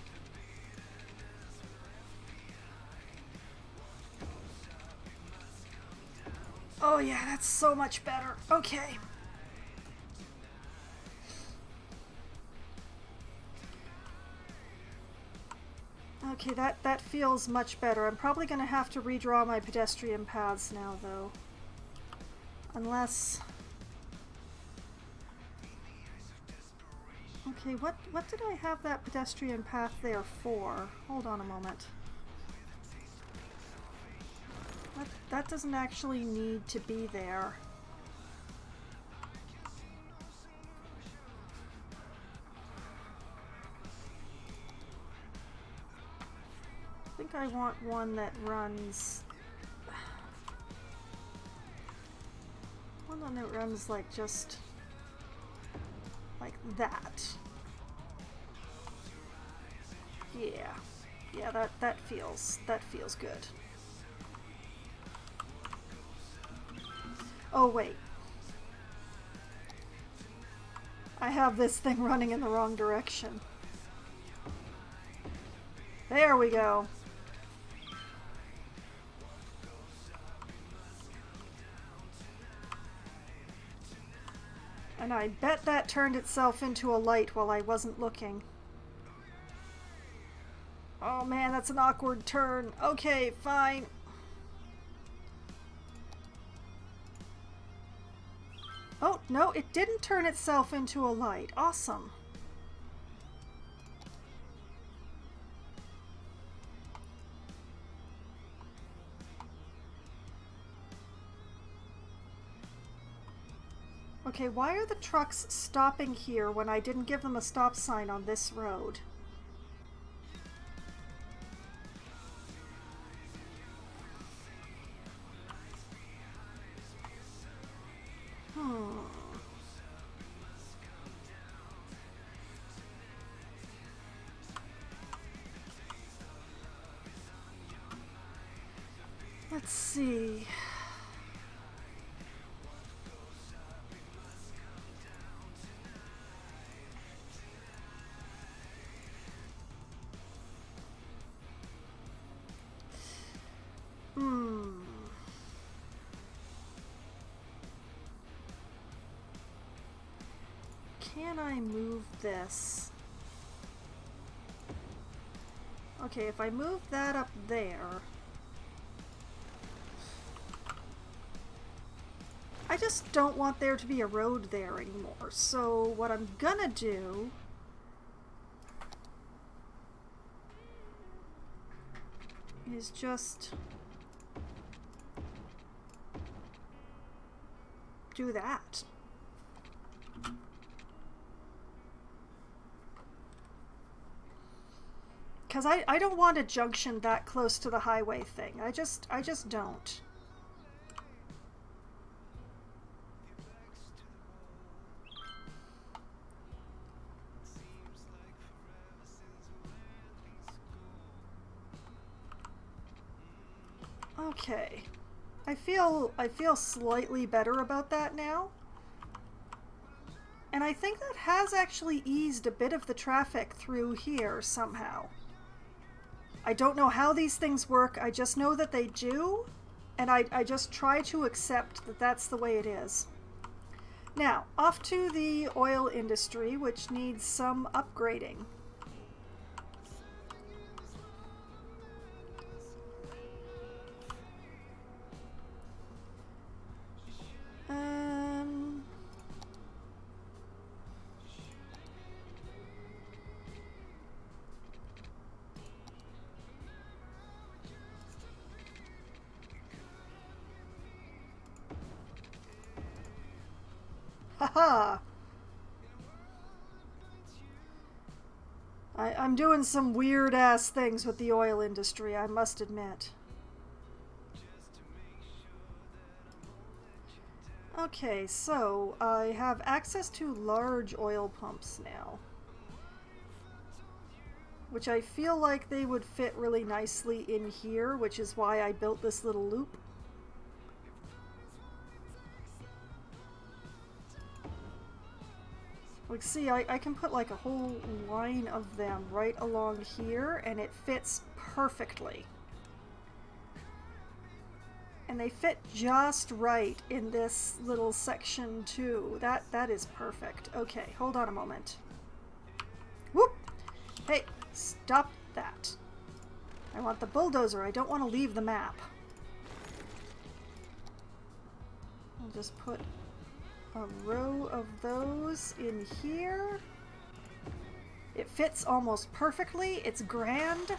Speaker 5: Oh yeah, that's so much better. Okay. Okay, that feels much better. I'm probably going to have to redraw my pedestrian paths now, though. Unless... Okay, what did I have that pedestrian path there for? Hold on a moment. That doesn't actually need to be there. I think I want one that runs... One that runs like just... like that. Yeah. Yeah, that feels good. Oh, wait. I have this thing running in the wrong direction. There we go. And I bet that turned itself into a light while I wasn't looking. Oh man, that's an awkward turn. Okay, fine. Oh, no, it didn't turn itself into a light. Awesome. Okay, why are the trucks stopping here when I didn't give them a stop sign on this road? Let's see. Can I move this? Okay, if I move that up there... I just don't want there to be a road there anymore. So what I'm gonna do is just do that. Because I don't want a junction that close to the highway thing. I just don't. Okay. I feel slightly better about that now. And I think that has actually eased a bit of the traffic through here somehow. I don't know how these things work, I just know that they do, and I just try to accept that that's the way it is. Now, off to the oil industry, which needs some upgrading. Haha! I'm doing some weird-ass things with the oil industry, I must admit. Okay, so I have access to large oil pumps now. Which I feel like they would fit really nicely in here, which is why I built this little loop. Like, see, I can put like a whole line of them right along here, and it fits perfectly. And they fit just right in this little section too. That is perfect. Okay, hold on a moment. Whoop! Hey, stop that. I want the bulldozer. I don't want to leave the map. I'll just put a row of those in here. It fits almost perfectly. It's grand.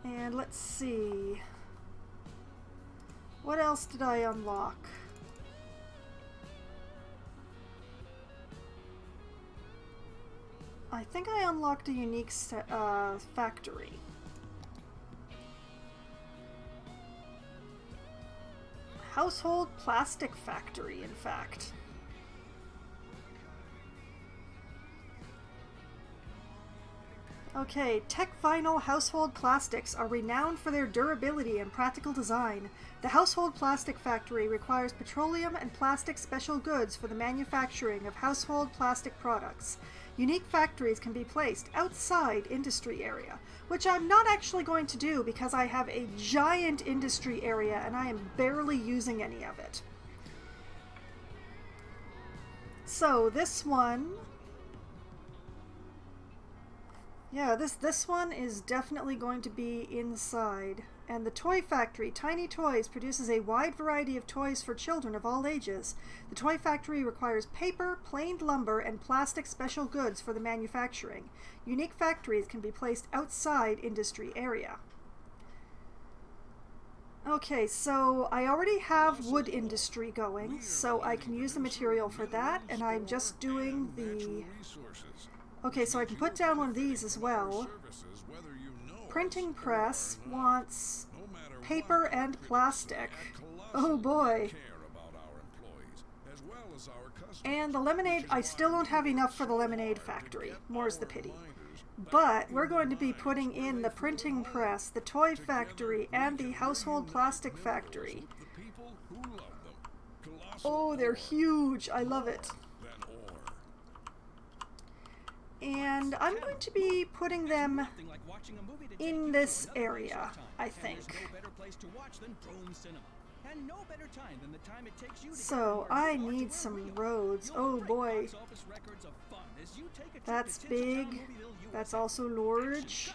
Speaker 5: And let's see. What else did I unlock? I think I unlocked a unique factory. Household plastic factory, in fact. Okay, Tech Vinyl household plastics are renowned for their durability and practical design. The household plastic factory requires petroleum and plastic special goods for the manufacturing of household plastic products. Unique factories can be placed outside industry area, which I'm not actually going to do because I have a giant industry area and I am barely using any of it. So this one... Yeah, this one is definitely going to be inside. And the Toy Factory, Tiny Toys, produces a wide variety of toys for children of all ages. The Toy Factory requires paper, planed lumber, and plastic special goods for the manufacturing. Unique factories can be placed outside industry area. Okay, so I already have wood industry going, so I can use the material for that, and I'm just doing the... Okay, so I can put down one of these as well. Printing press wants paper and plastic. Oh boy. And the lemonade, I still don't have enough for the lemonade factory. More's the pity. But we're going to be putting in the printing press, the toy factory, and the household plastic factory. Oh, they're huge. I love it. And I'm going to be putting them in this area, I think. So I need some roads. Oh boy. That's big. That's also large.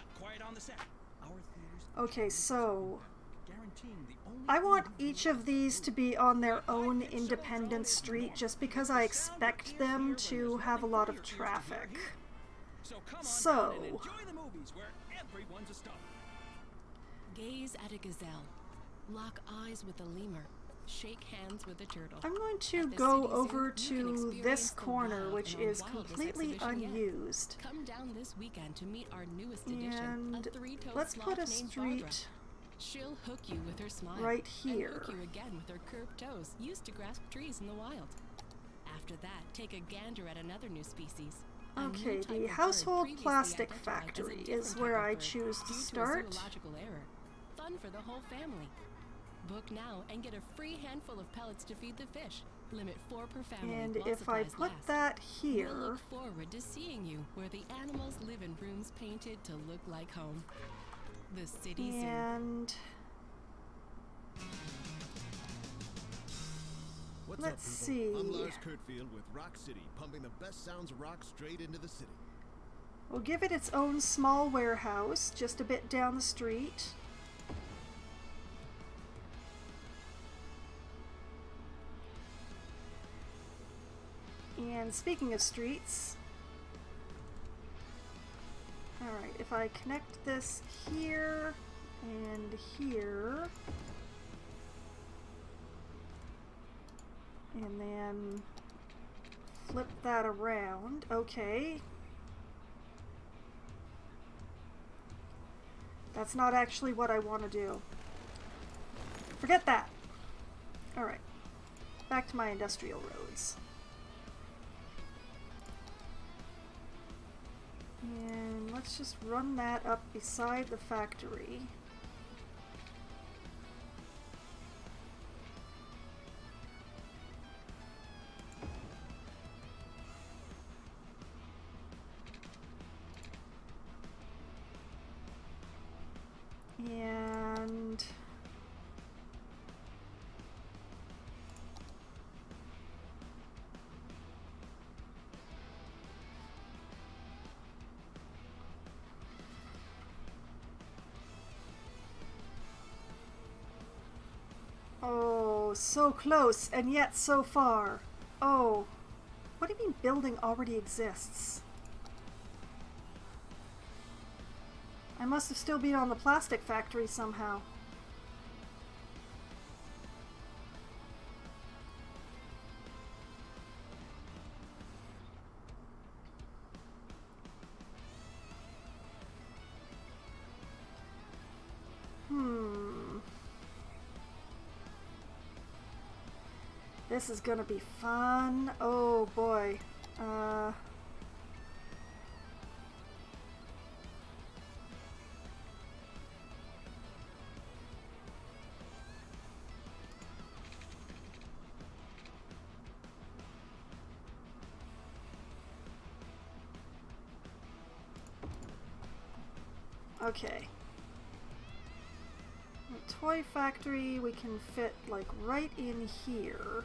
Speaker 5: Okay, so I want each of these to be on their own independent street just because I expect them to have a lot of traffic. So,
Speaker 7: gaze at a gazelle, lock eyes with a lemur, shake hands with a turtle.
Speaker 5: I'm going to go over to this corner, which is completely unused.
Speaker 7: Come down this weekend to meet our newest addition,
Speaker 5: And
Speaker 7: a three-toed
Speaker 5: let's
Speaker 7: sloth
Speaker 5: put a
Speaker 7: named
Speaker 5: street
Speaker 7: Barbara. She'll hook you with her smile.
Speaker 5: right
Speaker 7: And
Speaker 5: here.
Speaker 7: hook you again with her curved toes, used to grasp trees in the wild. After that, take a gander at another new species. A new
Speaker 5: Okay,
Speaker 7: type
Speaker 5: the
Speaker 7: of bird
Speaker 5: household
Speaker 7: previously
Speaker 5: plastic
Speaker 7: identified as a
Speaker 5: factory
Speaker 7: different
Speaker 5: is
Speaker 7: type
Speaker 5: where
Speaker 7: of
Speaker 5: I
Speaker 7: bird
Speaker 5: choose to
Speaker 7: due a
Speaker 5: start.
Speaker 7: zoological error. Fun for the whole family. Book now and get a free handful of pellets to feed the fish. Limit 4 per family.
Speaker 5: And
Speaker 7: while
Speaker 5: if I
Speaker 7: supplies
Speaker 5: put
Speaker 7: last.
Speaker 5: that
Speaker 7: We'll
Speaker 5: here,
Speaker 7: look forward to seeing you where the animals live in rooms painted to look like home. The city zoo.
Speaker 5: and
Speaker 4: What's
Speaker 5: let's
Speaker 4: up,
Speaker 5: see.
Speaker 4: people? I'm Lars Kurtfield with Rock City, pumping the best sounds of rock straight into the city.
Speaker 5: We'll give it its own small warehouse just a bit down the street. And speaking of streets, alright, if I connect this here and here, and then flip that around, okay. That's not actually what I want to do. Forget that. Alright, back to my industrial roads. And let's just run that up beside the factory. And oh, so close and yet so far. Oh, what do you mean building already exists? I must have still been on the plastic factory somehow. This is gonna be fun. Oh boy. Okay. The toy factory we can fit like right in here.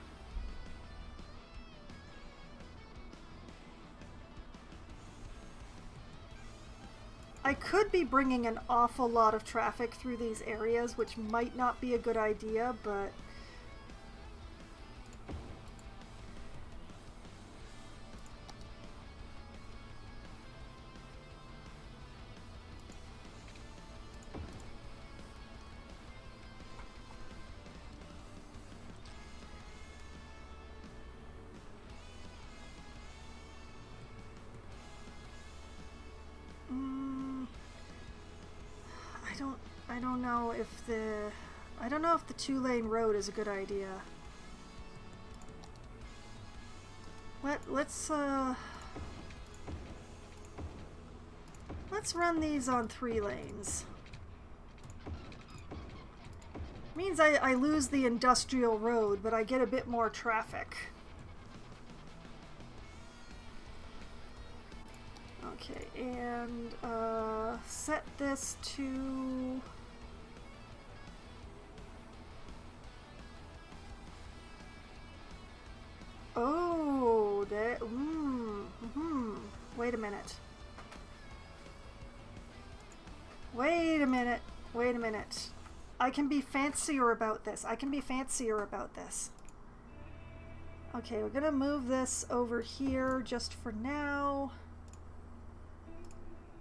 Speaker 5: I could be bringing an awful lot of traffic through these areas, which might not be a good idea, but I don't know if the 2-lane road is a good idea. Let's run these on 3 lanes. Means I lose the industrial road, but I get a bit more traffic. Okay, and set this to... Oh, there... Wait a minute. Wait a minute. Wait a minute. I can be fancier about this. I can be fancier about this. Okay, we're gonna move this over here just for now.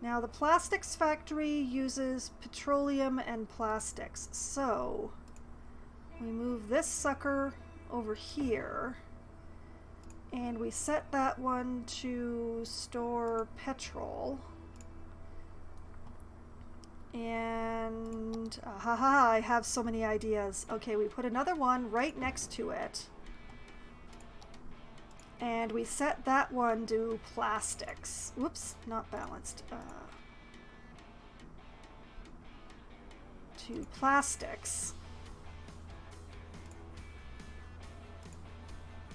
Speaker 5: Now, the plastics factory uses petroleum and plastics, so we move this sucker over here, and we set that one to store petrol. And, I have so many ideas. Okay, we put another one right next to it. And we set that one to plastics. Whoops, not balanced. To plastics.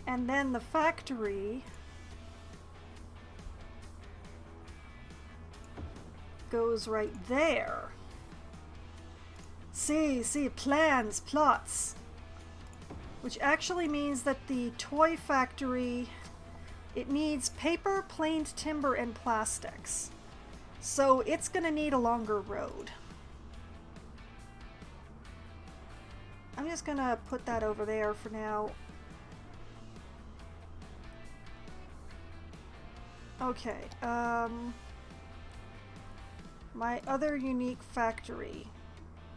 Speaker 5: And then the factory goes right there. See, plans, plots. Which actually means that the toy factory, it needs paper, planed timber, and plastics. So it's gonna need a longer road. I'm just gonna put that over there for now. Okay, my other unique factory,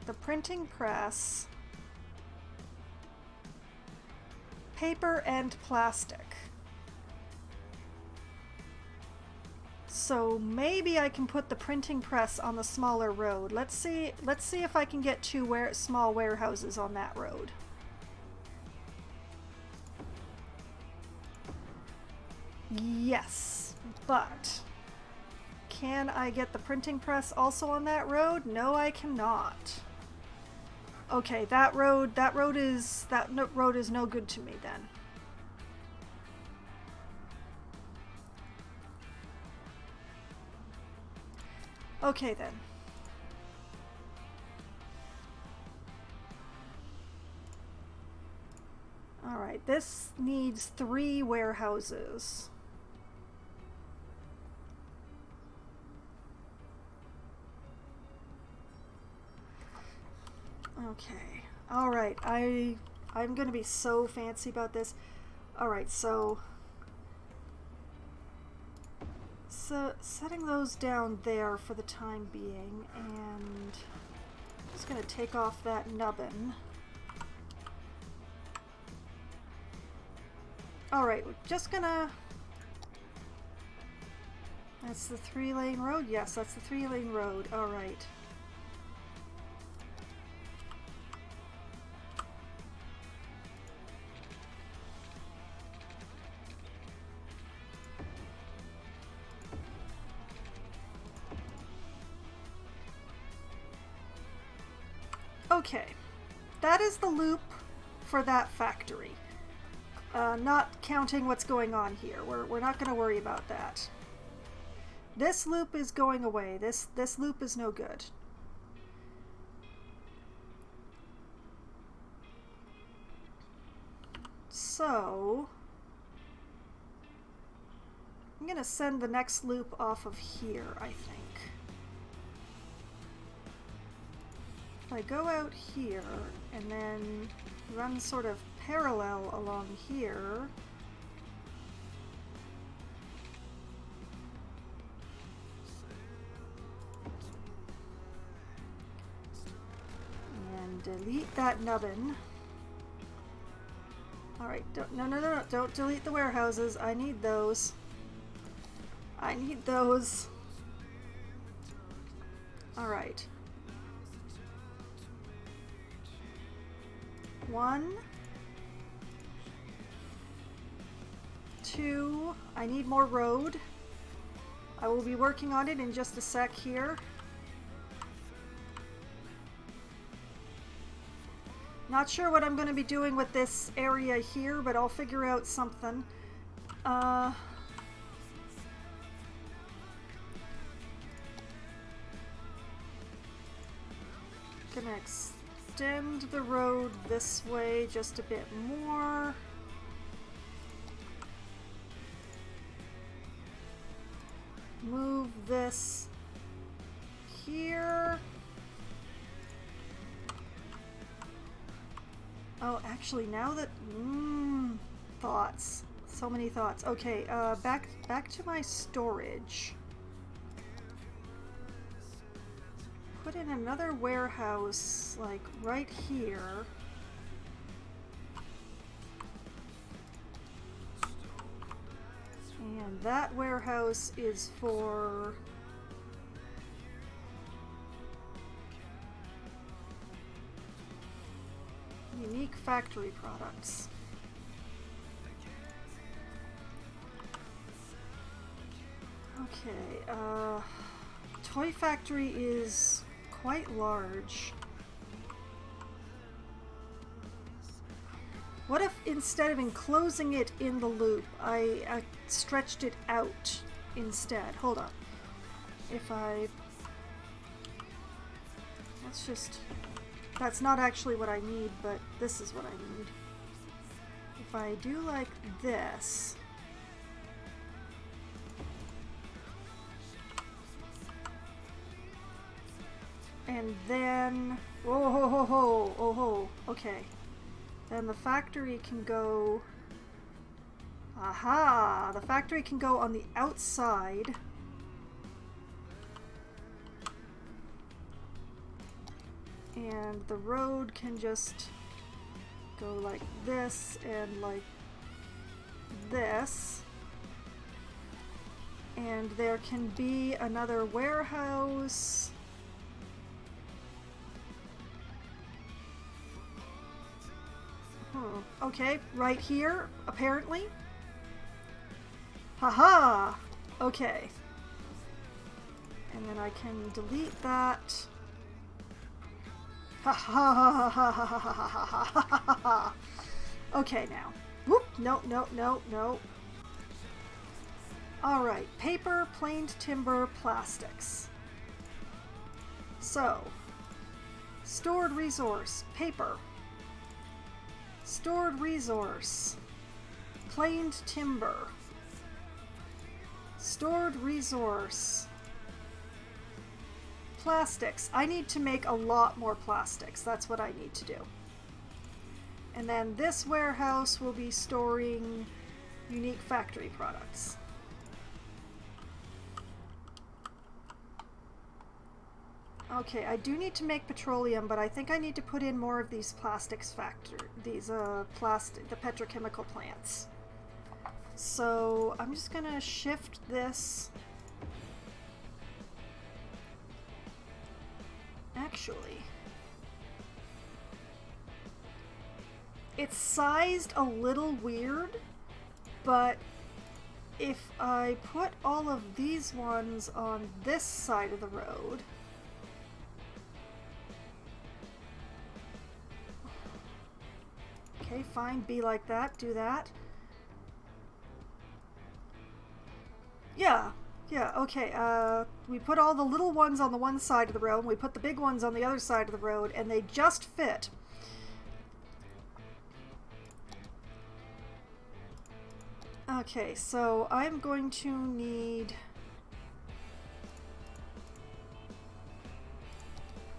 Speaker 5: the printing press, paper and plastic. So maybe I can put the printing press on the smaller road. Let's see if I can get 2 small warehouses on that road. Yes, but can I get the printing press also on that road? No, I cannot. Okay, that road is no good to me then. Okay then. All right, this needs 3 warehouses. Okay. All right. I'm going to be so fancy about this. All right. So setting those down there for the time being, and just going to take off that nubbin. All right. We're just going to... That's the 3-lane road? Yes, that's the 3-lane road. All right. Okay, that is the loop for that factory. Not counting what's going on here. We're not going to worry about that. This loop is going away. This loop is no good. So I'm gonna send the next loop off of here, I think. If I go out here and then run sort of parallel along here, and delete that nubbin. Alright, no, don't delete the warehouses. I need those. I need those. Alright. 1, 2, I need more road. I will be working on it in just a sec here. Not sure what I'm going to be doing with this area here, but I'll figure out something. Gonna extend the road this way just a bit more. Move this here. Oh, actually, now that thoughts, so many thoughts. Okay, back to my storage. Put in another warehouse, like right here. And that warehouse is for unique factory products. Okay, toy factory is quite large. What if instead of enclosing it in the loop, I stretched it out instead? Hold on. If I... Let's just... That's not actually what I need, but this is what I need. If I do like this... And then... Oh ho ho ho! Oh ho! Okay. Then the factory can go... Aha! The factory can go on the outside. And the road can just go like this and like this. And there can be another warehouse. Okay, right here, apparently. Haha! Okay. And then I can delete that. Ha ha ha ha ha ha ha ha ha ha. Okay, now. Whoop! No, no, no, no. Alright, paper, planed timber, plastics. So, stored resource, paper. Stored resource, planed timber. Stored resource, plastics. I need to make a lot more plastics. That's what I need to do. And then this warehouse will be storing unique factory products. Okay, I do need to make petroleum, but I think I need to put in more of these plastics the petrochemical plants. So I'm just gonna shift this. Actually, it's sized a little weird, but if I put all of these ones on this side of the road, okay, fine, be like that, do that. Yeah, Yeah, okay, we put all the little ones on the one side of the road, and we put the big ones on the other side of the road, and they just fit. Okay, so I'm going to need...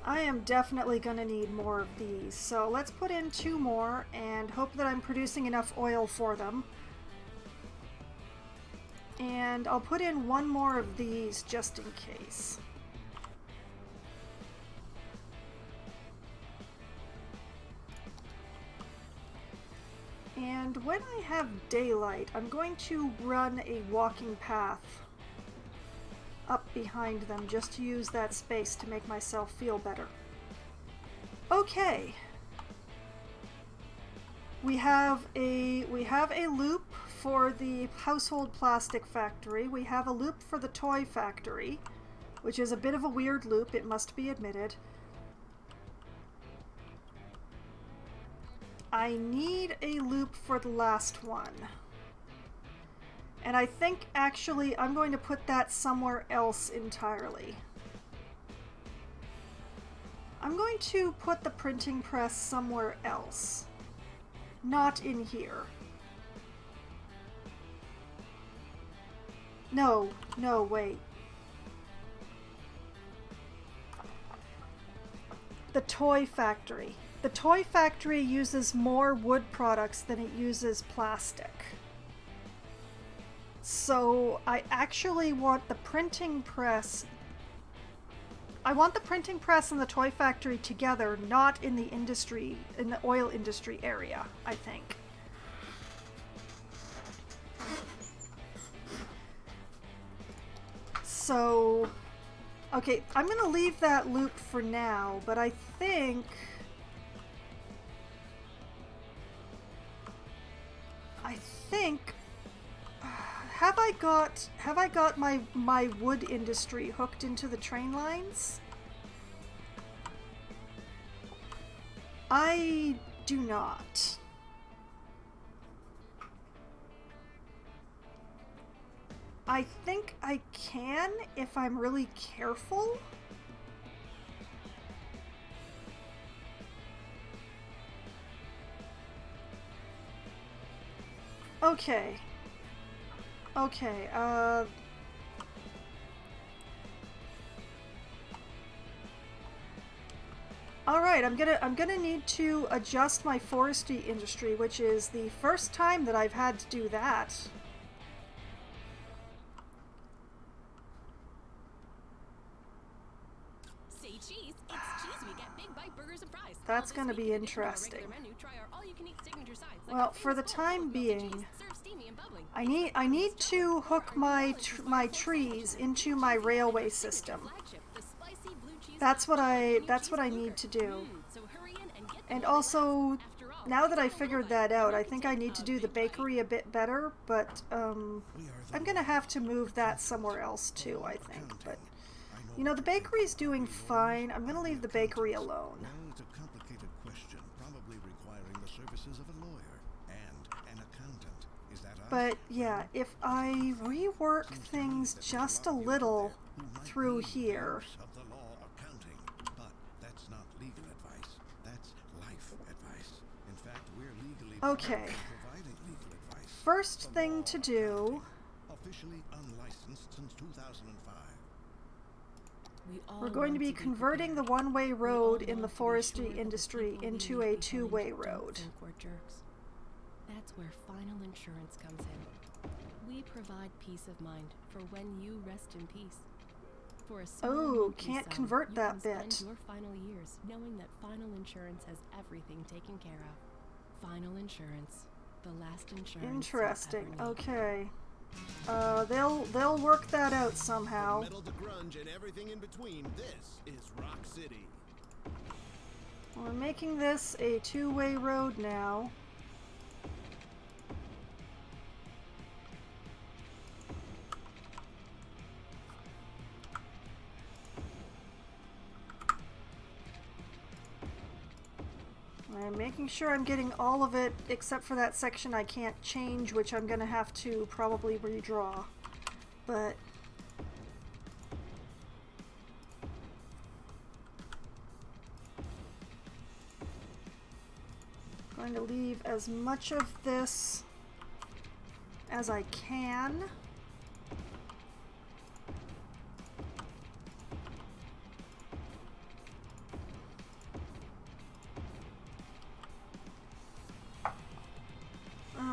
Speaker 5: I am definitely going to need more of these. So let's put in 2 more and hope that I'm producing enough oil for them. And I'll put in 1 more of these just in case. And when I have daylight, I'm going to run a walking path up behind them just to use that space to make myself feel better. Okay. We have a loop for the household plastic factory. We have a loop for the toy factory, which is a bit of a weird loop, it must be admitted. I need a loop for the last one. And I think actually I'm going to put that somewhere else entirely. I'm going to put the printing press somewhere else. Not in here. No, wait. The toy factory. The toy factory uses more wood products than it uses plastic. So I actually want the printing press. I want the printing press and the toy factory together, not in the industry, in the oil industry area, I think. So, okay, I'm gonna leave that loop for now, but I think have I got my wood industry hooked into the train lines? I do not. I think I can if I'm really careful. Okay. Okay, alright, I'm gonna need to adjust my forestry industry, which is the first time that I've had to do that.
Speaker 7: Say cheese, it's cheese week at Big Bite Burgers and Fries.
Speaker 5: That's gonna be interesting. Well, for the time being, I need to hook my trees into my railway system. That's what I need to do. And also, now that I figured that out, I think I need to do the bakery a bit better, but I'm gonna have to move that somewhere else too, I think. But you know, the bakery's doing fine. I'm gonna leave the bakery alone.
Speaker 8: Well, it's a complicated question, probably requiring the services of a lawyer and an accountant. Is that us?
Speaker 5: But yeah, if I rework things just a little through here.
Speaker 8: Of the law accounting, but that's not legal advice. That's life advice. In fact, we're legally
Speaker 5: Okay.
Speaker 8: providing legal advice.
Speaker 5: First thing to do.
Speaker 8: Officially unlicensed since 2005.
Speaker 5: We're going to be converting the one-way road in the forestry industry into a two-way road.
Speaker 7: That's where final insurance comes in. We provide peace of mind for when you rest in peace. For a small monthly
Speaker 5: can't
Speaker 7: sum,
Speaker 5: convert
Speaker 7: you
Speaker 5: that
Speaker 7: can
Speaker 5: bit.
Speaker 7: spend your final years knowing that final insurance has everything taken care of. Final insurance, the last insurance.
Speaker 5: Interesting.
Speaker 7: you'll ever need.
Speaker 5: Okay. They'll work that out somehow.
Speaker 4: Metal to grunge and everything in between. This is Rock City.
Speaker 5: We're making this a two-way road now. I'm making sure I'm getting all of it except for that section I can't change, which I'm gonna have to probably redraw. But Trying to leave as much of this as I can.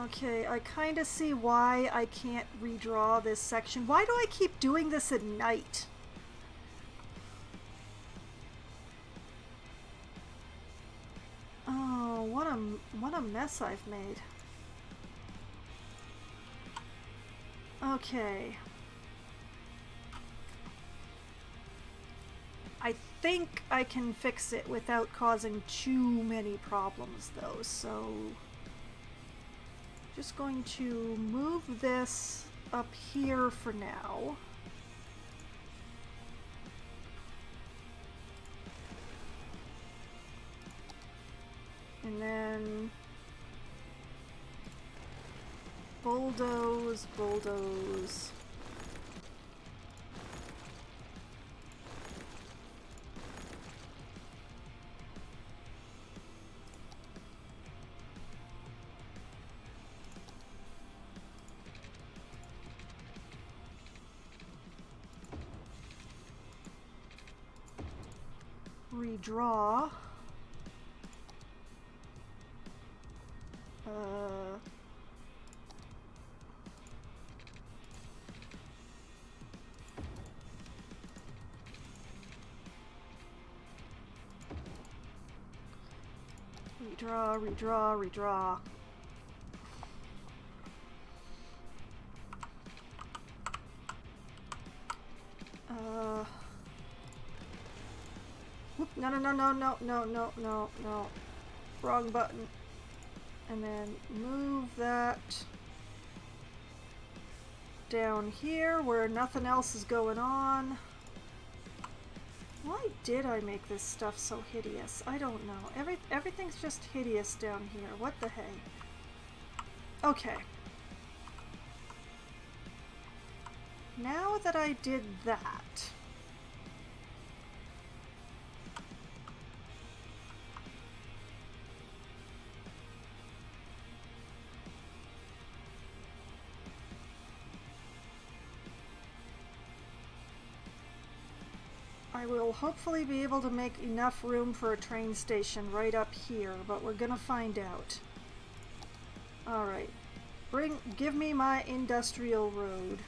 Speaker 5: Okay, I kind of see why I can't redraw this section. Why do I keep doing this at night? Oh, what a mess I've made. Okay. I think I can fix it without causing too many problems though, so just going to move this up here for now. And then bulldoze, bulldoze. Redraw. Redraw, redraw, redraw. Whoop, no, no, no, no, no, no, no, no, no. Wrong button. And then move that down here where nothing else is going on. Why did I make this stuff so hideous? I don't know. Everything's just hideous down here. What the hey? Okay. Now that I did that, I will hopefully be able to make enough room for a train station right up here, but we're gonna find out. Alright. Give me my industrial road.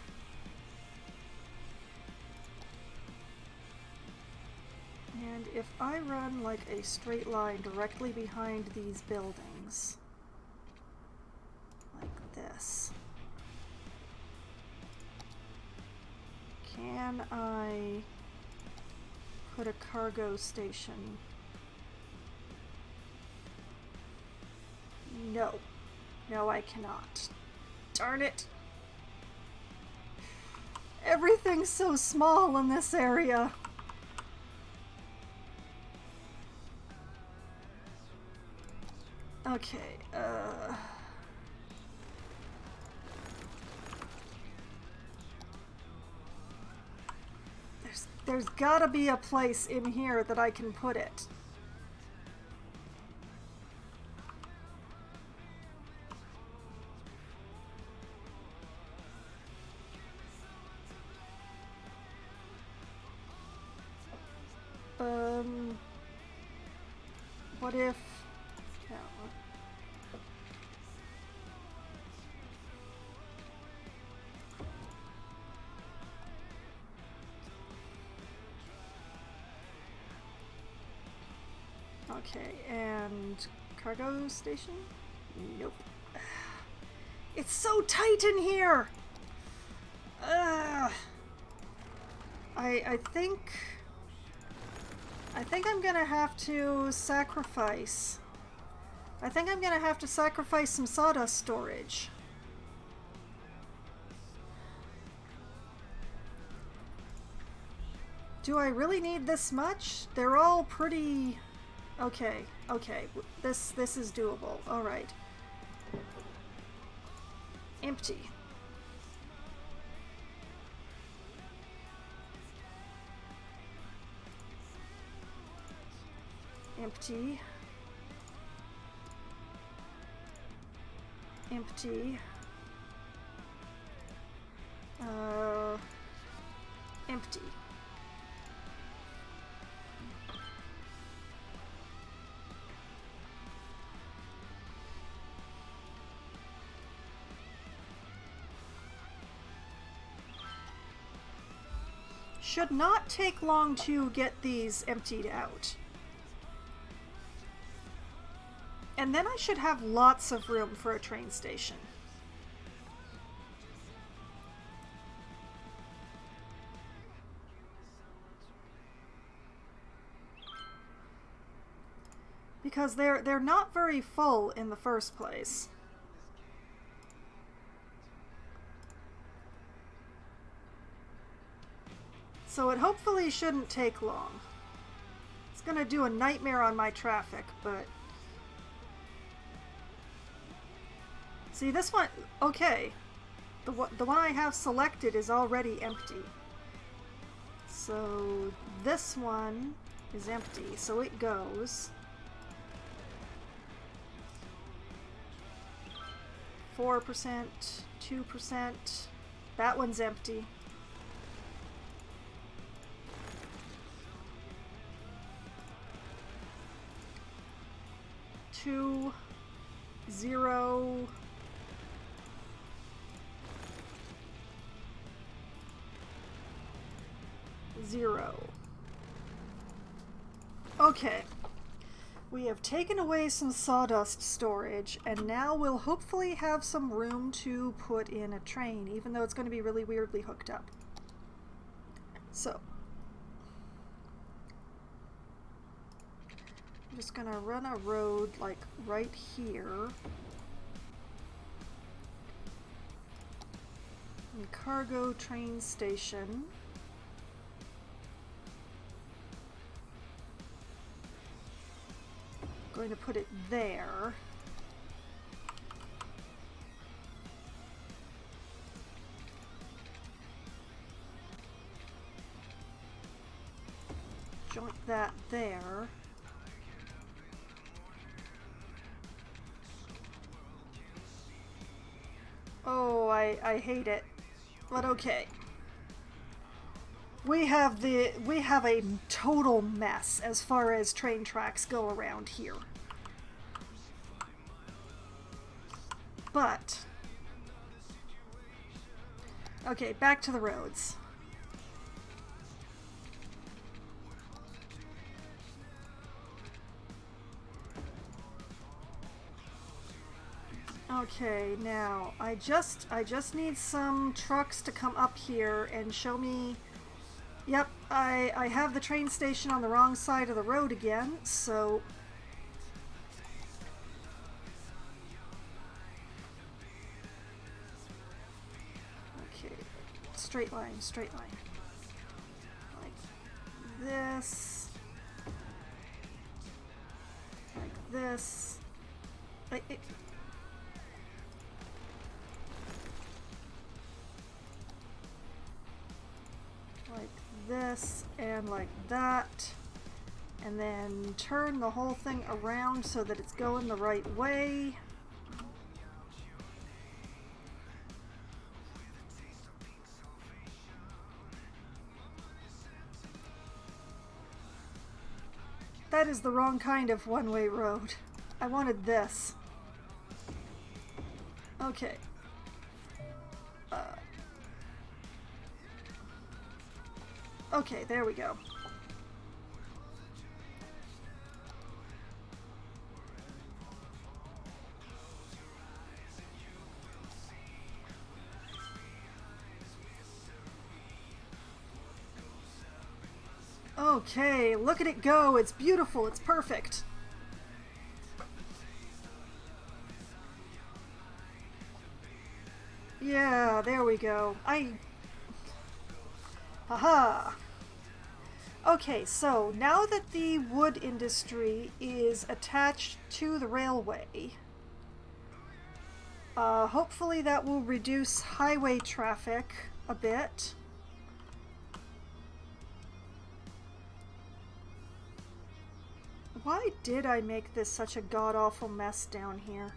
Speaker 5: And if I run like a straight line directly behind these buildings, like this, can I put a cargo station? No. No, I cannot. Darn it. Everything's so small in this area. Okay, There's gotta be a place in here that I can put it. What if... No. Okay, and cargo station? Nope. It's so tight in here! I think I'm gonna have to sacrifice. I think I'm gonna have to sacrifice some sawdust storage. Do I really need this much? They're all pretty... Okay, okay. This is doable. Alright. Empty. Empty. Empty. Empty. Should not take long to get these emptied out. And then I should have lots of room for a train station. Because they're not very full in the first place. So it hopefully shouldn't take long. It's gonna do a nightmare on my traffic, but... See, this one... Okay. The one I have selected is already empty. So this one is empty, so it goes. 4%, 2%. That one's empty. Two, 0, zero. Okay. We have taken away some sawdust storage, and now we'll hopefully have some room to put in a train, even though it's going to be really weirdly hooked up. So, I'm just going to run a road like right here. And cargo train station. Going to put it there. Joint that there. Oh, I hate it. But okay. We have a total mess as far as train tracks go around here. But okay, back to the roads. Okay, now I just need some trucks to come up here and show me. Yep, I have the train station on the wrong side of the road again, so... Okay, straight line, straight line. Like this. Like this. Like it... Like this and like that, and then turn the whole thing around so that it's going the right way. That is the wrong kind of one-way road. I wanted this. Okay. Okay, there we go. Okay, look at it go. It's beautiful. It's perfect. Yeah, there we go. Haha. Okay, so now that the wood industry is attached to the railway, hopefully that will reduce highway traffic a bit. Why did I make this such a god-awful mess down here?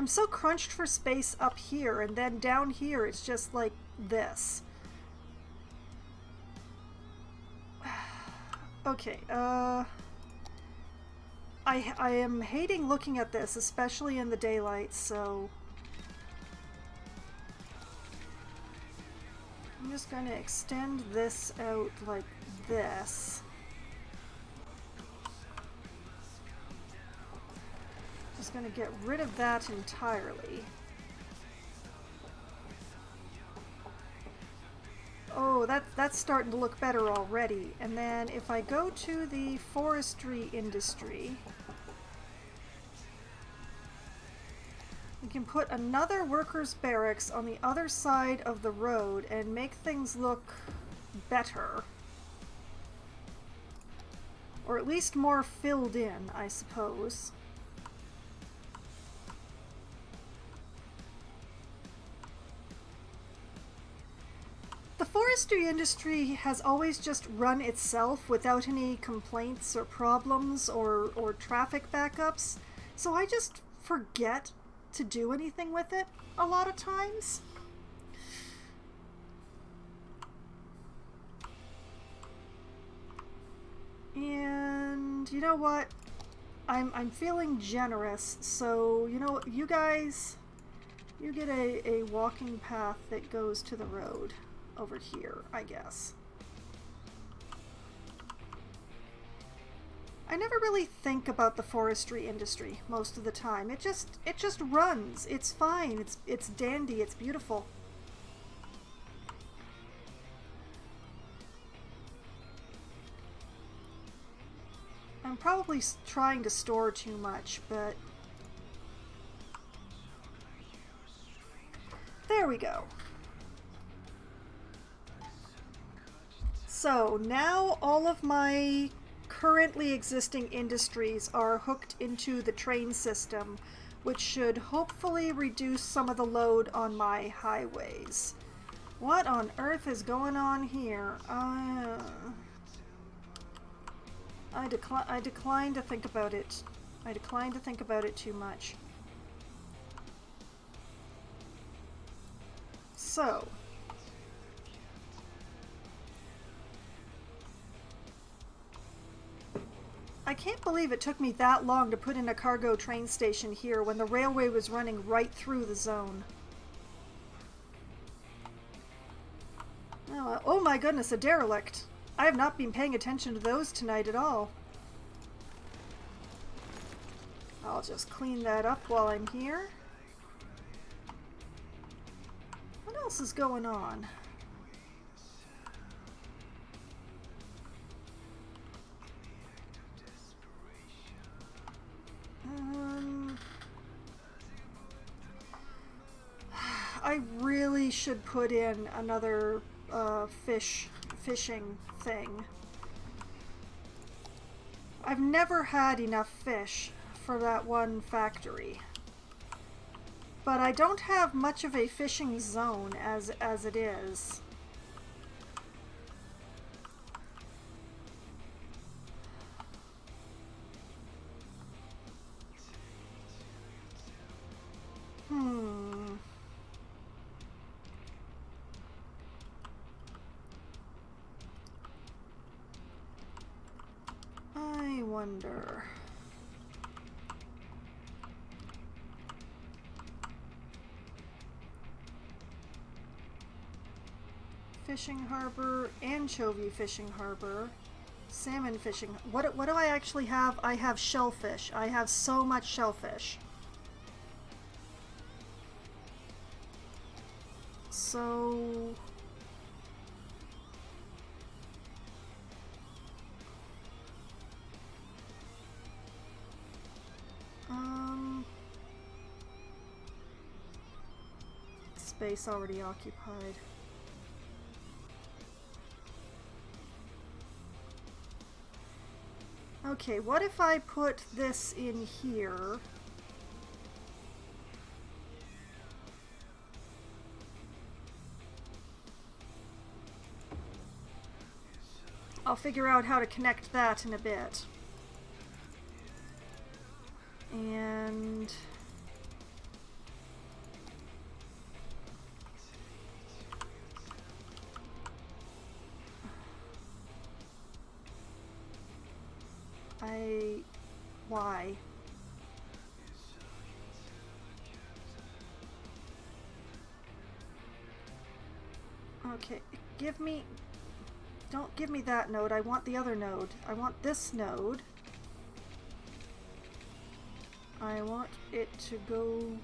Speaker 5: I'm so crunched for space up here, and then down here it's just like this. Okay, I am hating looking at this, especially in the daylight, so I'm just going to extend this out like this. Just going to get rid of that entirely. Oh, that's starting to look better already. And then if I go to the forestry industry, we can put another workers' barracks on the other side of the road and make things look better. Or at least more filled in, I suppose. The forestry industry has always just run itself without any complaints or problems or traffic backups, so I just forget to do anything with it a lot of times. And you know what? I'm feeling generous, so you know, you guys, you get a walking path that goes to the road over here, I guess. I never really think about the forestry industry most of the time. It just runs. It's fine. It's dandy. It's beautiful. I'm probably trying to store too much, but there we go. So now all of my currently existing industries are hooked into the train system, which should hopefully reduce some of the load on my highways. What on earth is going on here? I decline to think about it. I decline to think about it too much. So I can't believe it took me that long to put in a cargo train station here when the railway was running right through the zone. Oh my goodness, a derelict. I have not been paying attention to those tonight at all. I'll just clean that up while I'm here. What else is going on? I really should put in another fishing thing. I've never had enough fish for that one factory. But I don't have much of a fishing zone as it is. I wonder. Fishing harbor, anchovy fishing harbor, salmon fishing. What do I actually have? I have shellfish. I have so much shellfish. So space already occupied. Okay, what if I put this in here? I'll figure out how to connect that in a bit. And Why? Okay, don't give me that node. I want the other node. I want this node. I want it to go...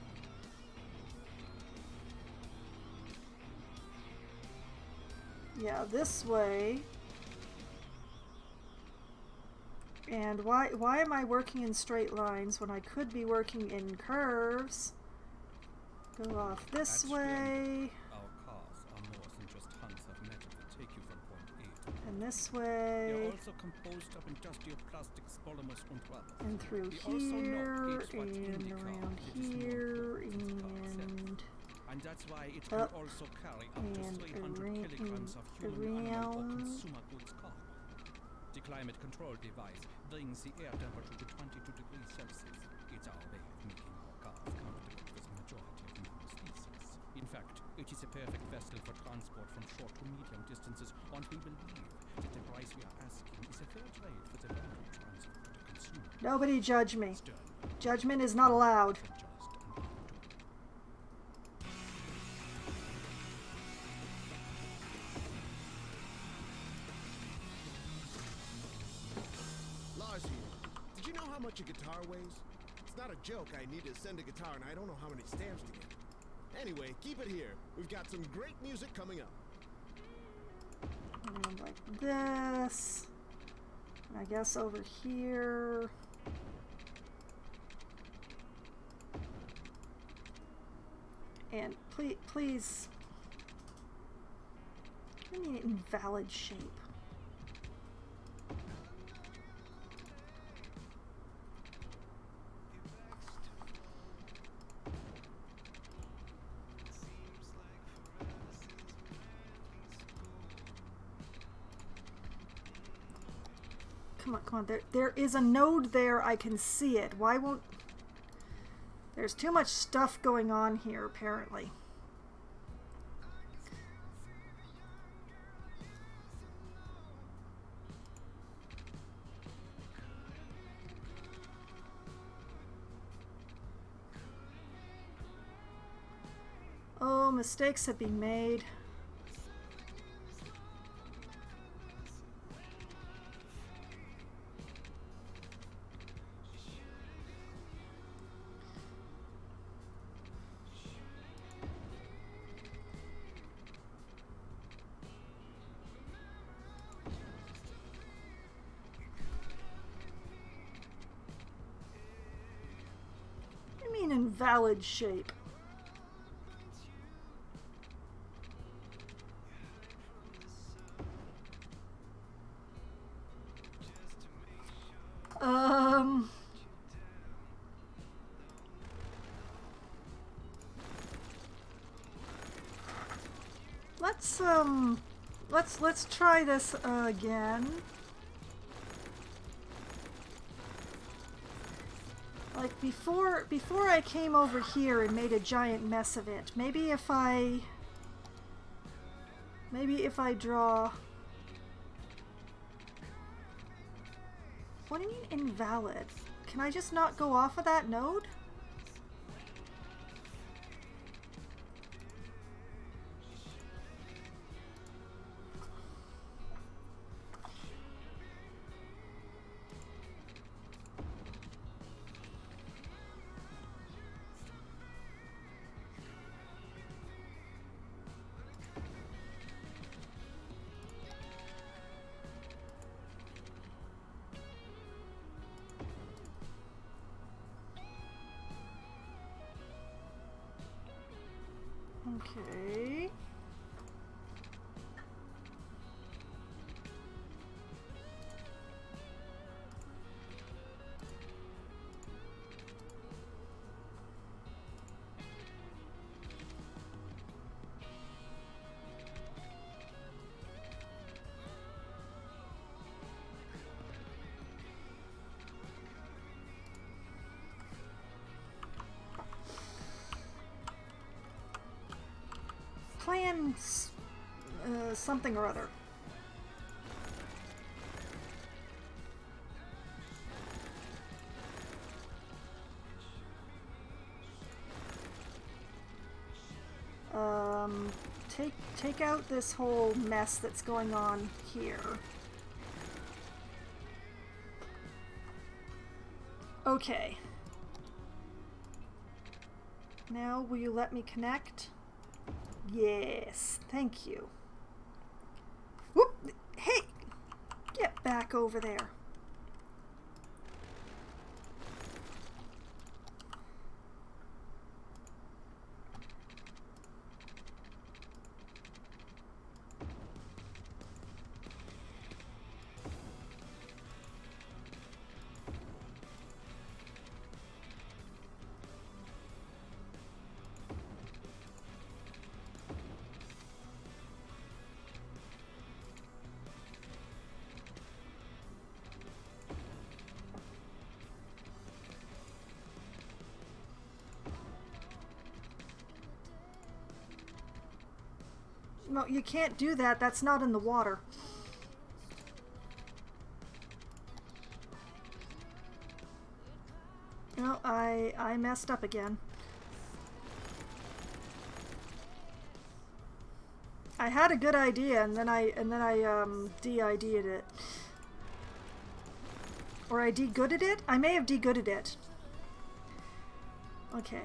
Speaker 5: yeah, this way. And why am I working in straight lines when I could be working in curves? Go off this way.
Speaker 9: Our cars are more than just hunks of metal that take you from point A to point
Speaker 5: And this
Speaker 9: B. They
Speaker 5: way.
Speaker 9: are also composed of industrial plastics, polymers, and rubber.
Speaker 5: And through
Speaker 9: We also know
Speaker 5: here,
Speaker 9: it's what
Speaker 5: and
Speaker 9: IndyCar
Speaker 5: around
Speaker 9: it is more
Speaker 5: here,
Speaker 9: important than the car itself.
Speaker 5: and
Speaker 9: And that's why it can
Speaker 5: up,
Speaker 9: also carry up to
Speaker 5: and
Speaker 9: 300 kilograms of human, animal, or
Speaker 5: around.
Speaker 9: consumer goods cargo. The climate control device brings the air temperature to 22 degrees Celsius. It's our way of making our cars comfortable for the majority of human species. In fact, it is a perfect vessel for transport from short to medium distances, and we believe that the price we are asking is a fair trade for the value transfer to consumer.
Speaker 5: Nobody judge me.
Speaker 9: Stern,
Speaker 5: Judgment is not allowed.
Speaker 9: just, and
Speaker 4: Lars here. Did you know how much a guitar weighs? It's not a joke. I need to send a guitar and I don't know how many stamps to get. Anyway, keep it here. We've got some great music coming up.
Speaker 5: And like this. I guess over here. And please. I mean, invalid shape. Come on, there is a node there, I can see it. Why won't... There's too much stuff going on here, apparently. Oh, mistakes have been made. Invalid shape. Let's try this again. Like before I came over here and made a giant mess of it. Maybe if I draw... What do you mean invalid? Can I just not go off of that node? Okay. Plan something or other. take out this whole mess that's going on here. Okay. Now, will you let me connect? Yes, thank you. Whoop! Hey! Get back over there. No, you can't do that. That's not in the water. No, I messed up again. I had a good idea and then I de-ID'd it. Or I de-gooded it? I may have de-gooded it. Okay.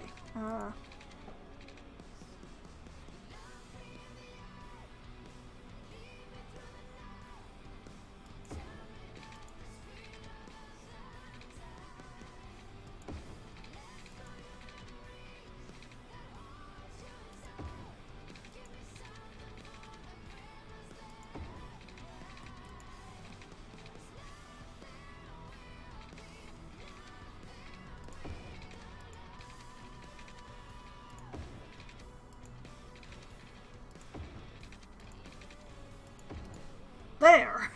Speaker 5: There!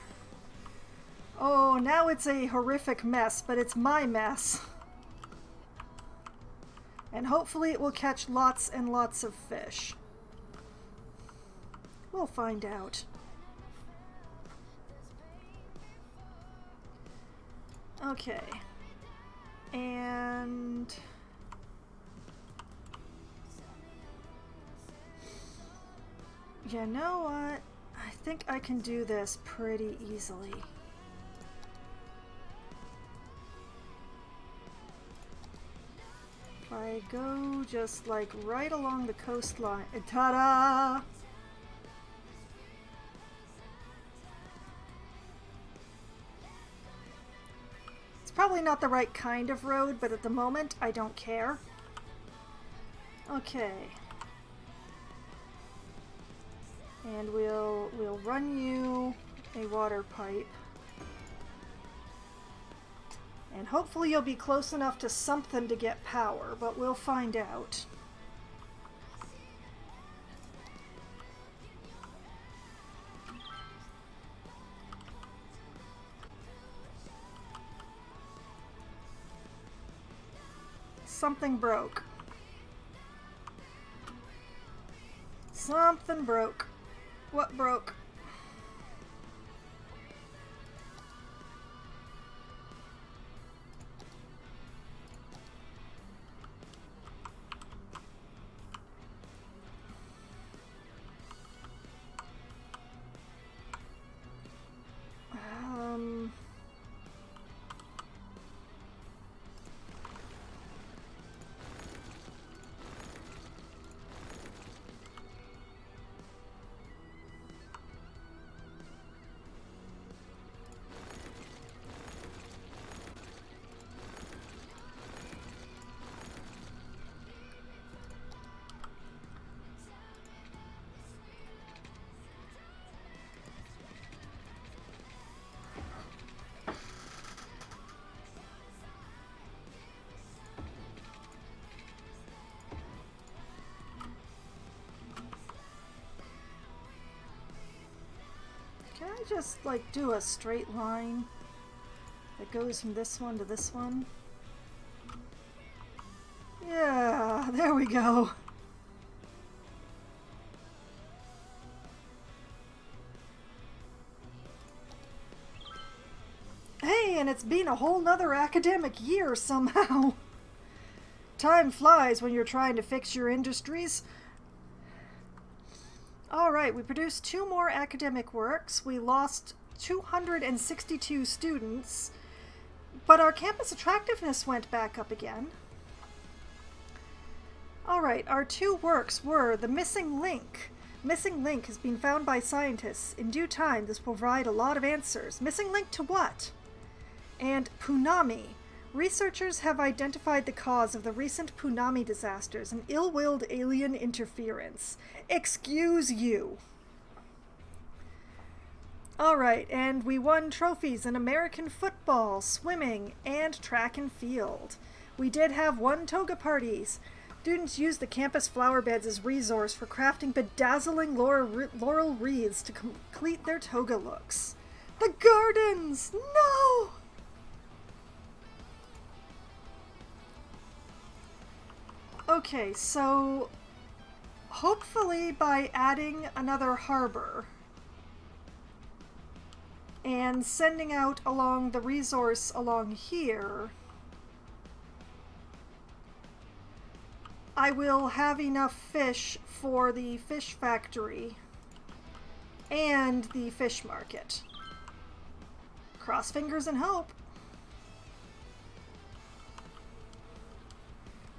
Speaker 5: Oh, now it's a horrific mess, but it's my mess. And hopefully it will catch lots and lots of fish. We'll find out. Okay. And... you know what? I think I can do this pretty easily. If I go just like right along the coastline, ta-da! It's probably not the right kind of road, but at the moment I don't care. Okay. And we'll run you a water pipe. And hopefully you'll be close enough to something to get power, but we'll find out. Something broke. Something broke. What broke? Can I just, like, do a straight line that goes from this one to this one? Yeah, there we go. Hey, and it's been a whole nother academic year somehow. Time flies when you're trying to fix your industries. All right, we produced 2 more academic works. We lost 262 students, but our campus attractiveness went back up again. All right, our 2 works were The Missing Link. Missing link has been found by scientists. In due time, this will provide a lot of answers. Missing link to what? And Punami. Researchers have identified the cause of the recent Punami disasters, an ill-willed alien interference. Excuse you. Alright, and we won trophies in American football, swimming, and track and field. We did have 1 toga parties. Students used the campus flower beds as resource for crafting bedazzling laurel wreaths to complete their toga looks. The gardens! No! Okay, so hopefully by adding another harbor and sending out along the resource along here, I will have enough fish for the fish factory and the fish market. Cross fingers and hope.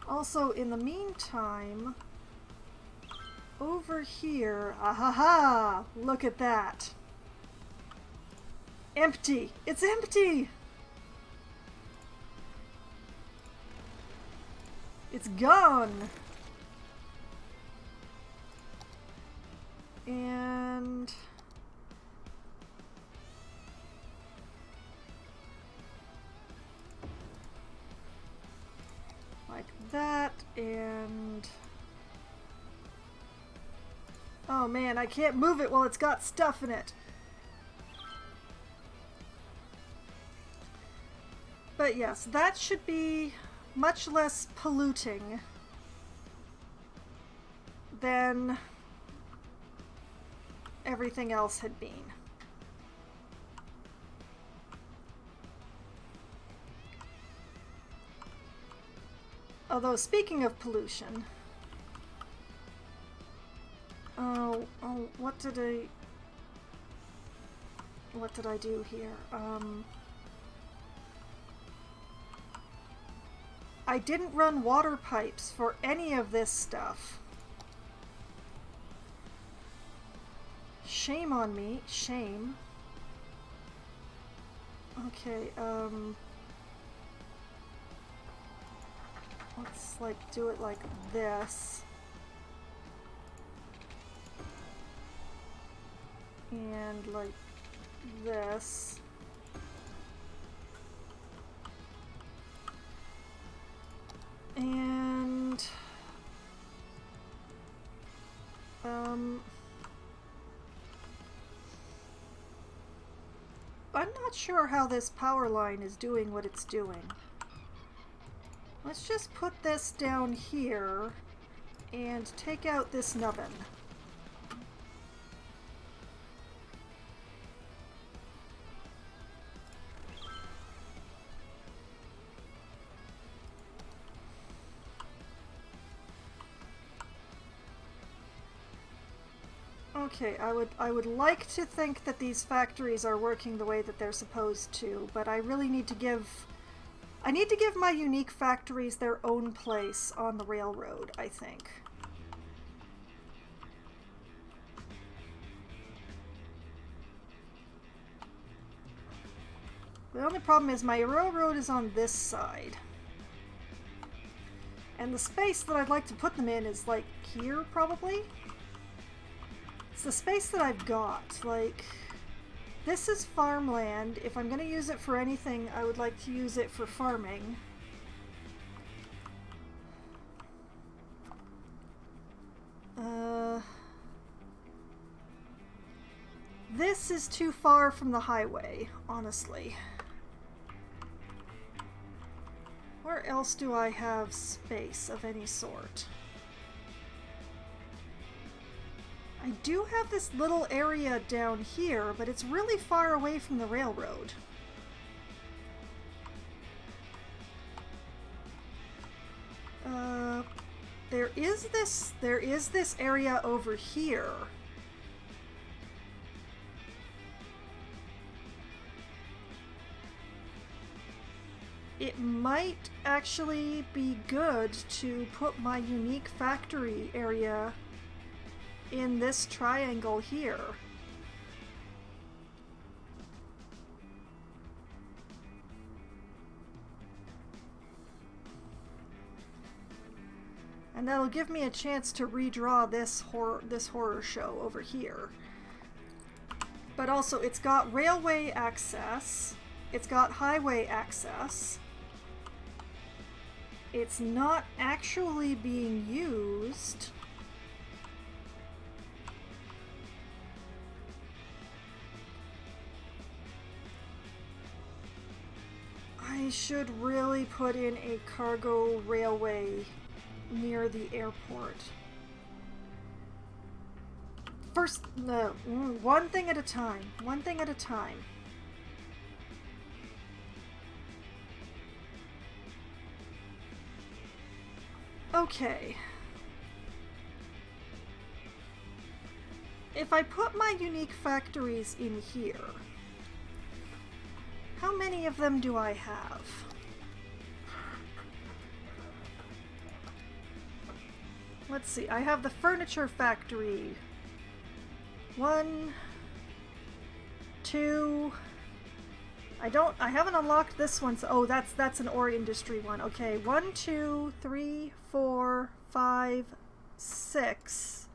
Speaker 5: Also, in the meantime, over here, ahaha, look at that. Empty! It's empty! It's gone! And like that, and oh man, I can't move it while it's got stuff in it. But yes, that should be much less polluting than everything else had been. Although, speaking of pollution, what did I do here? I didn't run water pipes for any of this stuff. Shame on me. Shame. Okay, let's, like, do it like this. And like this. And I'm not sure how this power line is doing what it's doing. Let's just put this down here and take out this nubbin. Okay, I would like to think that these factories are working the way that they're supposed to, but I really need to give my unique factories their own place on the railroad, I think. The only problem is my railroad is on this side. And the space that I'd like to put them in is like here, probably? It's the space that I've got. Like, this is farmland. If I'm going to use it for anything, I would like to use it for farming. This is too far from the highway, honestly. Where else do I have space of any sort? I do have this little area down here, but it's really far away from the railroad. There is this area over here, it might actually be good to put my unique factory area in this triangle here. And that'll give me a chance to redraw this horror show over here. But also, it's got railway access. It's got highway access. It's not actually being used. I should really put in a cargo railway near the airport. First, no, one thing at a time. One thing at a time. Okay. If I put my unique factories in here, how many of them do I have? Let's see, I have the furniture factory. 1, 2. I haven't unlocked this one, so oh, that's an ore industry one. Okay, 1, 2, 3, 4, 5, 6.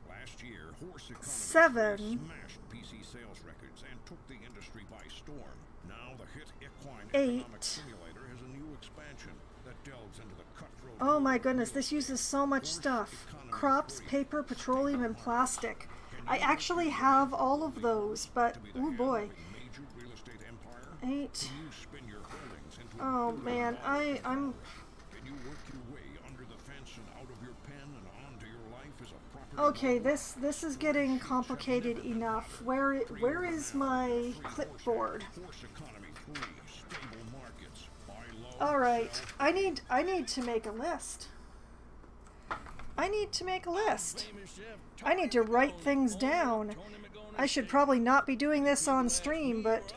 Speaker 2: Last year, horse economy
Speaker 5: 7.
Speaker 2: smashed PC sales records and took the industry by storm. Now the hit Equine
Speaker 5: 8.
Speaker 2: Economic Simulator has a new expansion that delves into the cutthroat.
Speaker 5: Oh my goodness, this uses so much stuff. Crops, paper, petroleum, and plastic. I actually have all of those, but oh boy. 8. Oh man, I'm.
Speaker 2: Can you work your way under the fence and out of your pen and onto your life as a property?
Speaker 5: Okay, this is getting complicated enough. Where is my clipboard? All right, I need to make a list. I need to make a list. I need to write things down. I should probably not be doing this on stream, but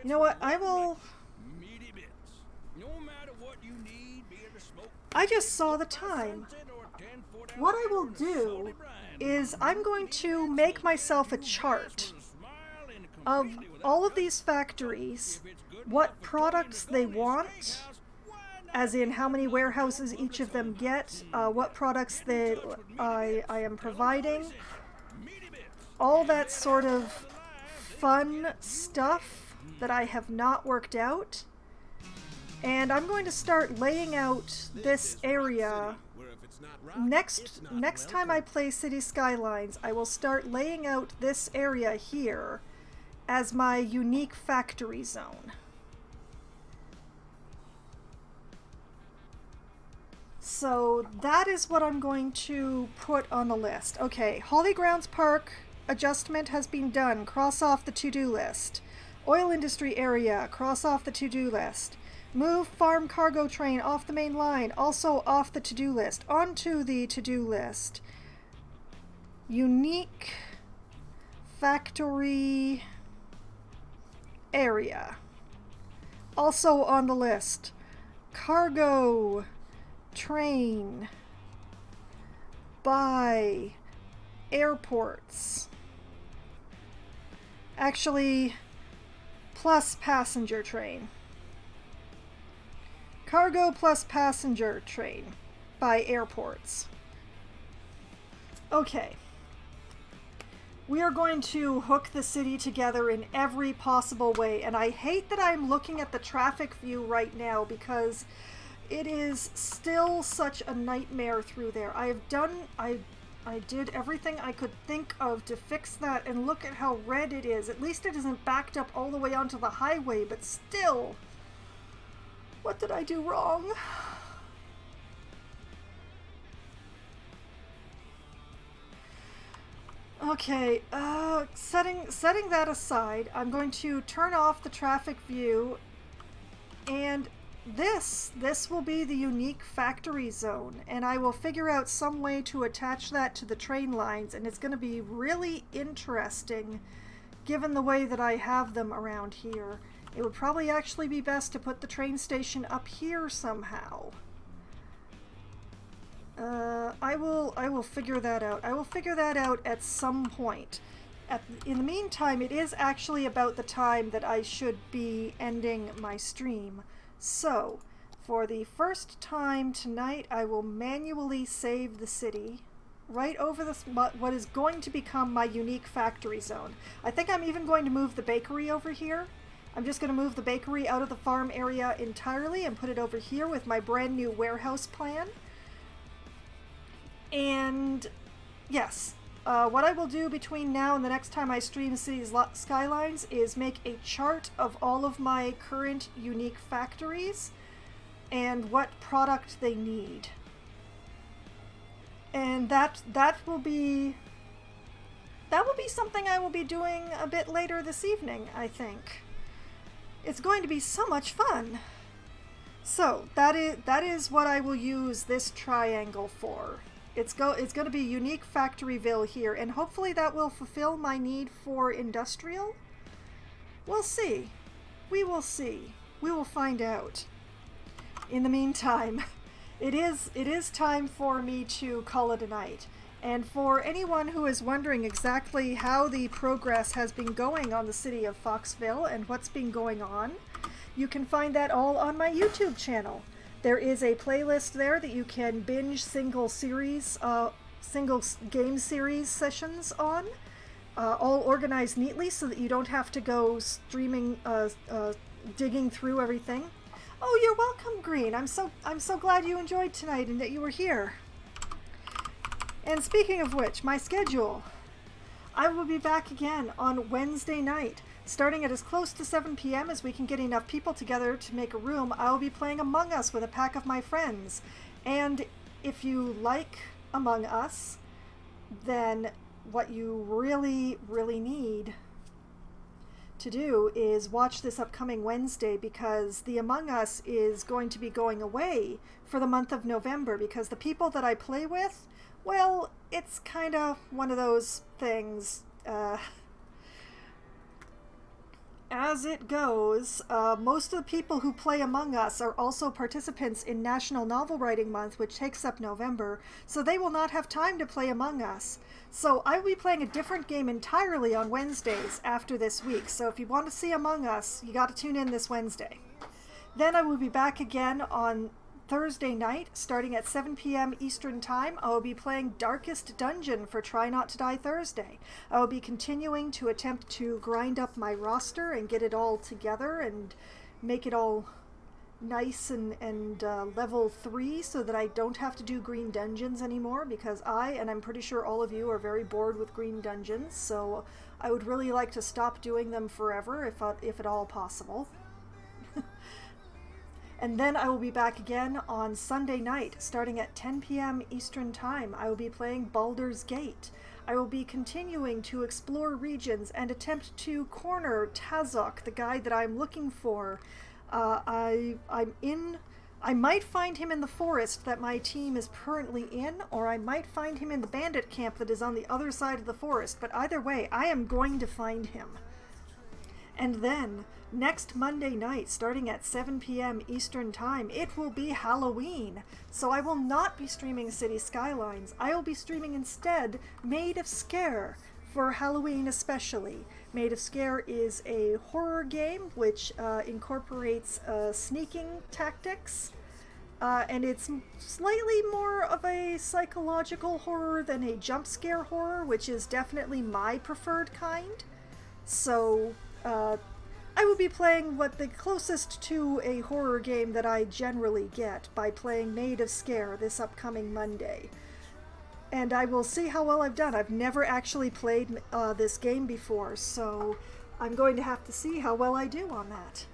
Speaker 5: you know what? I just saw the time. What I will do is I'm going to make myself a chart of all of these factories, what products they want, as in how many warehouses each of them get, what products I am providing, all that sort of fun stuff that I have not worked out. And I'm going to start laying out this area. Next time I play City Skylines, I will start laying out this area here as my unique factory zone. So that is what I'm going to put on the list. Okay, Holly Grounds Park adjustment has been done. Cross off the to-do list. Oil industry area, cross off the to-do list. Move farm cargo train off the main line, also off the to-do list. Onto the to-do list. Unique factory area, also on the list. Cargo train by airports. Actually, plus passenger train. Cargo plus passenger train by airports. Okay. We are going to hook the city together in every possible way, and I hate that I'm looking at the traffic view right now because it is still such a nightmare through there. I did everything I could think of to fix that, and look at how red it is. At least it isn't backed up all the way onto the highway, but still. What did I do wrong? Okay, setting that aside, I'm going to turn off the traffic view, and this will be the unique factory zone, and I will figure out some way to attach that to the train lines, and it's going to be really interesting given the way that I have them around here. It would probably actually be best to put the train station up here somehow. I will figure that out. I will figure that out at some point. In the meantime, it is actually about the time that I should be ending my stream. So, for the first time tonight, I will manually save the city right over this, what is going to become my unique factory zone. I think I'm even going to move the bakery over here. I'm just going to move the bakery out of the farm area entirely and put it over here with my brand new warehouse plan. And yes, what I will do between now and the next time I stream Cities Skylines is make a chart of all of my current unique factories and what product they need. And that will be something I will be doing a bit later this evening, I think. It's going to be so much fun. So that is what I will use this triangle for. It's going to be unique Factoryville here, and hopefully that will fulfill my need for industrial. We'll see. We will see. We will find out. In the meantime, it is time for me to call it a night. And for anyone who is wondering exactly how the progress has been going on the city of Foxville and what's been going on, you can find that all on my YouTube channel. There is a playlist there that you can binge single game series sessions on, all organized neatly so that you don't have to go streaming, digging through everything. Oh, you're welcome, Green. I'm so glad you enjoyed tonight and that you were here. And speaking of which, my schedule. I will be back again on Wednesday night. Starting at as close to 7 p.m. as we can get enough people together to make a room, I will be playing Among Us with a pack of my friends. And if you like Among Us, then what you really, really need to do is watch this upcoming Wednesday, because the Among Us is going to be going away for the month of November, because the people that I play with, well, it's kind of one of those things. As it goes, most of the people who play Among Us are also participants in National Novel Writing Month, which takes up November, so they will not have time to play Among Us. So I will be playing a different game entirely on Wednesdays after this week, so if you want to see Among Us, you got to tune in this Wednesday. Then I will be back again on Thursday night, starting at 7 p.m. Eastern Time. I will be playing Darkest Dungeon for Try Not to Die Thursday. I will be continuing to attempt to grind up my roster and get it all together and make it all nice and level 3 so that I don't have to do green dungeons anymore, because and I'm pretty sure all of you are very bored with green dungeons, so I would really like to stop doing them forever if at all possible. And then I will be back again on Sunday night, starting at 10 p.m. Eastern Time. I will be playing Baldur's Gate. I will be continuing to explore regions and attempt to corner Tazok, the guy that I'm looking for. I might find him in the forest that my team is currently in, or I might find him in the bandit camp that is on the other side of the forest, but either way, I am going to find him. And then, next Monday night, starting at 7 p.m. Eastern Time, it will be Halloween. So I will not be streaming City Skylines. I will be streaming instead Made of Scare, for Halloween especially. Made of Scare is a horror game which incorporates sneaking tactics. And it's slightly more of a psychological horror than a jump scare horror, which is definitely my preferred kind. So I will be playing what the closest to a horror game that I generally get by playing Made of Scare this upcoming Monday. And I will see how well I've done. I've never actually played this game before, so I'm going to have to see how well I do on that.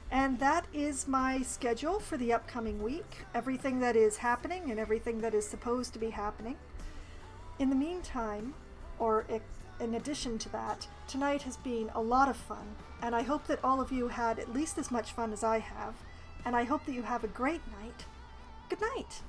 Speaker 5: And that is my schedule for the upcoming week. Everything that is happening and everything that is supposed to be happening. In the meantime, or in addition to that, tonight has been a lot of fun, and I hope that all of you had at least as much fun as I have, and I hope that you have a great night. Good night!